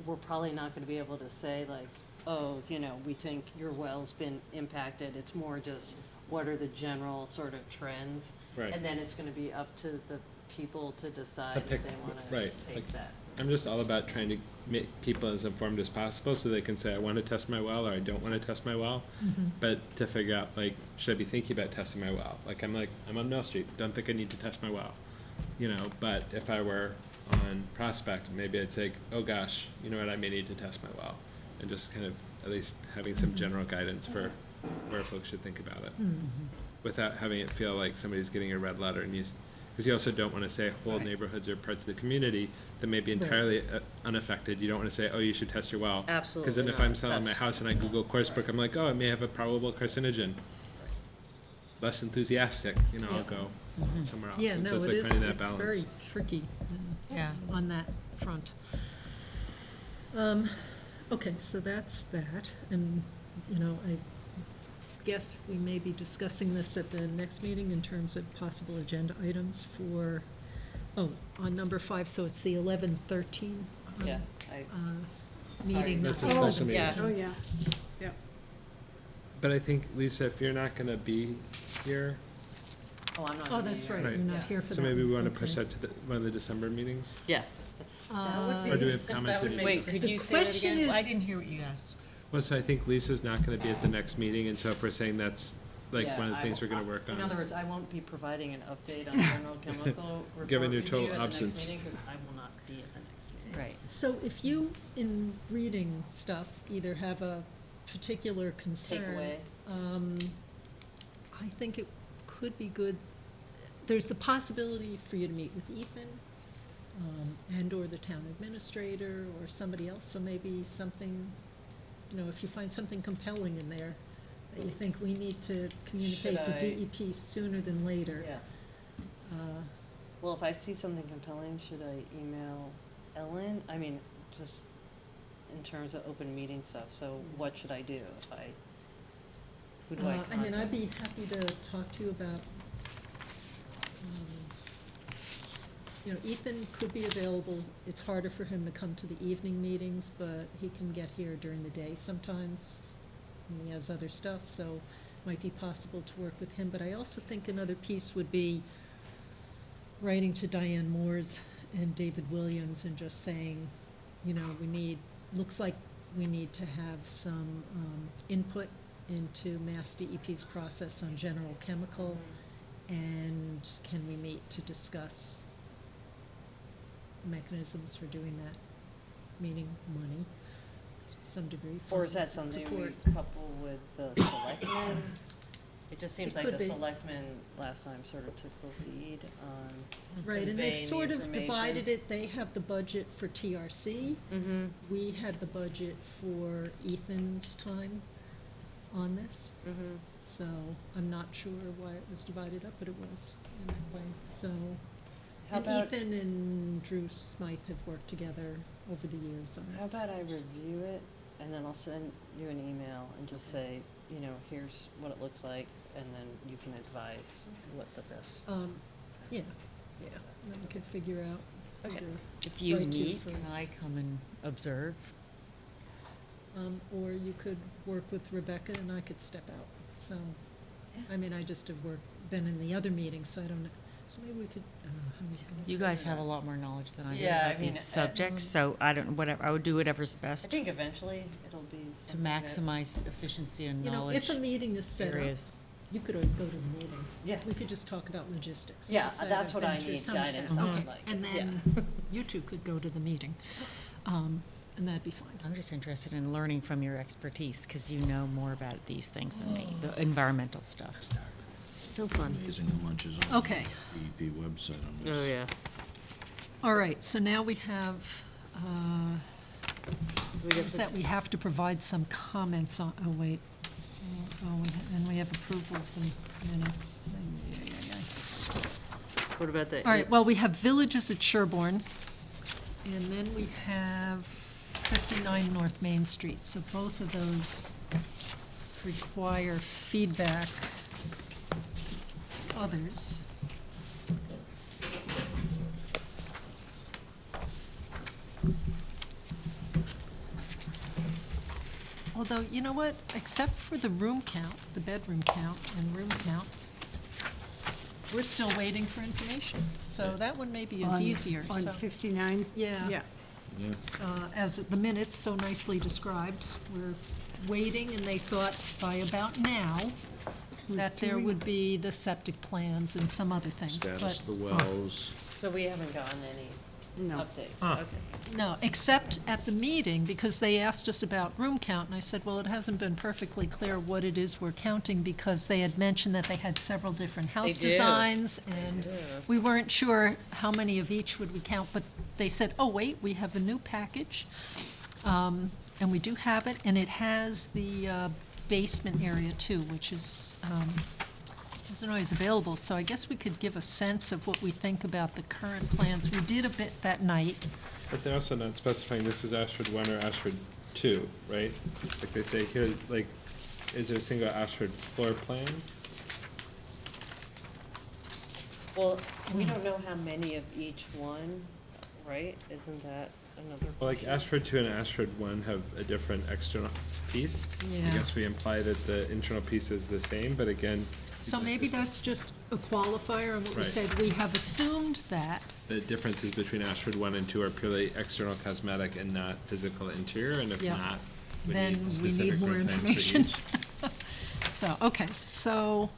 we're probably not gonna be able to say like, oh, we think your well's been impacted, it's more just what are the general sort of trends? Right. And then it's gonna be up to the people to decide if pick- they wanna right, take like- that. I'm just all about trying to make people as informed as possible so they can say, I want to test my well, or I don't want to test my well. But to figure out, like, should I be thinking about testing my well? I'm on Mill Street, don't think I need to test my well. But if I were on Prospect, maybe I'd say, oh gosh, you know what, I may need to test my well. And just kind of at least having some general guidance for where folks should think about it. Without having it feel like somebody's getting a red letter and because you also don't want to say whole Right. neighborhoods or parts of the community that may be Right. entirely unaffected. You don't want to say, oh, you should test your well. Because then Absolutely if I'm not. selling my That's- house and I Google Coursebook, I'm like, oh, it may have a probable carcinogen. Less enthusiastic, I'll go somewhere else. Yeah, And so no, it's it like is, finding that it's very balance. tricky Yeah. on that front. Okay, so that's that, and, I guess we may be discussing this at the next meeting in terms of possible agenda items for, on number 5, so it's the 11/13 Yeah, meeting, not That's the a special 11/15. meeting. Oh, yeah, yeah. But I think, Lisa, if you're not going to be here, Oh, I'm not. Oh, gonna that's be right, here. you're not Yeah. here for that. so maybe we want to Okay. push that to one of the December meetings? Yeah. Or do we have comments? that you- Wait, could The you say that question again? is- I didn't hear what you asked. Well, so I think Lisa's not going to be at the next meeting, and so if we're saying that's like Yeah, one of the I things we're won't- gonna work on. In other words, I won't be providing an update on general chemical report Given your review total at the next absence. meeting, because I will not be at the next meeting. Right. So if you, in reading stuff, either have a particular concern. Takeaway. I think it could be good, there's the possibility for you to meet with Ethan, and/or the town administrator, or somebody else, so maybe something, if you find something compelling in there that you think we need to communicate to I- DEP sooner than later. Yeah. uh, Well, if I see something compelling, should I email Ellen? I mean, just in terms of open meeting stuff, so what should I do if who do I contact? I mean, I'd be happy to talk to you about, Ethan could be available. It's harder for him to come to the evening meetings, but he can get here during the day sometimes. And he has other stuff, so it might be possible to work with him. But I also think another piece would be writing to Diane Moores and David Williams and just saying, looks like we need to have some input into Mass DEP's process on general chemical, and can we meet to discuss mechanisms for doing that, meaning money, to some degree. Or is that funds and something support. we couple with the selectmen? It just seems It like could the be. selectmen last time sort of took the lead on Right, and they've conveying the sort of information. divided it. They have the budget for TRC. Mm-hmm, We had the budget for Ethan's time on this. mm-hmm. So I'm not sure why it was divided up, but it was in that way. So, How and about, Ethan and Drew Smythe have worked together over the years on how this. about I review it, and then I'll send you an email and just say, here's what it looks like, and then you can advise what the best. Yeah, and then we could figure out. Okay. either- If you Right, too, meet, for- can I come and observe? Or you could work with Rebecca and I could step out. So, I mean, I just have been in the other meetings, so I don't know. So maybe we could, I don't know how we. You guys have a lot more knowledge than I do Yeah, I about mean, these subjects, so I would do whatever's I best think eventually it'll be to something that- maximize efficiency and If knowledge a meeting is set up, areas. you could always go to the meeting. Yeah. We could just talk about logistics. Yeah, Say, that's I've what been I through need some of guidance that. on, Okay, like, and yeah. then you two could go to the meeting, and that'd be fine. I'm just interested in learning from your expertise, because you know more about these things than me, the environmental stuff. So fun. Amazing lunches on Okay. the DEP website on this. Oh, yeah. All right, so now we have, is that we have to provide some comments on, oh, wait. So, and we have approval of the minutes. Ay, ay, ay, ay. What about the? All right, well, we have Villages at Sherborn, and then we have 59 North Main Street. So both of those require feedback. Others. Although, you know what, except for the room count, the bedroom count and room count, we're still waiting for information. So that one maybe is easier, On so. 59? Yeah. Yeah. As the minutes so nicely described, we're waiting, and they thought by about now that 2 there would weeks. be the septic plans and some other things. Status of but- the wells. So we haven't gotten any No. updates, okay. No, except at the meeting, because they asked us about room count, and I said, well, it hasn't been perfectly clear what it is we're counting, because they had mentioned that they had several different house do. designs, and do. we weren't sure how many of each would we count, but they said, oh, wait, we have a new package, and we do have it, and it has the basement area too, which is, isn't always available, so I guess we could give a sense of what we think about the current plans. We did a bit that night. But they're also not specifying this is Ashford 1 or Ashford 2, right? Like they say here, like, is there a single Ashford floor plan? Well, we don't know how many of each one, right? Isn't that another Well, like question? Ashford 2 and Ashford 1 have a different external piece. Yeah. I guess we imply that the internal piece is the same, but again. So maybe that's just a qualifier, and what we Right. said, we have assumed that. The differences between Ashford 1 and 2 are purely external cosmetic and not physical interior, and if Yeah. not, we Then need we specific need more room plans for information. each. So, okay, so,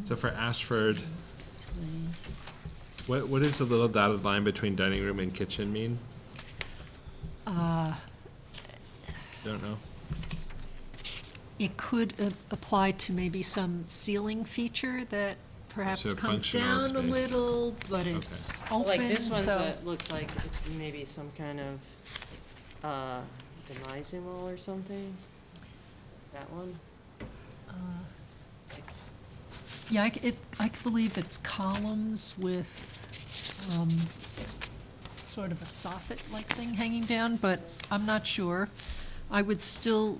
So for Ashford, what does the little dotted line between dining room and kitchen mean? Don't know. it could apply to maybe some ceiling feature that perhaps So comes functional down a space. little, but it's open, Like this one, so. looks like it's maybe some kind of, demising wall or something. That one? Yeah, I could believe it's columns with, sort of a soffit-like thing hanging down, but I'm not sure. I would still,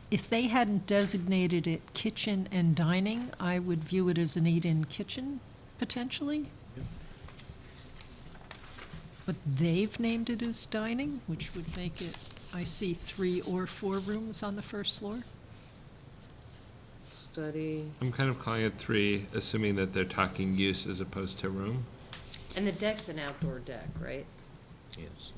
if they hadn't designated it kitchen and dining, I would view it as an eat-in kitchen, potentially. But they've named it as dining, which would make it, I see 3 or 4 rooms on the first floor. Study. I'm kind of calling it 3, assuming that they're talking use as opposed to room. And the deck's an outdoor deck, right? Yes.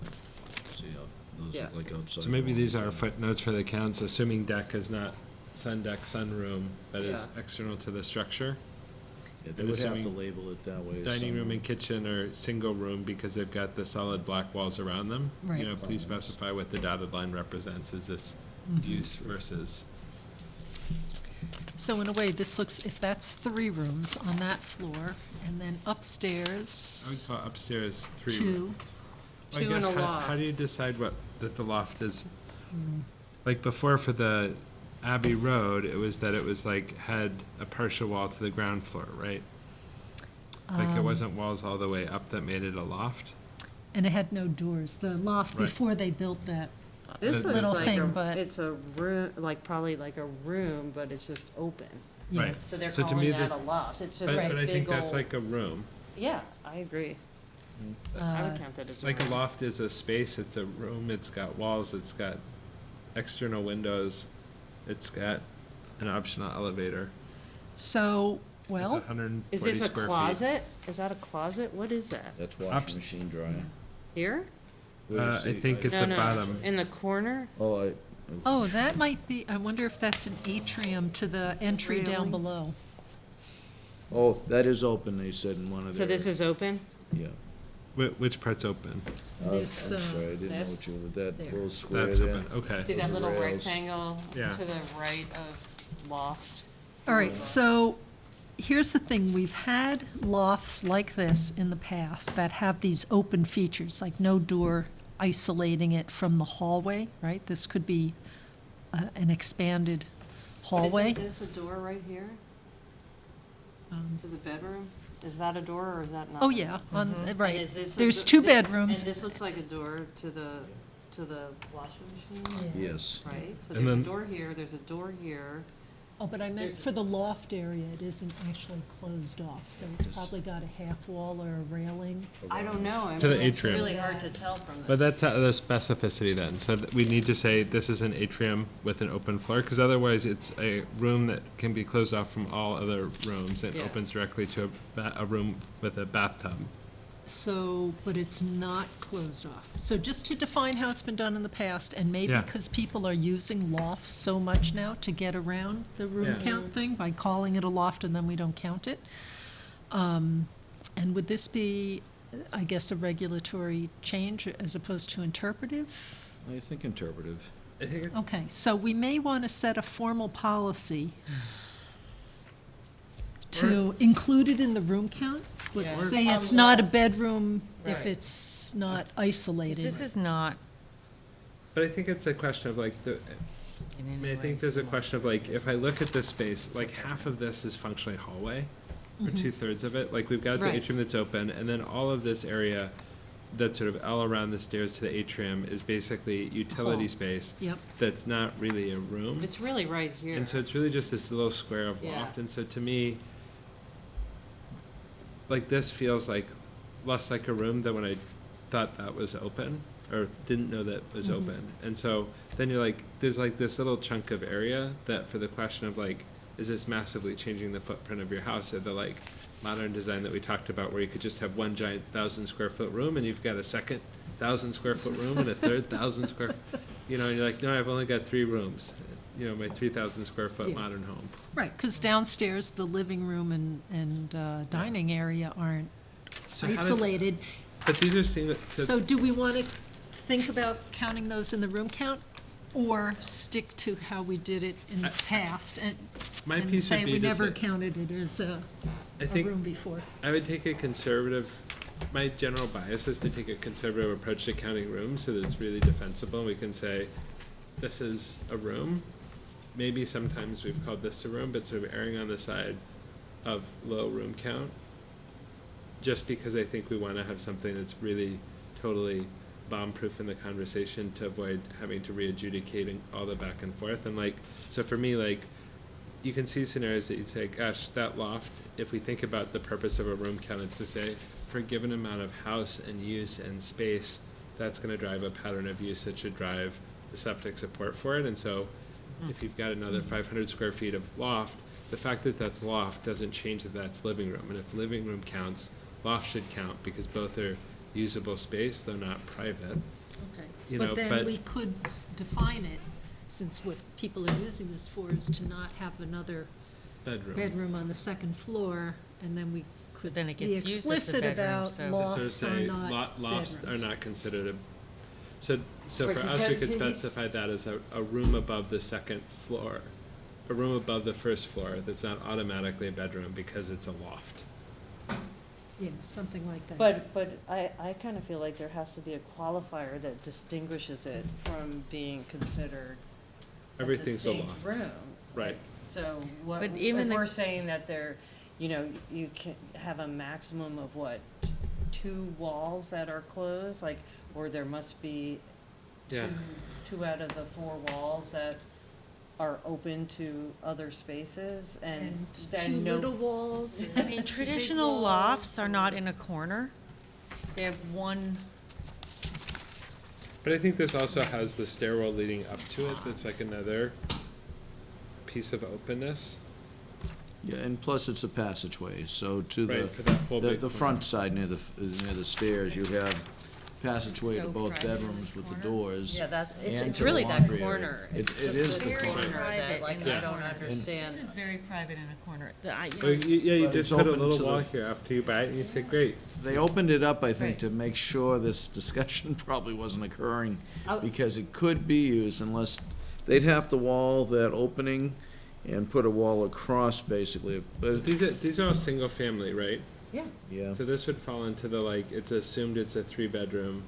See how those Yeah. look like outside. So maybe these are walls. footnotes for the accounts, assuming deck is not sun deck, sunroom, but is Yeah. external to the structure. Yeah, they and would have to assuming label it that way. Dining room and kitchen are single room because they've got the solid black walls around them. Right. You know, please specify what the dotted line represents. Is this use versus? So in a way, this looks, if that's 3 rooms on that floor, and then I would upstairs, call upstairs 3. 2. I 2 and guess a how loft. do you decide that the loft is? Like before for the Abbey Road, it was that it was like had a partial wall to the ground floor, right? Like it wasn't walls all the way up that made it a loft? And it had no doors. The loft, Right. before they built that, This The looks little like thing, a, but- it's a room, like probably like a room, but it's just open. yeah. Right. So they're So to calling me, that the- a loft. It's But, just a but I think big that's old. like a room. Yeah, I agree. I would count that as a room. Like a loft is a space, it's a room, it's got walls, it's got external windows, it's got an optional elevator. So, It's well, 140 Is this a square feet. closet? Is that a closet? What is that? That's Ups- washing machine dryer. Here? Where do you I see- think at No, the no, bottom. in the corner? Oh, oh, that might be, I wonder if that's an atrium to the entry down Railing. below. oh, that is open, they said in one of their. So this is open? Yeah. Which part's open? This, I'm sorry, I didn't know this? what you, with that There. little square That's there. open, okay. See that Those are little rails. rectangle Yeah. to the right of loft? All right, so here's the thing, we've had lofts like this in the past that have these open features, like no door isolating it from the hallway, right? This could be an expanded hallway. Isn't this a door right here to the bedroom? Is that a door or is that not? Oh, yeah, on, And right. is this a There's do- 2 thi- bedrooms. And this looks like a door to the washing machine, Yes. right? So And there's a then- door here, there's a door here. Oh, but I meant There's- for the loft area, it isn't actually closed off, so it's probably got a half wall or a railing. I don't know, I To the mean, it's atrium. really hard to tell from this. But that's the specificity then, so we need to say this is an atrium with an open floor, because otherwise it's a room that can be closed off from all other rooms and Yeah. opens directly to a room with a bathtub. So, but it's not closed off. So just to define how it's been done in the past, and maybe Yeah. because people are using lofts so much now to get around the room Yeah. count thing by calling it a loft and then we don't count it. And would this be, I guess, a regulatory change as opposed to interpretive? I think interpretive. I think Okay, so we may want to set a formal policy to include it in the room count. Let's Yeah. say On it's not a walls. bedroom if Right. it's not isolated. This is not But I think it's a question of like in I any mean, I way think there's a similar. question of like, if I look at this space, like half of this is functionally hallway, or 2/3 of it, like we've got the Right. atrium that's open, and then all of this area that's sort of all around the stairs to the atrium is basically utility Hall. space. Yep. That's not really a room. It's really right here. And so it's really just this little square of Yeah. loft, and so to me, like this feels like less like a room than when I thought that was open, or didn't know that was open. And so then you're like, there's like this little chunk of area that for the question of like, is this massively changing the footprint of your house, or the like modern design that we talked about where you could just have one giant 1,000 square foot room and you've got a second 1,000 square foot room and a third 1,000 square, You know, and you're like, no, I've only got 3 rooms, you know, my 3,000 square foot Yeah. modern home. Right, because downstairs, the living room and dining area aren't So how does- isolated. But these are single, So do we want to think about counting those in the room count, or stick to how we did it in the past and my and piece would say be we to never say- counted it as I a think room before? I would take a conservative, my general bias is to take a conservative approach to counting rooms so that it's really defensible. We can say, this is a room. Maybe sometimes we've called this a room, but sort of erring on the side of low room count. Just because I think we want to have something that's really totally bomb-proof in the conversation to avoid having to re-adjudicating all the back and forth. And like, so for me, like, you can see scenarios that you'd say, gosh, that loft, if we think about the purpose of a room count, it's to say, for a given amount of house and use and space, that's gonna drive a pattern of use that should drive the septic support for it. And so if you've got another 500 square feet of loft, the fact that that's loft doesn't change that that's living room. And if living room counts, loft should count, because both are usable space, though not private. Okay. You know, But then but- we could define it, since what people are using this for is to not have another bedroom on the second floor, and then we could Then it be gets used as a explicit bedroom, about so- To sort of lofts are say, not lofts bedrooms. are not considered a, so Right, for 'cause us, we that- could he's- specify that as a room above the second floor, a room above the first floor that's not automatically a bedroom because it's a loft. Yeah, something like that. But I kind of feel like there has to be a qualifier that distinguishes it from being considered a Everything's a distinct loft. room. Right. So what, But if even the- we're saying that there, you know, you can have a maximum of what, 2 walls that are closed, like, or there must be Yeah. two out of the 4 walls that are open to other spaces, and Two then no. little walls. I mean, traditional lofts are not in a corner. They have one, But I think this also has the stairwell leading up to it, that's like another piece of openness. Yeah, and plus it's a passageway, so to Right, for that whole the big front side near the stairs, you have passageway to So both private in bedrooms this with the corner. doors. Yeah, that's, and it's to the really that laundry area. corner. It It's it just is the the very corner. corner that, private like, in the I don't corner. understand. this is very private in a corner. Well, you But just it's put a open little to wall the- here after you buy it, and you say, great. They opened it up, I think, Right. to make sure this discussion probably wasn't occurring, Out- because it could be used unless, they'd have to wall that opening and put a wall across, basically. But, These are all single family, right? Yeah. yeah, So this would fall into the, like, it's assumed it's a 3-bedroom,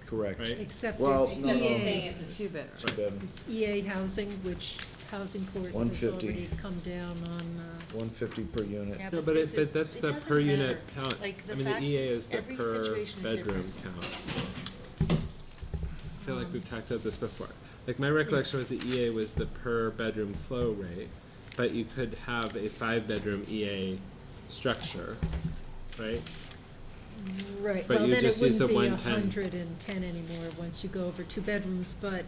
correct. right? Except Well, it's no, no. Saying EA, it's a 2-bedroom. Two-bedroom. it's EA housing, which Housing Court has 150. already come down on, 150 per unit. Yeah, No, but but this is- that's it the doesn't per unit matter. count. Like, the I mean, fact the EA is the every per situation is bedroom different. count. I feel like we've talked about this before. Like, my recollection was the EA was the per bedroom flow rate, but you could have a 5-bedroom EA structure, right? right, But well, you then it just use wouldn't the be 110. 110 anymore once you go over 2 bedrooms, but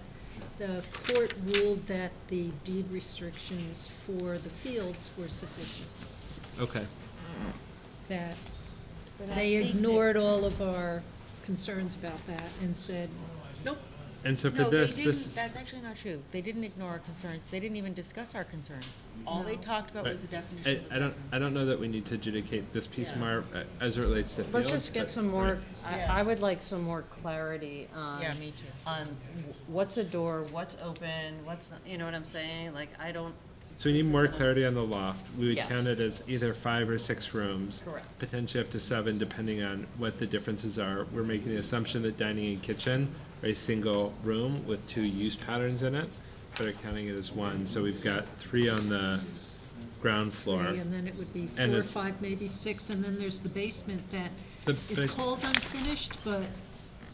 the court ruled that the deed restrictions for the fields were sufficient, Okay. that But I they think that- ignored all of our concerns about that and said, nope. And so for No, they this, didn't, that's actually not true. They didn't ignore our concerns. They didn't even discuss our concerns. All they talked about Right. was the definition. I don't know that we need to adjudicate this piece Yeah. more as it relates to fields. Let's just get but- some more, Yeah. I would like some more clarity on. Yeah, me too. On what's a door, what's open, what's, not- you know what I'm saying? Like, I don't, So we need This more isn't a- clarity on the loft. We would Yes. count it as either 5 or 6 rooms. Correct. Potentially up to 7, depending on what the differences are. We're making the assumption that dining and kitchen are a single room with 2 use patterns in it, but are counting it as 1. So we've got 3 on the ground floor. 3, and then it would be And 4, it's- 5, maybe 6, and then there's the basement that The, is the, called unfinished, but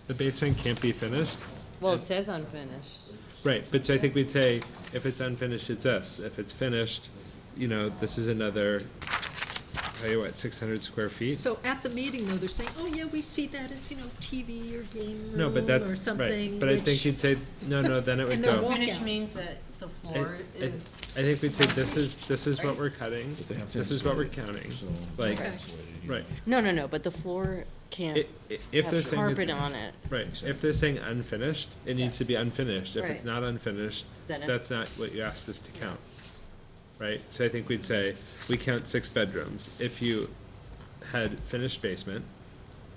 the basement can't be finished. well, it says unfinished. Right, but so I think we'd say, if it's unfinished, it's this. If it's finished, you know, this is another tell you what, 600 square feet? So at the meeting, though, they're saying, oh, yeah, we see that as, TV or game No, room but that's, or right, something, but I think which, you'd say, no, then it would And they're go. walk- Finish out. means that the floor I is, think we'd say this is what Right. we're cutting, But they have to this is what we're insulate it, counting, so like, Okay. right. no, but the floor can't If they're have saying carpet it's, on it. right, if they're saying unfinished, it needs to be unfinished. If it's Right. not unfinished, Then it's- that's not what you asked us to count. Right, so I think we'd say, we count 6 bedrooms. If you had finished basement,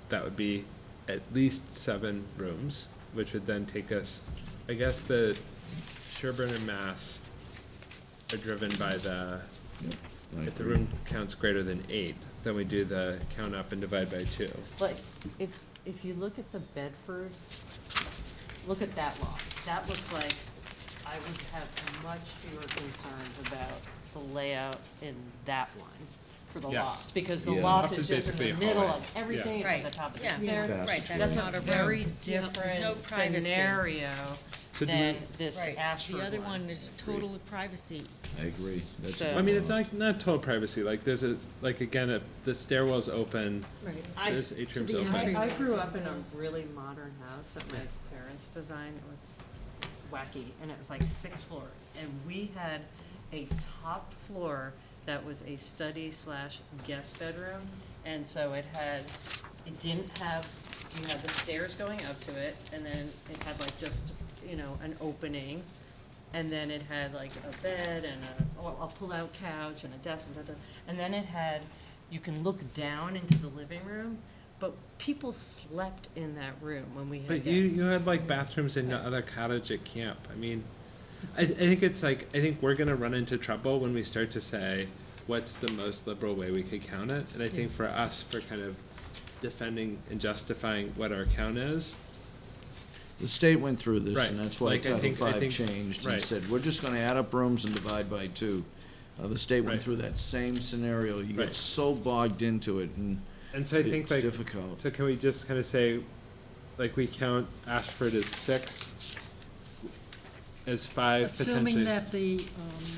that would be at least 7 rooms, which would then take us, I guess the Sherborn and Mass are driven by the, if the room counts greater than 8, then we do the count up and divide by 2. Like, if you look at the Bedford, look at that loft. That looks like I would have much fewer concerns about the layout in that one for the Yes. loft. Because the Yeah. loft Loft is is just in basically the a middle hallway. of everything, it's Yeah. at the top of the Right. stairs. Yeah. Right, that's That's a not a very room. Yeah, there's no different privacy. scenario So do than we, this Right, Ashford the other one is total privacy. I agree. That's So- I mean, it's not total privacy, like, there's a, like, again, if the stairwell's open, I- there's atrium's the open. entry. I grew up in a really modern house that my parents designed. It was wacky, and it was like 6 floors. And we had a top floor that was a study / guest bedroom. And so it didn't have, you had the stairs going up to it, and then it had like just, an opening. And then it had like a bed and a pull-out couch and a desk and and then it had, you can look down into the living room, but people slept in that room when we had But guests. you had like bathrooms in other cottage at camp. I mean, I think it's like, I think we're gonna run into trouble when we start to say, what's the most liberal way we could count it? And I think for us, for kind of defending and justifying what our count is, The state went through this, Right. and that's why Like, I Title think- I V think- changed and right. said, we're just gonna add up rooms and divide by 2. The state went Right. through that same scenario. You Right. get so bogged into it, and and so I think it's like, difficult. so can we just kind of say, like, we count Ashford as 6, as 5 potentially? assuming that the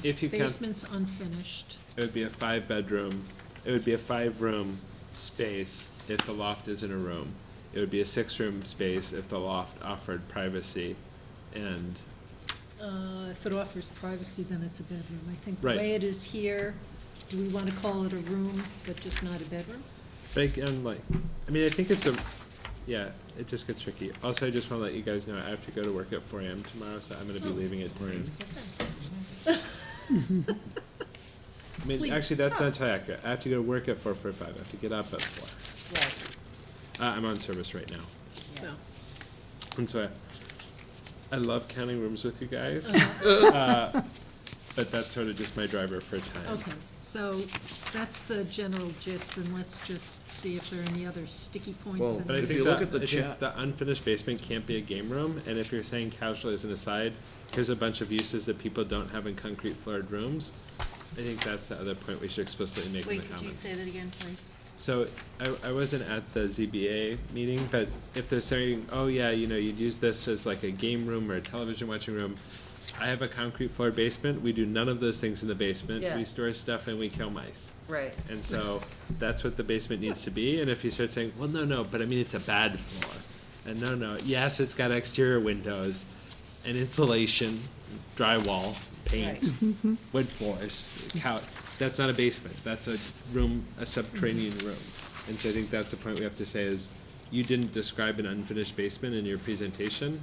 If you count- basement's unfinished. It would be a 5-bedroom, it would be a 5-room space if the loft isn't a room. It would be a 6-room space if the loft offered privacy and, If it offers privacy, then it's a bedroom. I think the Right. way it is here, do we want to call it a room, but just not a bedroom? but again, like, I mean, I think it's yeah, it just gets tricky. Also, I just wanna let you guys know, I have to go to work at 4 AM tomorrow, so I'm gonna be leaving at noon. I mean, Sleep. actually, that's not entirely accurate. I have to go to work at 4:45, I have to get up at 4. Right. I'm on service right now. So, And so I love counting rooms with you guys. But that's sort of just my driver for time. okay, so that's the general gist, and let's just see if there are any other sticky points. Well, in But I If think you that, look at the I think chat- the unfinished basement can't be a game room, and if you're saying casual as an aside, here's a bunch of uses that people don't have in concrete floored rooms, I think that's the other point we should explicitly make in the Wait, could you comments. say that again, please? So, I wasn't at the ZBA meeting, but if they're saying, oh yeah, you'd use this as like a game room or a television watching room, I have a concrete floor basement, we do none of those things in the basement, Yeah. we store stuff and we kill mice. Right. And so, that's what the basement needs to be, and if you start saying, well, no, but I mean, it's a bad floor, and no, yes, it's got exterior windows, and insulation, drywall, paint, wood floors, couch, that's not a basement, that's a room, a subterranean room. And so I think that's the point we have to say is, you didn't describe an unfinished basement in your presentation.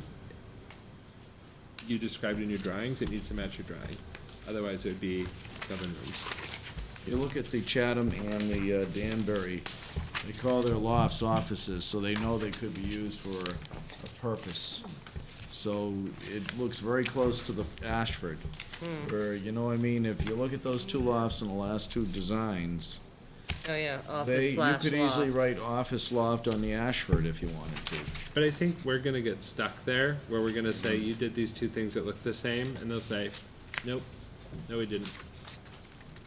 You described in your drawings, it needs to match your drawing, otherwise it would be 7 rooms. You look at the Chatham and the Danbury, they call their lofts offices, so they know they could be used for a purpose. So it looks very close to the Ashford, where, if you look at those 2 lofts in the last 2 designs, Oh, yeah, you could easily write office loft on the Ashford if you wanted to. But I think we're gonna get stuck there, where we're gonna say, you did these 2 things that look the same, and they'll say, nope, no, we didn't.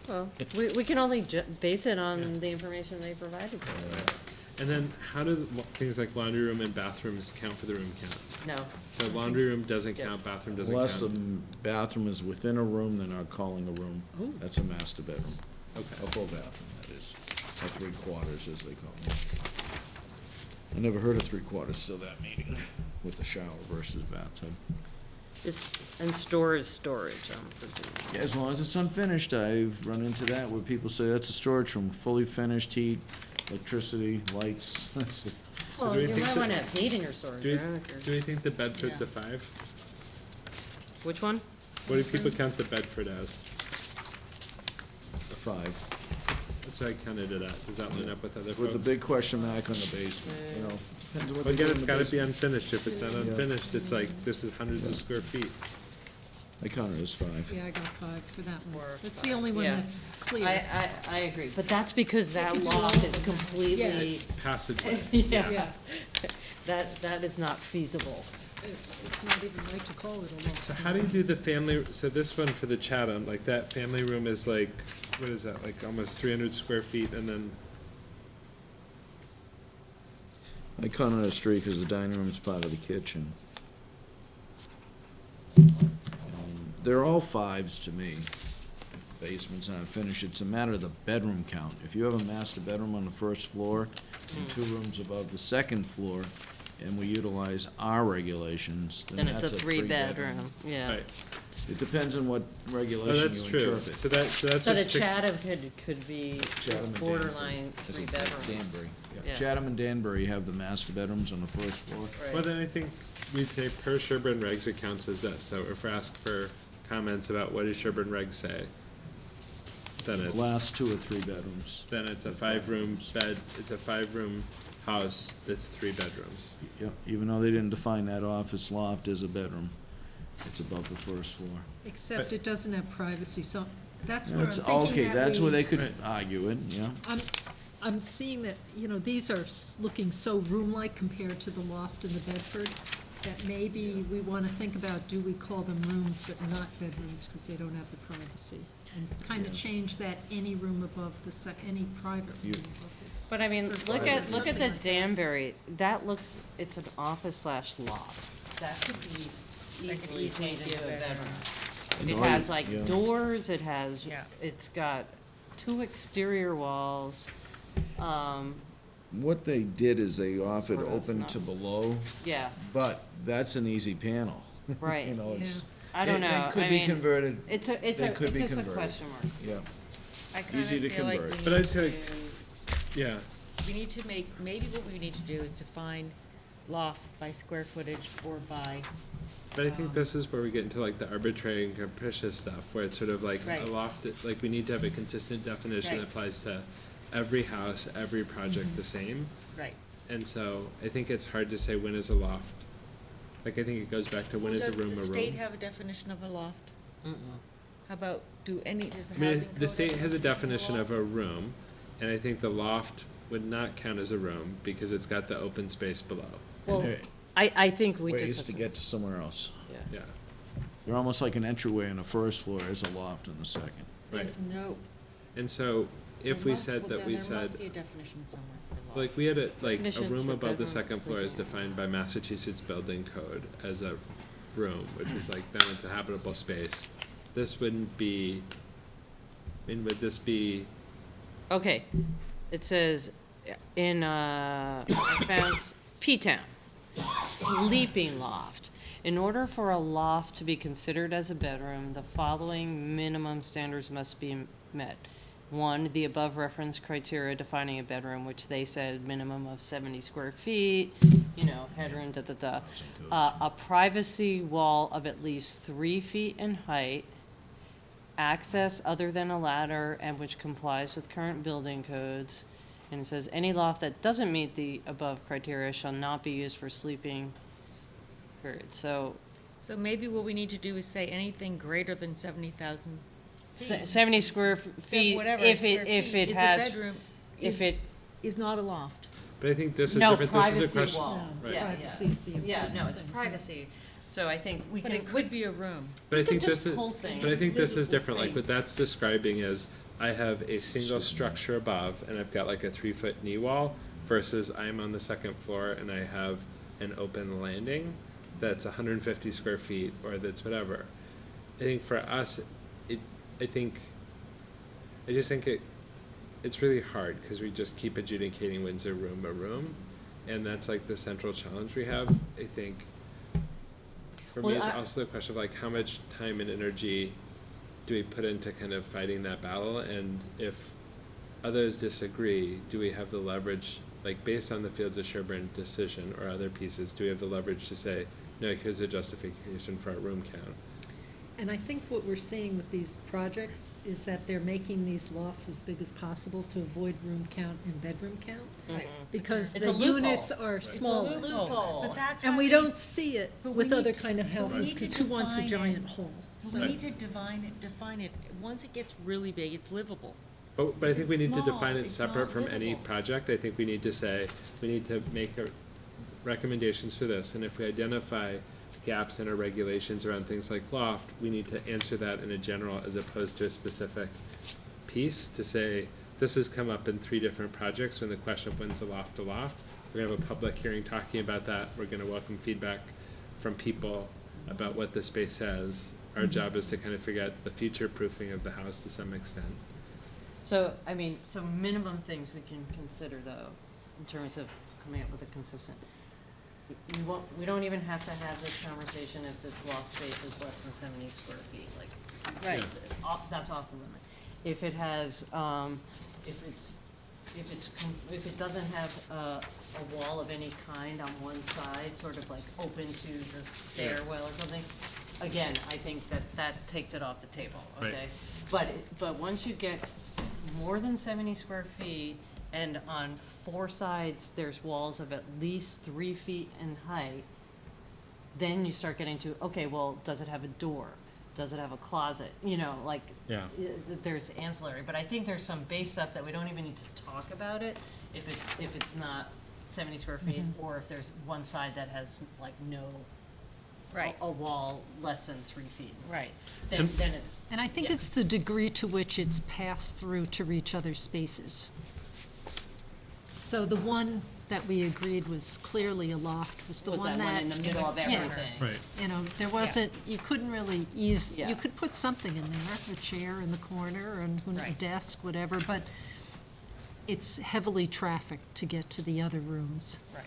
Well, we can only base it on the information they provided to us. And then, how do things like laundry room and bathrooms count for the room count? No, So laundry room doesn't Yep. count, bathroom doesn't Unless the count. bathroom is within a room, they're not calling a room. Ooh. That's a master bedroom, Okay. a full bathroom, that is. or 3/4, as they call them. I never heard of 3/4 till that meeting, with the shower versus bathtub. And storage, I'm presuming. Yeah, as long as it's unfinished, I've run into that where people say that's a storage room, fully finished, heat, electricity, lights. Well, do we you think might that- want to have heating or storage, Do we, room if you're- do we think the Bedford's a 5? Which one? What do people count the Bedford as? 5. That's what I counted it at. Does that line up with other With the folks? big question mark on the basement, you know. Depends what Well, they again, do it's in the gotta be basement. unfinished. If it's not unfinished, it's like, this is hundreds of square feet. I count it as 5. Yeah, I got 5 for that one. Or That's five, the only one yeah. that's clear. I agree, but that's because that could do loft all is of them. completely, Yes. Passageway. yeah, Yeah, that is not feasible. it's not even right to call it a loft. So how do you do the family, so this one for the Chatham, like that family room is like, what is that, like almost 300 square feet and then, I count it as 3 because the dining room's part of the kitchen. They're all 5s to me. Basement's not finished, it's a matter of the bedroom count. If you have a master bedroom on the first floor and 2 rooms above the second floor, and we utilize our regulations, then Then it's that's a a 3-bedroom. three-bedroom, yeah. right. It depends on what Oh, regulation that's you true. interpret. So that's So what's the tricky. Chatham could be Chatham and borderline Danbury. 3 bedrooms. Danbury, yeah. Yeah. Chatham and Danbury have the master bedrooms on the first floor. Well, Right. then I think we'd say per Sherborn regs it counts as this. So if we're asked for comments about what does Sherborn regs say, then The it's, last 2 are 3 bedrooms. then it's a 5-room bed, it's a 5-room house that's 3 bedrooms. Yep, even though they didn't define that office loft as a bedroom, it's above the first floor. Except it doesn't have privacy, so that's where I'm That's, thinking okay, that that's where we- they could Right. argue it, yeah. I'm seeing that, these are looking so room-like compared to the loft in the Bedford, that maybe we want to think about, do we call them rooms but not bedrooms, because they don't have the privacy? And kind of Yeah. change that any room above any private room You- above this. But I mean, first look floor, at the something like that. Danbury, that looks, it's an office slash loft. That could be easily made into a bedroom. It know, has yeah. like doors, it has, Yeah. it's got 2 exterior walls, What they did is they offered Sort of, open not- to below, yeah, but that's an easy panel. right. You know, it's. I don't know, It could I be mean, converted, it's they could be just a converted. question mark. yeah. I kind of Easy to feel like convert. But I'd say, yeah, we need to make, maybe what we need to do is define loft by square footage or by, but I think this is where we get into like the arbitrary and capricious stuff, where it's sort of like a Right. loft, like we need to have a consistent definition that Right. applies to every house, every project the same. right. And so I think it's hard to say when is a loft. Like I think it goes back to when is a room a room. Does the state have a definition of a loft? How about, does I the mean, housing code? the state has a have definition loft? of a room, and I think the loft would not count as a room because it's got the open space below. Well, Hey, I think we Ways just. to get to somewhere else. Yeah. Yeah, They're almost like an entryway on the first floor, as a loft on the second. right. There's no. And so if there we must- said well, that then we there said, must be a definition somewhere for loft. like we had a Definition room for above the bedroom, second floor is sleeping. defined by Massachusetts building code as a room, which is like then it's a habitable space. This wouldn't be, I mean, would this be, Okay, it says in, I found P-Town, sleeping loft. In order for a loft to be considered as a bedroom, the following minimum standards must be met. 1, the above referenced criteria defining a bedroom, which they said minimum of 70 square feet, headroom, da-da-da. A privacy wall of at least 3 feet in height, access other than a ladder and which complies with current building codes. And it says, any loft that doesn't meet the above criteria shall not be used for sleeping, period. So, So maybe what we need to do is say anything greater than 70,000 feet. 70 square feet, Whatever, if square it feet is a has, bedroom, if it, is not a loft. but I think this is no, different, this is a privacy question. wall. No, Right. Yeah, privacy yeah. is the Yeah, no, important it's thing. privacy. So I think we But can, it could be a room. But I could think just this is, pull things. but I think this is Livable different, like what space. that's describing is, I have a single structure above, and I've got like a 3-foot knee wall, versus I'm on the second floor and I have an open landing that's 150 square feet, or that's whatever. I think for us, I just think it's really hard, because we just keep adjudicating when's a room, and that's like the central challenge we have, I think. For me, Well, it's also the question of like, how much time and energy do we put into kind of fighting that battle, and if others disagree, do we have the leverage, like based on the Fields of Sherborn decision or other pieces, do we have the leverage to say, no, here's a justification for our room count? And I think what we're seeing with these projects is that they're making these lofts as big as possible to avoid room count and bedroom count. Right. Because It's the a loophole. units are smaller. But that's And why we don't see it but we with need other to- kind of but we houses, need to because who wants a define it. giant hall? But So- we need to define it. Once it gets really big, it's livable. But I think we It's need to small, define it it's separate not from any livable. project. I think we need to say, we need to make recommendations for this, and if we identify gaps in our regulations around things like loft, we need to answer that in a general as opposed to a specific piece, to say, this has come up in 3 different projects when the question of when's a loft. We're gonna have a public hearing talking about that. We're gonna welcome feedback from people about what the space says. Our job is to kind of figure out the future proofing of the house to some extent. So, I mean, so minimum things we can consider though, in terms of coming up with a consistent. We don't even have to have this conversation if this loft space is less than 70 square feet, like, Right. that's off the limit. If it has, if it doesn't have a wall of any kind on one side, sort of like open to the stairwell or something, again, I think that takes it off the table, Right. okay? But once you get more than 70 square feet, and on 4 sides, there's walls of at least 3 feet in height, then you start getting to, okay, well, does it have a door? Does it have a closet? You know, like, Yeah. there's ancillary, but I think there's some base stuff that we don't even need to talk about it if it's not 70 square feet, or if there's one side that has like no, Right. a wall less than 3 feet. Right. Then it's. And I think yeah. it's the degree to which it's passed through to reach other spaces. So the one that we agreed was clearly a loft was the Was one that one that. in the middle of Yeah. everything? Right. You know, there wasn't, you couldn't really Yeah. you could put something in there, a chair in the corner and a Right. desk, whatever, but it's heavily trafficked to get to the other rooms. Right.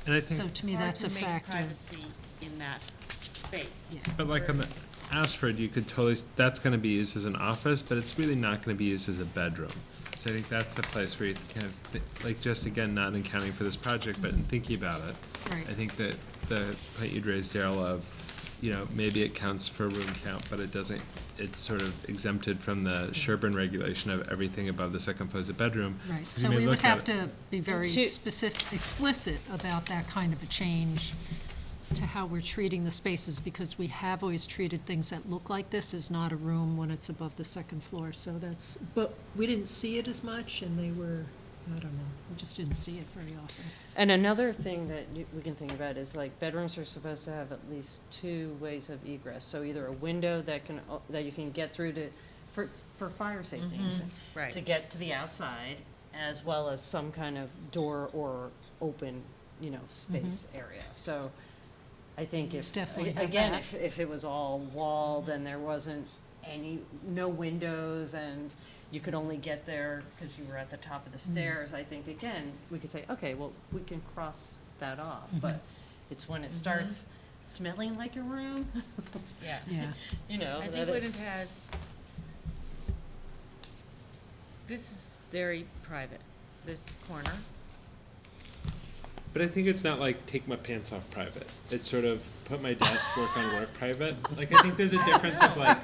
And I So think, to me, that's a Hard to factor. make privacy in that space. Yeah. but like on the Ashford, you could totally, that's gonna be used as an office, but it's really not gonna be used as a bedroom. So I think that's the place where you kind of, like, just again, not in accounting for this project, but in thinking about it. Right. I think that the point you'd raised, Daryl, of, you know, maybe it counts for room count, but it doesn't, it's sort of exempted from the Sherborn regulation of everything above the second floor is a bedroom. Right, 'Cause so you may we would look at have it- to be very Shoot. specific, explicit about that kind of a change to how we're treating the spaces, because we have always treated things that look like this as not a room when it's above the second floor, so that's, but we didn't see it as much, and they were, I don't know, we just didn't see it very often. And another thing that we can think about is like bedrooms are supposed to have at least 2 ways of egress. So either a window that that you can get through for fire safety, Right. to get to the outside, as well as some kind of door or open, space area. So I think It's if, definitely have again, that. if it was all walled and there wasn't no windows and you could only get there because you were at the top of the stairs, I think, again, we could say, okay, well, we can cross that off, but it's when it starts smelling like your room, Yeah. Yeah, I think when it has, this is very private, this corner. But I think it's not like take my pants off private. It's sort of put my desk, work on work private. Like, I think there's a difference of like,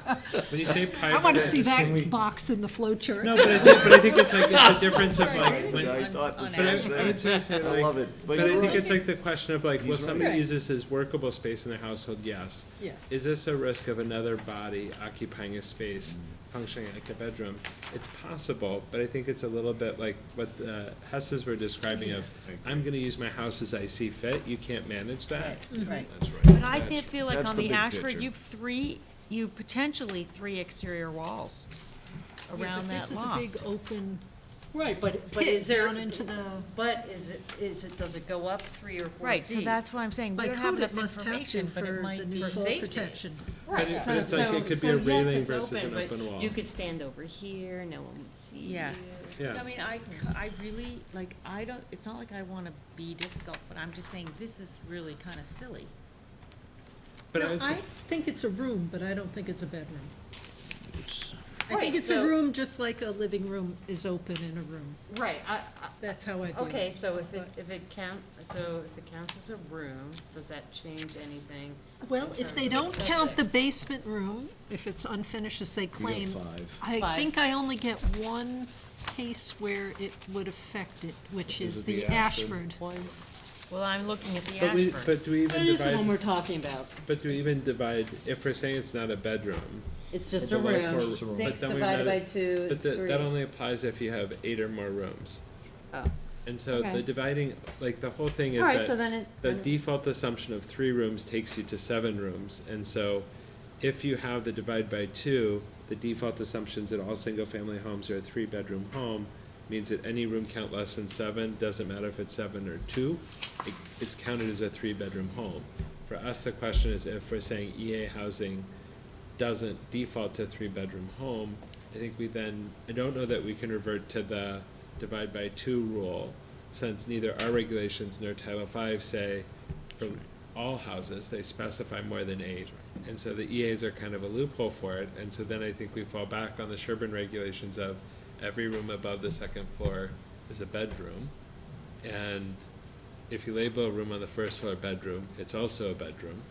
when you say private. I want to see it's- that box in the flow chart. No, but I think it's like, it's a difference of like, when, I thought the on same but I thing. would sort of say I like. love it, but But I you're think right. it's like the question of like, will He's somebody right. use this as workable space in their household? Yes. Yes. Is this a risk of another body occupying a space functioning like a bedroom? It's possible, but I think it's a little bit like what the Hesses were describing of, I'm gonna use my house as I see fit, you can't manage that. Right. That's right. But I That's- feel like that's on the the big Ashford, picture. you've potentially 3 exterior walls Yeah, around but that this is a loft. big open Right, But pit is there, down into the, but is it, does it go up 3 or 4 feet? Right, so that's what I'm saying. by We don't have code, it enough must have to information, but it for might the be. new For fall safety. protection. Right, But so, it's like so, it could be so a yes, railing it's versus open, an open but wall. you could stand over here, no one would see you. Yeah. Yeah. I mean, I really, like, I don't, it's not like I want to be difficult, but I'm just saying, this is really kind of silly. But I No, would I say, think it's a room, but I don't think it's a bedroom. It's, I think Right, it's a so- room just like a living room is open in a room. Right, That's how I view it. okay, so if it counts as a room, does that change anything? Well, in if they terms of don't count the septic? basement room, if it's unfinished as they you got claim, 5. I Five. think I only get one case where it would affect it, which Is is it the the Ashford? Ashford. Well, I'm looking at the but Ashford. but do we even That is the one divide, we're talking about. but do we even divide, if we're saying it's not a bedroom, It's just Or a below room, four- but 6 then we've divided by added- 2 but is that 3. that only applies if you have 8 or more rooms. Oh. And so Okay. the dividing, like, the whole thing is All right, so that then it. the then it- default assumption of 3 rooms takes you to 7 rooms. And so if you have the divide by 2, the default assumptions that all single-family homes are a 3-bedroom home means that any room count less than 7, doesn't matter if it's 7 or 2, it's counted as a 3-bedroom home. For us, the question is if we're saying EA housing doesn't default to a 3-bedroom home, I think we then, I don't know that we can revert to the divide by 2 rule, since neither our regulations nor Title V say for all houses, they specify more than 8. And so the EAs are kind of a loophole for it, and so then I think we fall back on the Sherborn regulations of every room above the 2nd floor is a bedroom. And if you label a room on the 1st floor bedroom, it's also a bedroom.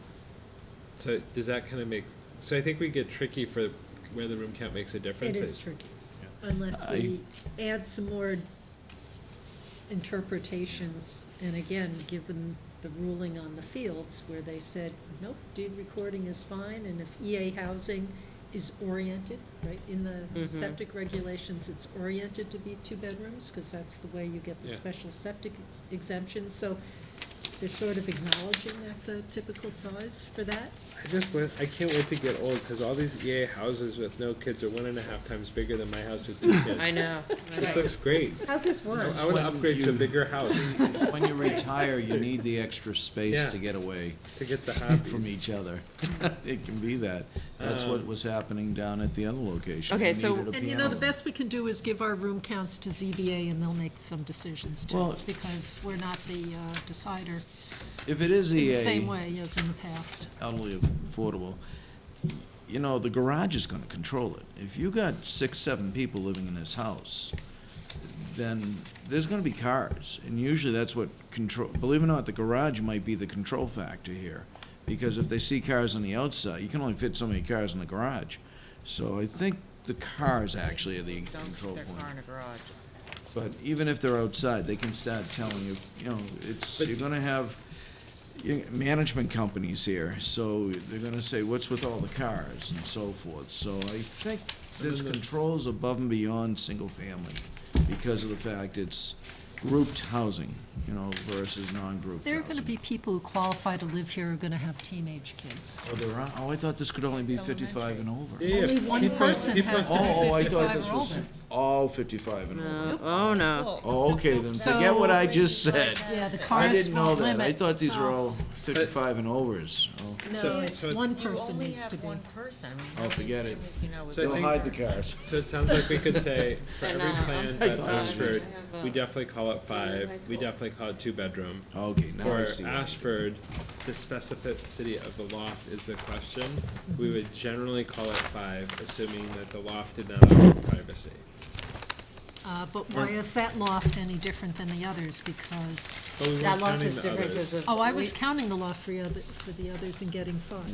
So does that kind of make, so I think we get tricky for where the room count makes a difference. It is tricky, unless we add some more interpretations. And again, given the ruling on the fields where they said, nope, deed recording is fine, and if EA housing is oriented, right, in the septic regulations, it's oriented to be 2 bedrooms, because that's the way you get the Yeah. special septic exemption, so they're sort of acknowledging that's a typical size for that. I can't wait to get old, because all these EA houses with no kids are 1.5 times bigger than my house with 2 kids. I know. This looks great. How's this work? I want to when upgrade to a you- bigger house When you retire, you need the extra space Yeah. to get away to get the hobbies. from each other. It can be that. That's what was happening down at the other location. Okay, They so- needed a And you know, the piano. best we can do is give our room counts to ZBA, and they'll make some decisions too, Well- because we're not the decider If it is in the EA, same way as in the past. elderly affordable, you know, the garage is gonna control it. If you got 6, 7 people living in this house, then there's gonna be cars, and usually that's what control, believe it or not, the garage might be the control factor here. Because if they see cars on the outside, you can only fit so many cars in the garage. So I think the cars actually are the Don't control put their car point. in a garage. But even if they're outside, they can start telling you, you know, it's, But- you're gonna have management companies here, so they're gonna say, what's with all the cars and so forth. So I think this controls above and beyond single family because of the fact it's grouped housing, you know, versus non-grouped There are housing. gonna be people who qualify to live here who are gonna have teenage kids. Oh, there are, oh, I thought this could only be 55 and over. Yeah, Only one people- person people- has to be Oh, I 55 thought this or was older. all 55 and over. Oh, no. Oh, okay, then So- forget what I just said. Yeah, the I cars didn't know won't that. limit. I thought these were so- all 55 and overs. Oh, No, it's so it's- one You person only needs to have be. one person. I mean, Oh, nobody- forget it. you know, with So I they'll think- hide the cars. So it sounds like we could say, for Then, every plan I'm at fine. Ashford, I have, we definitely call it high 5, we school. definitely call it 2-bedroom. Okay, now I For see. what- Ashford, the specificity of the loft is the question. We would generally call it 5, assuming that the loft did not offer privacy. But why is that loft any different than the others? Because, But we That weren't loft counting is the different others. because of. oh, I was we- counting the loft for the others and getting 5.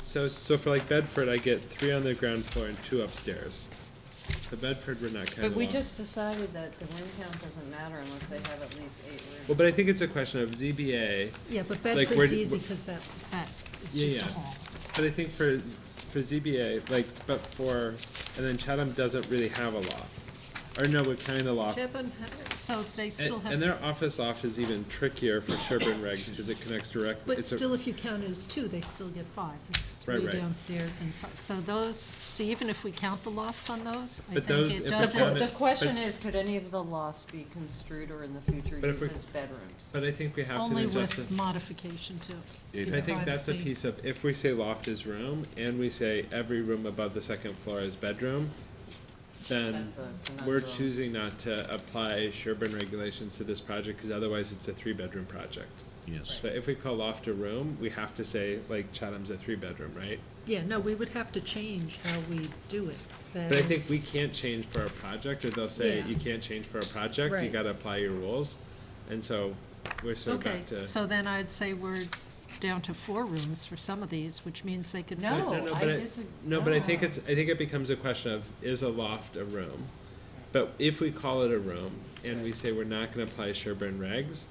So for like Bedford, I get 3 on the ground floor and 2 upstairs. So Bedford, we're not counting But we loft. just decided that the room count doesn't matter unless they have at least 8 rooms. Well, but I think it's a question of ZBA, Yeah, but Like, Bedford's where- easy because that, it's Yeah, just a yeah. hall. but I think for ZBA, like, but for, and then Chatham doesn't really have a loft. or no, we're counting the loft. Sherborn, so they still have. And their office loft is even trickier for Sherborn regs because it connects directly. But still, if you count it as two, they still get 5. It's 3 Right. downstairs and 5. So those, so even if we count the lofts on those, I But think those- it if we doesn't. count The it- question but- is, could any of the lofts be construed or in the future But if used we- as bedrooms? But I think we have to Only adjust with it. modification to It- give I think that's a privacy. piece of, if we say loft is room, and we say every room above the second floor is bedroom, then That's a we're conundrum. choosing not to apply Sherborn regulations to this project, because otherwise it's a 3-bedroom project. Yes. So if we call loft a room, we have to say, like, Chatham's a 3-bedroom, right? Yeah, no, we would have to change how we do it. That But I think we is- can't change for a project, or they'll say, Yeah. you can't change for a project, you Right. gotta apply your rules. And so we're sort of Okay, back to. so then I'd say we're down to 4 rooms for some of these, which means they could fit. No, no, I but I- disagree. No, but I think it becomes a question of, is a loft a room? But if we call it a room, and we say we're not gonna apply Sherborn regs,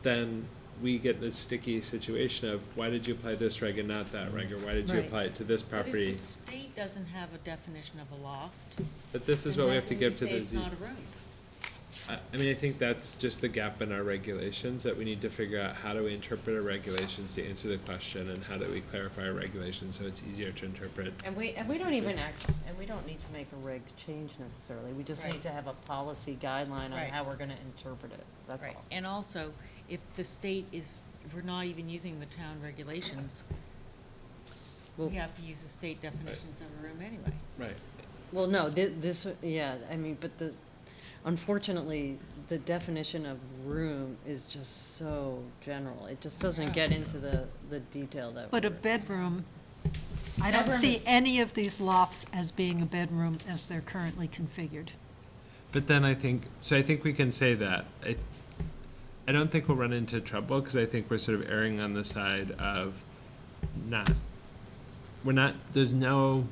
then we get the sticky situation of, why did you apply this reg and not that reg, or why did you Right. apply it to this But property? if the state doesn't have a definition of a loft, But this is then what we how have to can give to say the it's not a room? I mean, I think that's just the gap in our regulations, that we need to figure out how do we interpret our regulations to answer the question, and how do we clarify our regulations so it's easier to interpret. And we don't even and we don't need to make a reg change necessarily. We just need Right. to have a policy guideline on Right. how we're gonna interpret it. That's Right, all. and also, if the state is, if we're not even using the town regulations, Well- we have to use the state definitions of a room anyway. Right. Well, no, this, yeah, I mean, but unfortunately, the definition of room is just so general. It just doesn't get into the detail that. But a we're- bedroom, I don't Bedroom see is- any of these lofts as being a bedroom as they're currently configured. But then I think we can say that. I don't think we'll run into trouble, because I think we're sort of erring on the side of there's no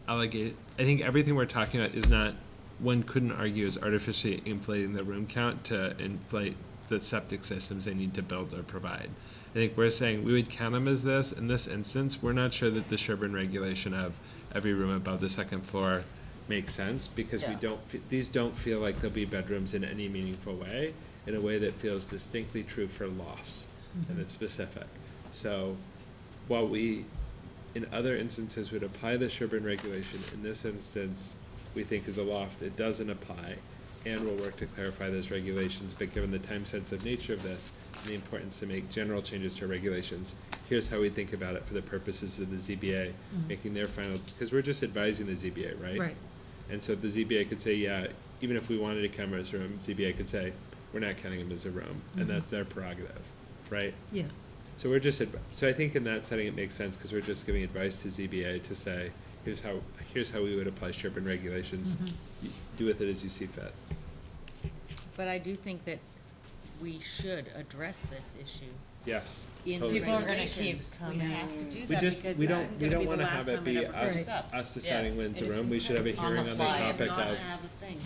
allegation. I think everything we're talking about is not, one couldn't argue is artificially inflating the room count to inflate the septic systems they need to build or provide. I think we're saying we would count them as this. In this instance, we're not sure that the Sherborn regulation of every room above the second floor makes sense, because we Yeah. these don't feel like they'll be bedrooms in any meaningful way, in a way that feels distinctly true for lofts, and it's specific. So while we, in other instances, would apply the Sherborn regulation, in this instance, we think is a loft, it doesn't apply, and we'll work to clarify those regulations, but given the time-sensitive nature of this, and the importance to make general changes to regulations, here's how we think about it for the purposes of the ZBA, making their final, because we're just advising the ZBA, right? Right. And so the ZBA could say, yeah, even if we wanted to count them as a room, ZBA could say, we're not counting them as a room, and that's their prerogative, right? Yeah. So we're just, so I think in that setting it makes sense, because we're just giving advice to ZBA to say, here's how we would apply Sherborn regulations. You do with it as you see fit. But I do think that we should address this issue Yes. in the totally. People are gonna regulations. keep We have to coming. do We that just, because we this don't, isn't we gonna don't be the wanna last have it time it be ever us, comes up. us deciding when it's a And room. We should have a On hearing the on the fly. topic Not of, have a thing.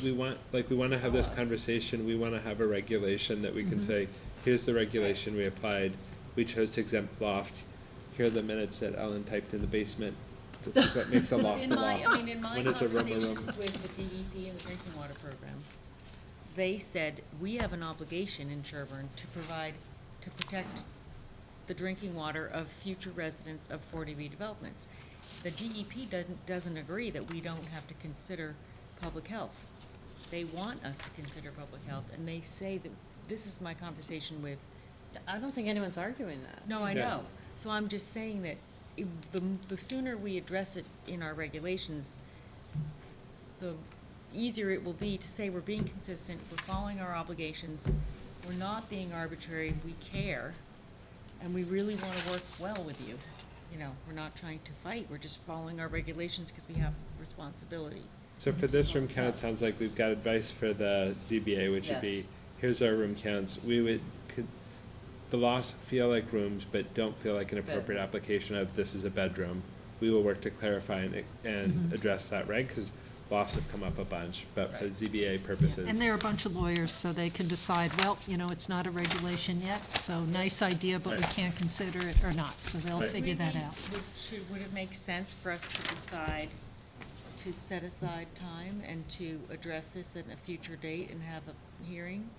we wanna have this conversation, we wanna have a regulation that we can say, here's the regulation we applied, we chose to exempt loft, here are the minutes that Ellen typed in the basement, this is what makes a loft In a my, loft. I mean, in my When is a room a room? conversations with the DEP and the drinking water program, they said, we have an obligation in Sherborn to protect the drinking water of future residents of 40B developments. The DEP doesn't agree that we don't have to consider public health. They want us to consider public health, and they say that, this is my conversation with, I don't think anyone's arguing that. no, I Yeah. know. So I'm just saying that the sooner we address it in our regulations, the easier it will be to say we're being consistent, we're following our obligations, we're not being arbitrary, we care, and we really want to work well with you. You know, we're not trying to fight, we're just following our regulations because we have responsibility. So for this room count, it sounds like we've got advice for the ZBA, which would be, Yes. here's our room counts. The lofts feel like rooms, but don't feel like an appropriate application of this is a bedroom. We will work to clarify and address that, right? Because lofts have come up a bunch, but for Right. ZBA purposes. And they're a bunch of lawyers, so they can decide, well, it's not a regulation yet, so nice idea, but we Right. can't consider it or not, so they'll Right. figure that out. Would it make sense for us to decide to set aside time and to address this at a future date and have a hearing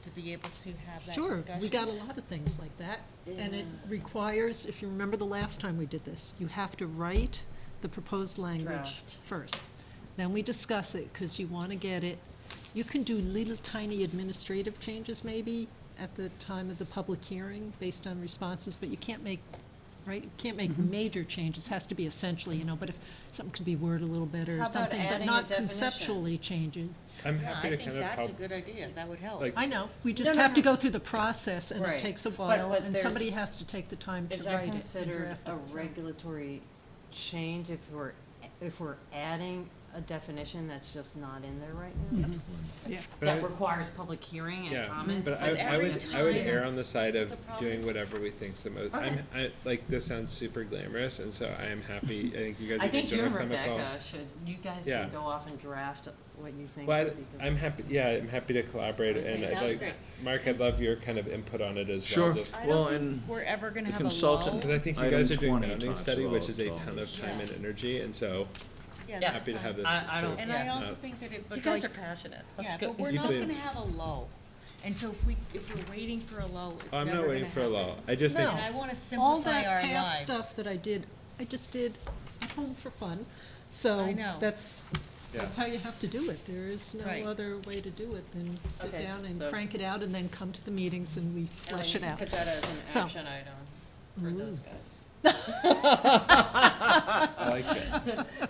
to be able to have that Sure, discussion? we got a lot of things like that, and it requires, if you remember the last time we did this, you have to write the proposed language Draft. first. Then we discuss it, because you want to get it, you can do little tiny administrative changes maybe at the time of the public hearing, based on responses, but you can't make, right, you can't make major changes, has to be essentially, but if something could be worded a little better How or about something, but adding a not definition? conceptually changes. I'm Yeah, happy I to think kind of that's a help. good idea, that would help. Like, I know, we just No, no, have to no. go through the process, and it Right. takes a But- while, but and there's- somebody has to take the time to Is that write it and considered draft a it. so. regulatory change if we're adding a definition that's just not in there right now? Yeah. But That I- requires public hearing and Yeah, comment? but But I would every err time on the side of the problem doing is- whatever we think's the most. Okay. Like this sounds super glamorous, and so I am happy. I think you guys I are think you doing and chemical. Rebecca should, you guys Yeah. can go off and draft what you think Well, would be good. I'm happy. Yeah, I'm happy to collaborate, Okay, and I'd that'd be like great. Mark. I'd love your kind of input on it as Sure. well. Just I Well, don't and think we're ever gonna the have a lull. consultant- because I think you Item guys are doing 20 mounting talks study, which about is a all ton of this. time and energy, and so Yeah, Yeah. that's happy to have fine. this. I sort don't- of, And I Yeah. also think that it, but You guys like, are passionate. yeah, That's but good. we're You not did. gonna have a lull. And so if we're waiting for a lull, it's Oh, I'm never not gonna waiting for a lull. happen. I just think No. And I wanna All simplify that our lives. past stuff that I just did at home for fun. So I know. that's Yeah. how you have to do it. There is no Right. other way to do it than sit Okay, down and so- crank it out and then come to the meetings and we flesh it out. Put that as an So- action item for those guys. I like it. That's fine.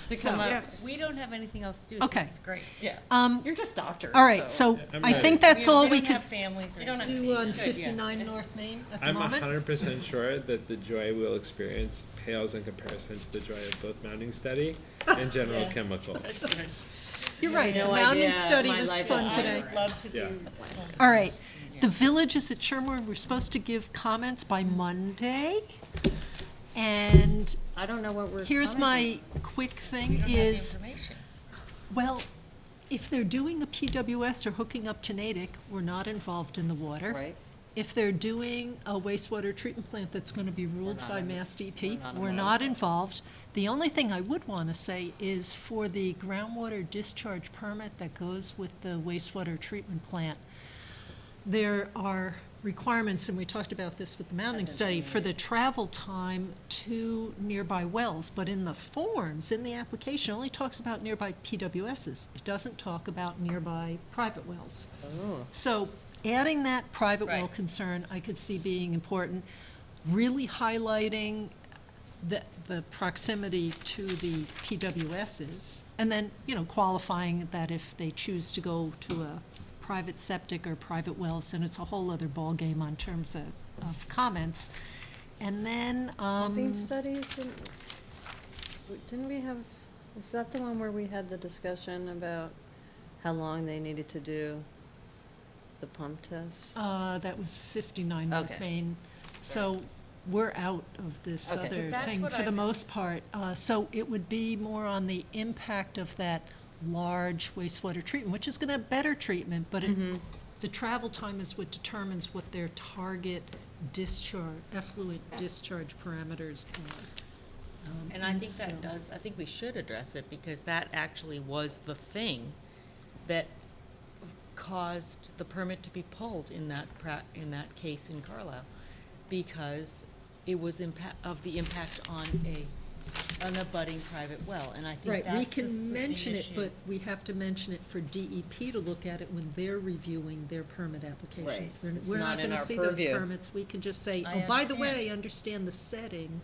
To So- come up- Yes. We don't have anything else to do, Okay. this is great. Yeah, Um, you're just doctors. all right, so I'm I ready. think that's all we don't could have families or You don't have anything. do on It's good, yeah. 59 North Main at the I'm moment. 100% sure that the joy we'll experience pales in comparison to the joy of both mounting study and general chemical. You're right, No mounting idea. study My was life is fun hard. today. I'd love to Yeah. do. All right, the villages at Sherborn, we're supposed to give comments by Monday. And I don't know what we're. here's my quick We thing don't have the is, information. well, if they're doing a PWS or hooking up to Natick, we're not involved in the water. Right, If they're doing a wastewater treatment plant that's gonna be ruled not by in- Mass DEP, we're not we're not involved. The only thing I would wanna say is for the groundwater discharge permit that goes with the wastewater treatment plant, there are requirements, and we talked about this with the mounting study, for the travel time to nearby wells. But in the forms, in the application, it only talks about nearby PWSs. It doesn't talk about nearby private wells. oh, So adding that private well Right. concern, I could see being important, really highlighting the proximity to the PWSs, and then, qualifying that if they choose to go to a private septic or private wells, then it's a whole other ballgame on terms of comments. And then, pumping study, didn't we have, is that the one where we had the discussion about how long they needed to do the pump test? that was 59 North Okay. Main. So we're out of this Okay. other But that's thing what for I the was- most part. So it would be more on the impact of that large wastewater treatment, which is going to have better treatment, but the travel time is what determines what their target discharge, effluent discharge parameters are. And I think so- I think we should address it, because that actually was the thing that caused the permit to be pulled in that case in Carlisle, because it was of the impact on an abutting private well, and I think Right, we that's the can mention it, issue. but we have to mention it for DEP to look at it when they're reviewing their permit applications. They're- It's We're not not in gonna our see those purview. permits, we can just say, I oh, by the understand. way, understand the setting.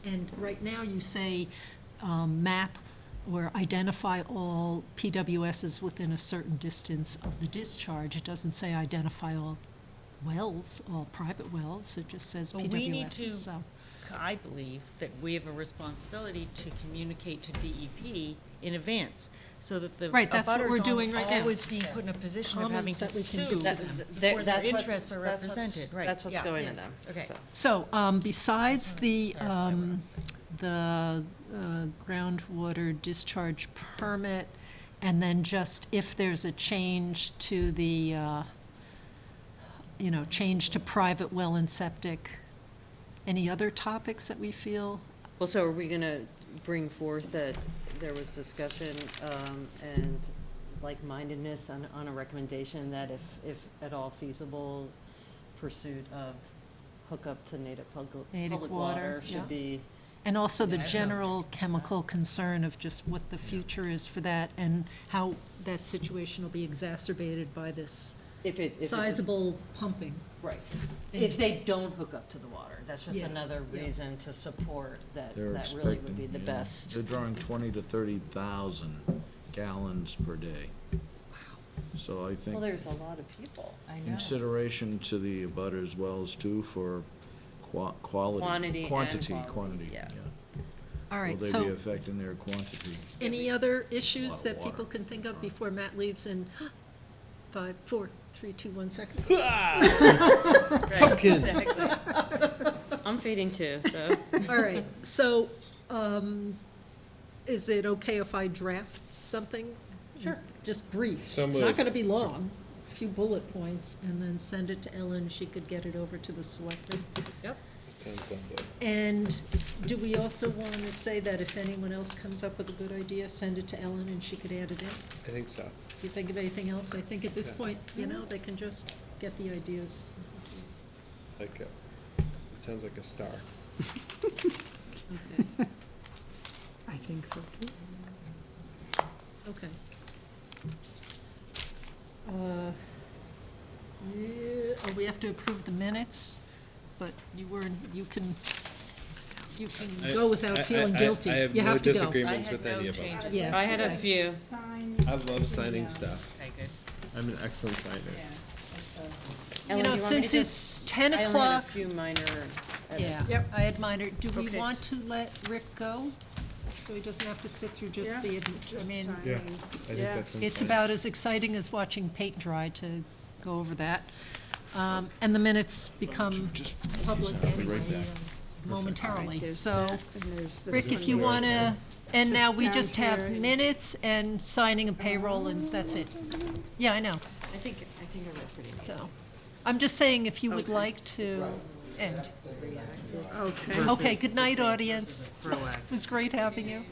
And right now, you say, map or identify all PWSs within a certain distance of the discharge. It doesn't say identify all wells, all private wells, it just says But we need PWSs, to- so. I believe that we have a responsibility to communicate to DEP in advance, so that the Right, that's what we're abutters doing right aren't now. always being put in a position of having Comments to that we can sue do. them before their That's what's- interests are that's what's- represented, right? That's what's yeah, going yeah. to them, Okay. so. So, besides the, Clarify what I'm saying. the groundwater discharge permit, and then just if there's a change to the, change to private well and septic, any other topics that we feel? Well, so are we gonna bring forth that there was discussion, and like-mindedness on a recommendation that if at all feasible, pursuit of hookup to native public water yeah. should be, And also the general chemical concern of just what the future is for that and how that situation will be exacerbated by this if it's a sizable pumping. right. If they don't hook up to the water, that's just Yeah, another yeah. reason to support that, They're that really would be expecting, the yeah, best. They're drawing 20 to 30,000 gallons per day. So I Well, think there's a lot of people. I know. consideration to the abutters wells too for quality. Quantity and Quantity, quality, yeah. All right, Will they be so affecting their quantity? any other Lot issues of that water. people can think of before Matt leaves in 5, 4, 3, 2, 1 seconds? Right, exactly. I'm feeding too, so. All right, so, is it okay if I draft something? Sure. Just brief. So It's not moved. gonna be long, a few bullet points, and then send it to Ellen, she could get it over to the selectmen. Yep. That sounds lovely. And do we also want to say that if anyone else comes up with a good idea, send it to Ellen and she could add it in? I think so. If you think of anything else, I think at this Yeah. point, they can just get the ideas. Like it. It sounds like a star. I think so too. Okay. Yeah, oh, we have to approve the minutes, but you can go without feeling guilty. I have You no have to go. disagreements I with had no any of them. changes. Yeah. I had a few. I love signing stuff. Okay, good. I'm an excellent signer. Ellen, You know, do want me to since just- it's 10 I only had a o'clock, few minor yeah, edits. Yep. I admire, do we Okay. want to let Rick go? So he doesn't have to sit through just Yeah. I mean, Yeah, I think Yeah. that sounds it's fine. about as exciting as watching paint dry to go over that. And the minutes become public anyway momentarily, There's so. that, and there's this Rick, one if you here. want to, and now we down just have here. minutes and signing a payroll, and that's it. Yeah, I know, I think I read pretty much. so, I'm just saying if you would Okay. like to end. Okay. Okay, good night, audience. It was great having you.